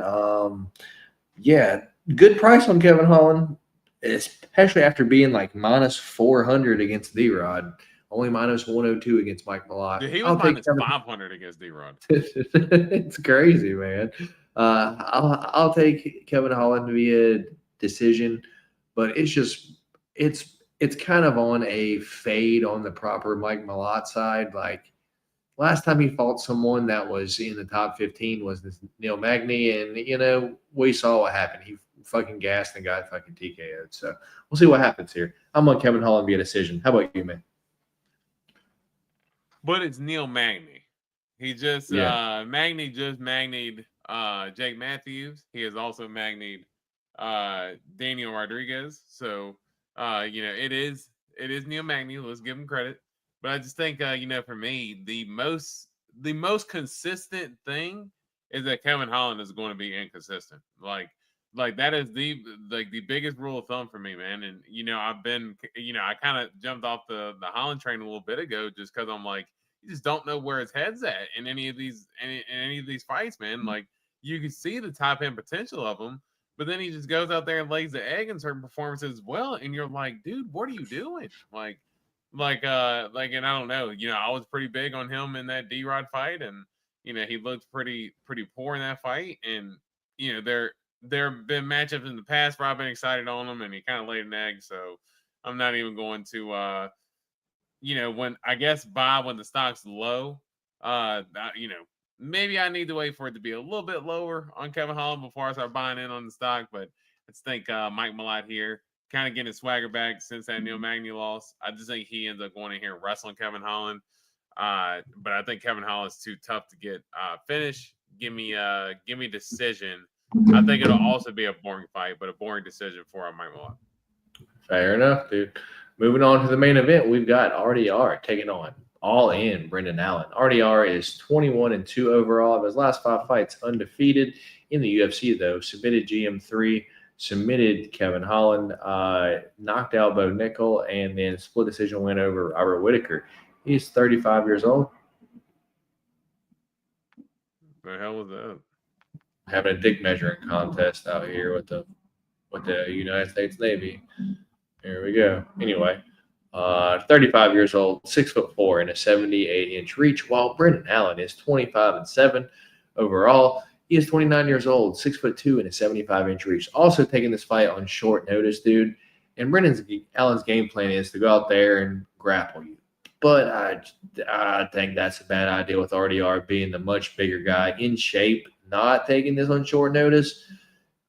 Good price on Kevin Holland, especially after being like -400 against D-Rod. Only -102 against Mike Malott. Dude, he was -500 against D-Rod. It's crazy, man. I'll take Kevin Holland via decision, but it's kind of on a fade on the proper Mike Malott side. Like last time he fought someone that was in the top 15 was this Neil Magny, and we saw what happened. He fucking gassed and got fucking TKO'd. So we'll see what happens here. I'm on Kevin Holland via decision. How about you, man? But it's Neil Magny. He just Magny just magnied Jake Matthews. He has also magnied Daniel Rodriguez. So it is Neil Magny. Let's give him credit. But I just think for me, the most consistent thing is that Kevin Holland is going to be inconsistent. Like that is the biggest rule of thumb for me, man. And I've been I kind of jumped off the Holland train a little bit ago just because I'm like, you just don't know where his head's at in any of these fights, man. Like you can see the top end potential of him, but then he just goes out there and lays the egg in certain performances as well, and you're like, dude, what are you doing? And I don't know. I was pretty big on him in that D-Rod fight, and he looked pretty poor in that fight, and there have been matchups in the past where I've been excited on him, and he kind of laid an egg. So I'm not even going to, when the stock's low, maybe I need to wait for it to be a little bit lower on Kevin Holland before I start buying in on the stock. But I just think Mike Malott here kind of getting his swagger back since that Neil Magny loss. I just think he ends up going in here and wrestling Kevin Holland. But I think Kevin Holland's too tough to get finished. Give me decision. I think it'll also be a boring fight, but a boring decision for Mike Malott. Fair enough, dude. Moving on to the main event, we've got RDR taking on all in Brendan Allen. RDR is 21-2 overall of his last 5 fights, undefeated in the UFC though. Submitted GM3, submitted Kevin Holland, knocked out Bo Nickel, and then split decision win over Robert Whitaker. He's 35 years old. The hell was that? Having a dick measuring contest out here with the United States Navy. Here we go. Anyway, 35 years old, 6'4" and a 78-inch reach, while Brendan Allen is 25-7 overall. He is 29 years old, 6'2" and a 75-inch reach. Also taking this fight on short notice, dude. And Brendan Allen's game plan is to go out there and grapple you. But I think that's a bad idea with RDR being the much bigger guy in shape, not taking this on short notice.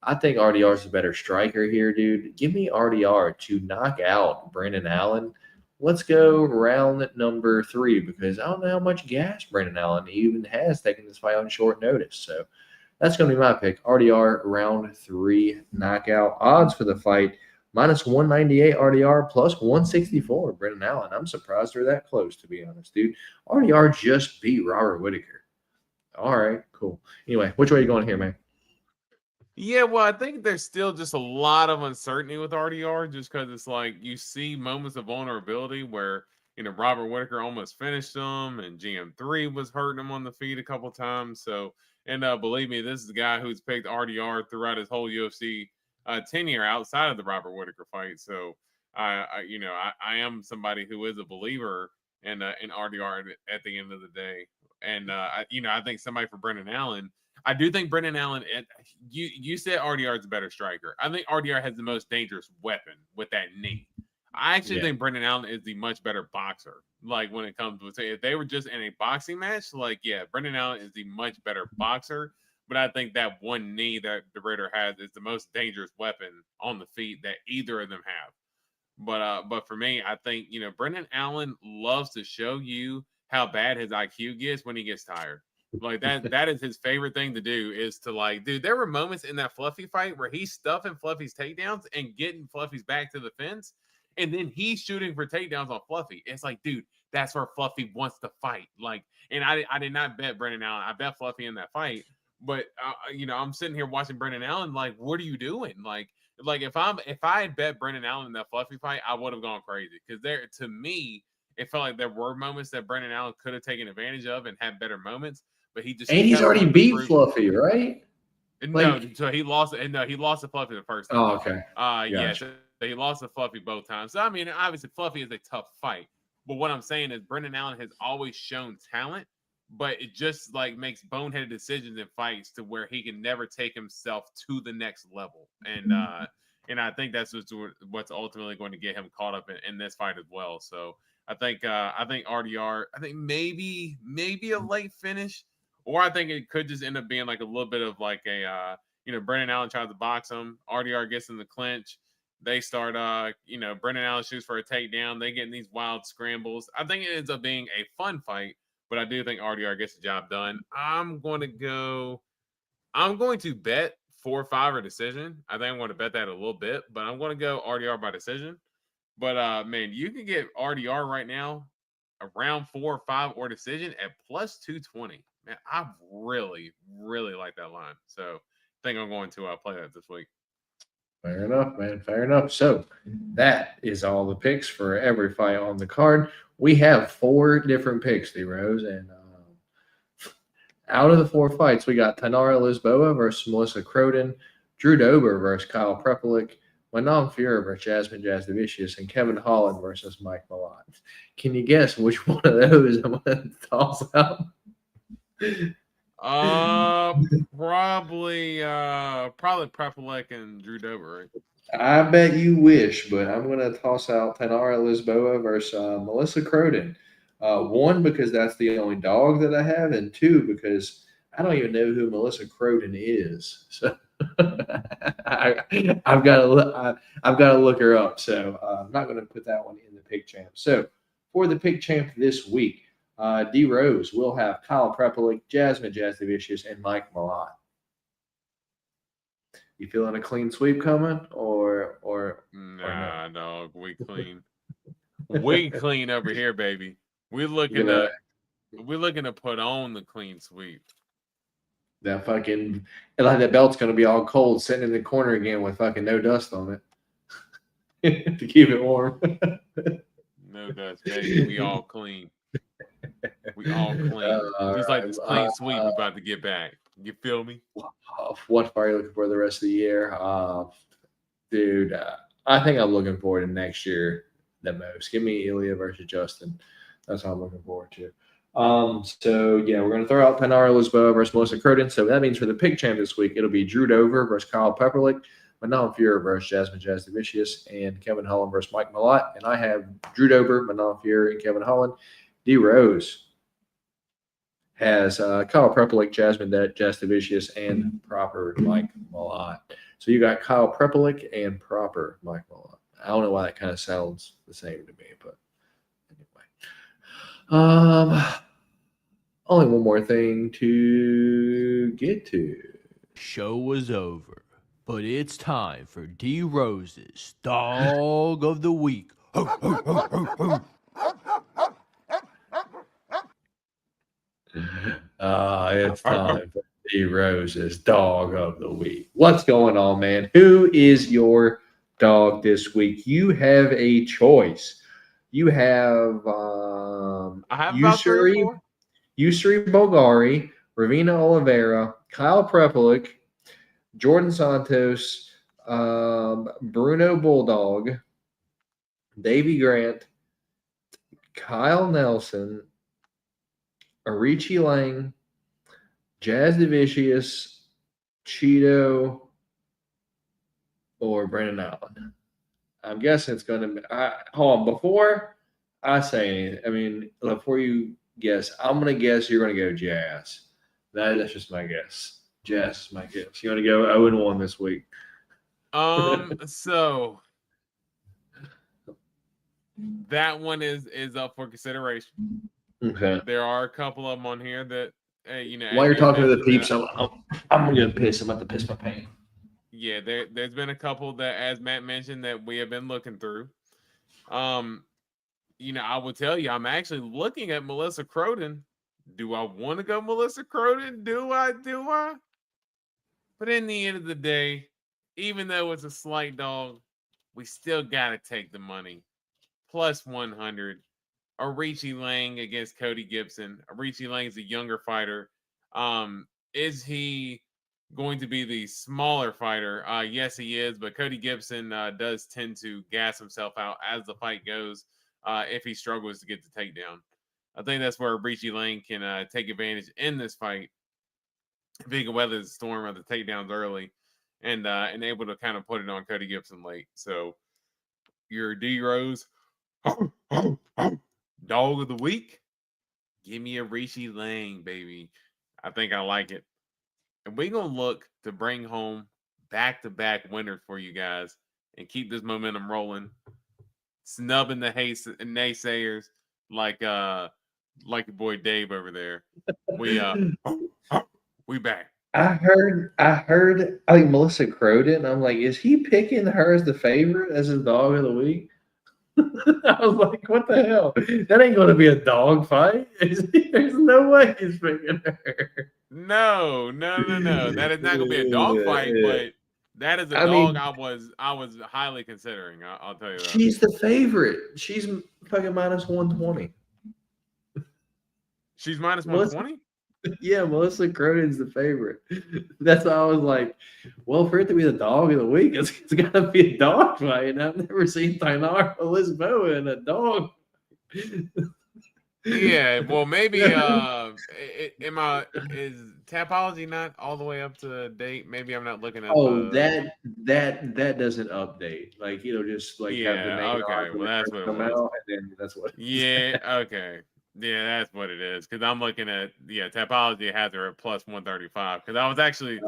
I think RDR is a better striker here, dude. Give me RDR to knock out Brendan Allen. Let's go round number 3 because I don't know how much gas Brendan Allen even has taking this fight on short notice. So that's going to be my pick. RDR round 3 knockout. Odds for the fight, -198 RDR, +164 Brendan Allen. I'm surprised they're that close, to be honest, dude. RDR just beat Robert Whitaker. All right, cool. Anyway, which way are you going here, man? Yeah, well, I think there's still just a lot of uncertainty with RDR just because it's like you see moments of vulnerability where, Robert Whitaker almost finished him and GM3 was hurting him on the feet a couple times. So, and believe me, this is the guy who's picked RDR throughout his whole UFC tenure outside of the Robert Whitaker fight. So, I am somebody who is a believer in RDR at the end of the day. And, I think somebody for Brendan Allen, I do think Brendan Allen, you said RDR is a better striker. I think RDR has the most dangerous weapon with that knee. I actually think Brendan Allen is the much better boxer. Like when it comes to if they were just in a boxing match, Brendan Allen is the much better boxer. But I think that one knee that the Raider has is the most dangerous weapon on the feet that either of them have. But for me, I think Brendan Allen loves to show you how bad his IQ gets when he gets tired. Like that is his favorite thing to do is to dude, there were moments in that Fluffy fight where he's stuffing Fluffy's takedowns and getting Fluffy's back to the fence. And then he's shooting for takedowns on Fluffy. It's like, dude, that's where Fluffy wants to fight. And I did not bet Brendan Allen. I bet Fluffy in that fight. But, I'm sitting here watching Brendan Allen. What are you doing? If I had bet Brendan Allen in that Fluffy fight, I would have gone crazy. Because to me, it felt like there were moments that Brendan Allen could have taken advantage of and had better moments. But he just he's already beat Fluffy, right? So he lost. No, he lost to Fluffy the first time. Oh, okay. Yeah, so he lost to Fluffy both times. So I mean, obviously Fluffy is a tough fight. But what I'm saying is Brendan Allen has always shown talent, but it just makes boneheaded decisions in fights to where he can never take himself to the next level. And I think that's what's ultimately going to get him caught up in this fight as well. So I think RDR. I think maybe a late finish. Or I think it could just end up being a little bit of Brendan Allen tries to box him. RDR gets in the clinch. They start, Brendan Allen shoots for a takedown. They get in these wild scrambles. I think it ends up being a fun fight, but I do think RDR gets the job done. I'm going to bet 4-5 or decision. I think I'm going to bet that a little bit, but I'm going to go RDR by decision. But, man, you can get RDR right now around 4 or 5 or decision at +220. Man, I really, really like that line. So I think I'm going to play that this week. Fair enough, man. Fair enough. So that is all the picks for every fight on the card. We have 4 different picks, D-Rose. And out of the 4 fights, we got Tainara Lisboa versus Melissa Croden, Drew Dober versus Kyle Prepelic, Manon Fiora versus Jasmine Jasdavicius, and Kevin Holland versus Mike Malott. Can you guess which one of those I'm going to toss out? Probably Prepelic and Drew Dober, right? I bet you wish, but I'm going to toss out Tainara Lisboa versus Melissa Croden. 1, because that's the only dog that I have, and 2, because I don't even know who Melissa Croden is. So I've got to look her up. So I'm not going to put that one in the pick champ. So for the pick champ this week, D Rose will have Kyle Prepelic, Jasmine Jasdavicius, and Mike Malott. You feeling a clean sweep coming, or nah, dog? We clean. We clean over here, baby. We're looking to put on the clean sweep. That fucking like that belt's gonna be all cold, sitting in the corner again with fucking no dust on it to keep it warm. No dust, baby. We all clean. We all clean. Just like this clean sweep we're about to get back. You feel me? What are you looking for the rest of the year? Dude, I think I'm looking forward to next year the most. Give me Ilya versus Justin. That's what I'm looking forward to. So yeah, we're gonna throw out Penara Lisboa versus Melissa Croden. So that means for the pick champ this week, it'll be Drew Dover versus Kyle Pepperlick, Manon Fury versus Jasmine Jasdavicius, and Kevin Holland versus Mike Malott. And I have Drew Dover, Manon Fury, and Kevin Holland. D Rose has Kyle Pepperlick, Jasmine Jasdavicius, and proper Mike Malott. So you got Kyle Pepperlick and proper Mike Malott. I don't know why that kind of sounds the same to me, but anyway. Only one more thing to get to. Show was over, but it's time for D Rose's Dog of the Week. It's time for D Rose's Dog of the Week. What's going on, man? Who is your dog this week? You have a choice. You have I have about 3 or 4. Yusri Bulgari, Ravina Oliveira, Kyle Pepperlick, Jordan Santos, Bruno Bulldog, Davy Grant, Kyle Nelson, Arichi Lang, Jasdavicius, Cheeto, or Brandon Allen. I'm guessing it's going to be. Hold on. Before I say anything, I mean, before you guess, I'm going to guess you're going to go Jazz. That's just my guess. Jazz is my guess. You want to go 0-1 this week? So that one is up for consideration. Okay. There are a couple of them on here that, While you're talking to the peeps, I'm going to piss. I'm about to piss my pants. Yeah, there's been a couple that, as Matt mentioned, that we have been looking through. I will tell you, I'm actually looking at Melissa Croden. Do I want to go Melissa Croden? Do I? But in the end of the day, even though it's a slight dog, we still got to take the money. Plus 100. Arichi Lang against Cody Gibson. Arichi Lang is a younger fighter. Is he going to be the smaller fighter? Yes, he is, but Cody Gibson does tend to gas himself out as the fight goes if he struggles to get the takedown. I think that's where Arichi Lang can take advantage in this fight if he can weather the storm of the takedowns early and able to kind of put it on Cody Gibson late. So your D Rose dog of the week, give me Arichi Lang, baby. I think I like it. And we're going to look to bring home back-to-back winners for you guys and keep this momentum rolling. Snubbing the naysayers like your boy Dave over there. We back. I heard I think Melissa Croden. I'm like, is he picking her as the favorite as his dog of the week? I was like, what the hell? That ain't going to be a dog fight. There's no way he's picking her. No. That is not going to be a dog fight, but that is a dog I was highly considering. I'll tell you that. She's the favorite. She's fucking minus 120. She's minus 120? Yeah, Melissa Croden's the favorite. That's why I was like, well, for it to be the dog of the week, it's got to be a dog fight. And I've never seen Tainara Lisboa in a dog. Yeah, well, maybe is Tapology not all the way up to date? Maybe I'm not looking at. That doesn't update. Like it'll just have the main okay. Well, that's what it was. Out, and then that's what. Yeah. Okay. Yeah, that's what it is. Because I'm looking at Tapology has her at plus 135. Because I was actually,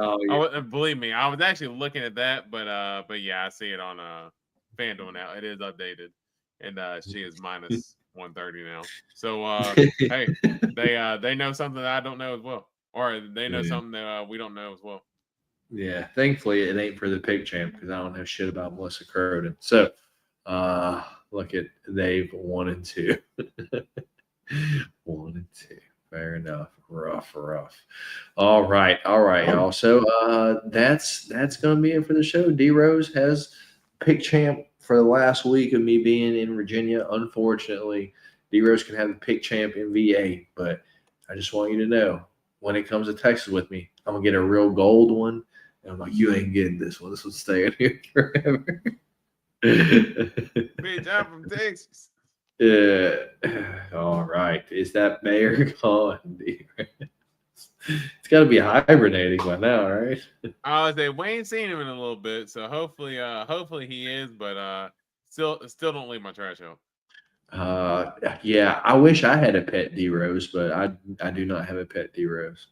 believe me, I was actually looking at that, but yeah, I see it on FanDuel now. It is updated, and she is minus 130 now. So hey, they know something that I don't know as well, or they know something that we don't know as well. Yeah, thankfully it ain't for the pick champ because I don't know shit about Melissa Croden. So look at they've 1 and 2. 1 and 2. Fair enough. Rough. All right, y'all. So that's gonna be it for the show. D Rose has pick champ for the last week of me being in Virginia. Unfortunately, D Rose can have the pick champ in VA, but I just want you to know when it comes to Texas with me, I'm gonna get a real gold one. And I'm like, you ain't getting this one. This one's staying here forever. Bitch, I'm from Texas. Yeah. All right. Is that mayor gone? It's got to be hibernating by now, right? I was say we ain't seen him in a little bit, so hopefully he is, but still don't leave my trash out. Yeah. I wish I had a pet D Rose, but I do not have a pet D Rose.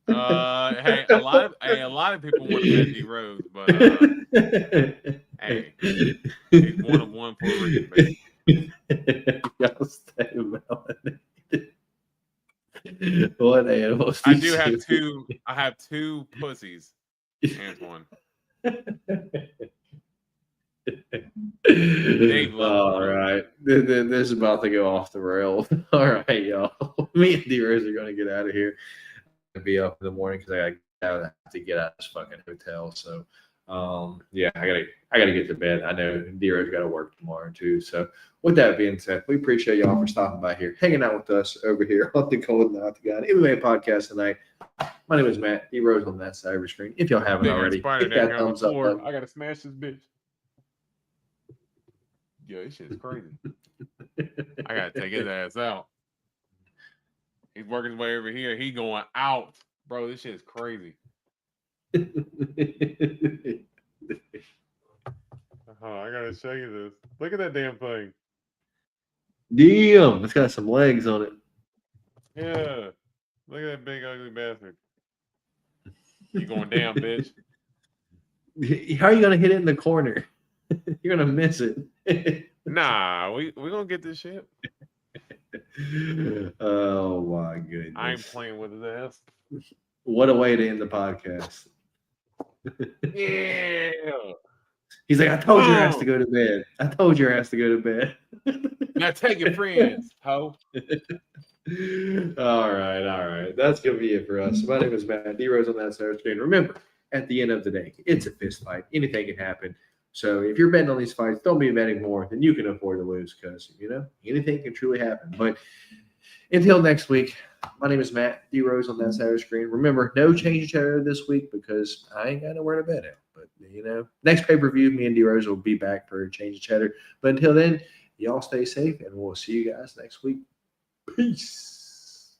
Hey, a lot of people want to bet D Rose, but hey, he's one of one for a reason, baby. Y'all stay melanated. What animals? I have two pussies, Antoine. All right. This is about to go off the rails. All right, y'all. Me and D Rose are going to get out of here. Be up in the morning because I have to get out of this fucking hotel. So yeah, I gotta get to bed. I know D-Rose got to work tomorrow too. So with that being said, we appreciate y'all for stopping by here, hanging out with us over here on the Golden Octagon MMA Podcast tonight. My name is Matt. D-Rose on that side of your screen. If y'all haven't already, hit that thumbs up button. I gotta smash this bitch. Yo, this shit's crazy. I gotta take his ass out. He's working his way over here. He going out. Bro, this shit is crazy. I gotta show you this. Look at that damn thing. Damn, it's got some legs on it. Yeah. Look at that big ugly bastard. You going down, bitch. How are you gonna hit it in the corner? You're gonna miss it. Nah, we gonna get this shit. Oh my goodness. I ain't playing with his ass. What a way to end the podcast. Yeah. He's like, I told your ass to go to bed. I told your ass to go to bed. Now take your friends, ho. All right. That's gonna be it for us. My name is Matt. D-Rose on that side of the screen. Remember, at the end of the day, it's a fist fight. Anything can happen. So if you're betting on these fights, don't be betting more than you can afford to lose because, anything can truly happen. But until next week, my name is Matt. D-Rose on that side of the screen. Remember, no change chatter this week because I ain't got nowhere to bet at. But, next pay-per-view, me and D-Rose will be back for a change of chatter. But until then, y'all stay safe, and we'll see you guys next week. Peace.